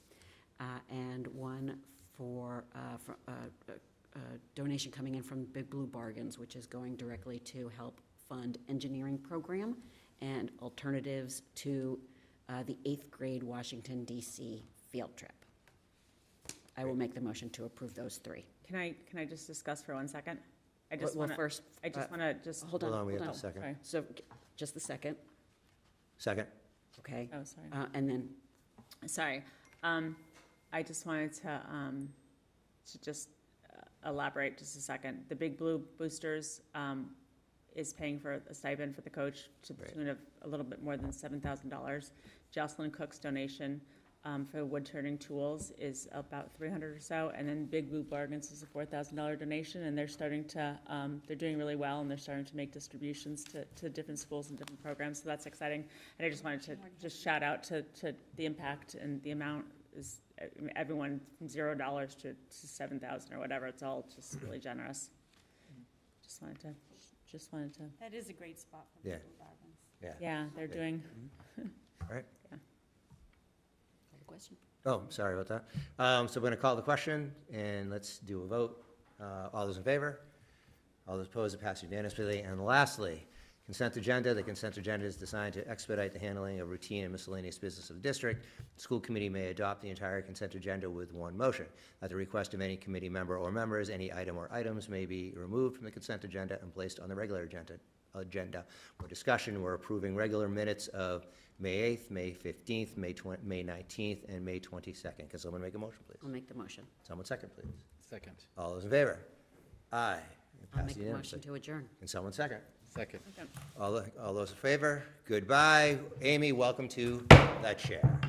and one for donation coming in from Big Blue Bargains, which is going directly to help fund engineering program and alternatives to the 8th grade Washington, D.C. field trip. I will make the motion to approve those 3. Can I just discuss for 1 second? I just Well, want to, first, I just want to just, hold on, we hold have on. a second. sorry. So, just the second, Second? okay? Oh, sorry. And then, Sorry. I just wanted to just elaborate just a second. The Big Blue Boosters is paying for a stipend for the coach to the Right. tune of a little bit more than $7,000. Jocelyn Cook's donation for wood turning tools is about $300 or so, and then Big Blue Bargains is a $4,000 donation, and they're starting to, they're doing really well, and they're starting to make distributions to different schools and different programs, so that's exciting. And I just wanted to just shout out to the impact, and the amount is, I mean, everyone from $0 to 7,000 or whatever, it's all just really generous. Just wanted to, That is a great spot for Yeah. Blue Bargains. Yeah. yeah, they're doing, All right. call the question. Oh, sorry about that. So we're going to call the question, and let's do a vote. All those in favor? All those opposed? It passes unanimously. And lastly, consent agenda. The consent agenda is designed to expedite the handling of routine and miscellaneous business of the district. The school committee may adopt the entire consent agenda with one motion. At the request of any committee member or members, any item or items may be removed from the consent agenda and placed on the regular agenda. For discussion, we're approving regular minutes of May 8th, May 15th, May 19th, and May 22nd. Can someone make a motion, please? I'll make the motion. Someone second, please. Second. All those in favor? Aye. It I'll passes make the unanimously. motion to adjourn. Can someone second? Second. All those in favor? Goodbye. Amy, welcome to that chair.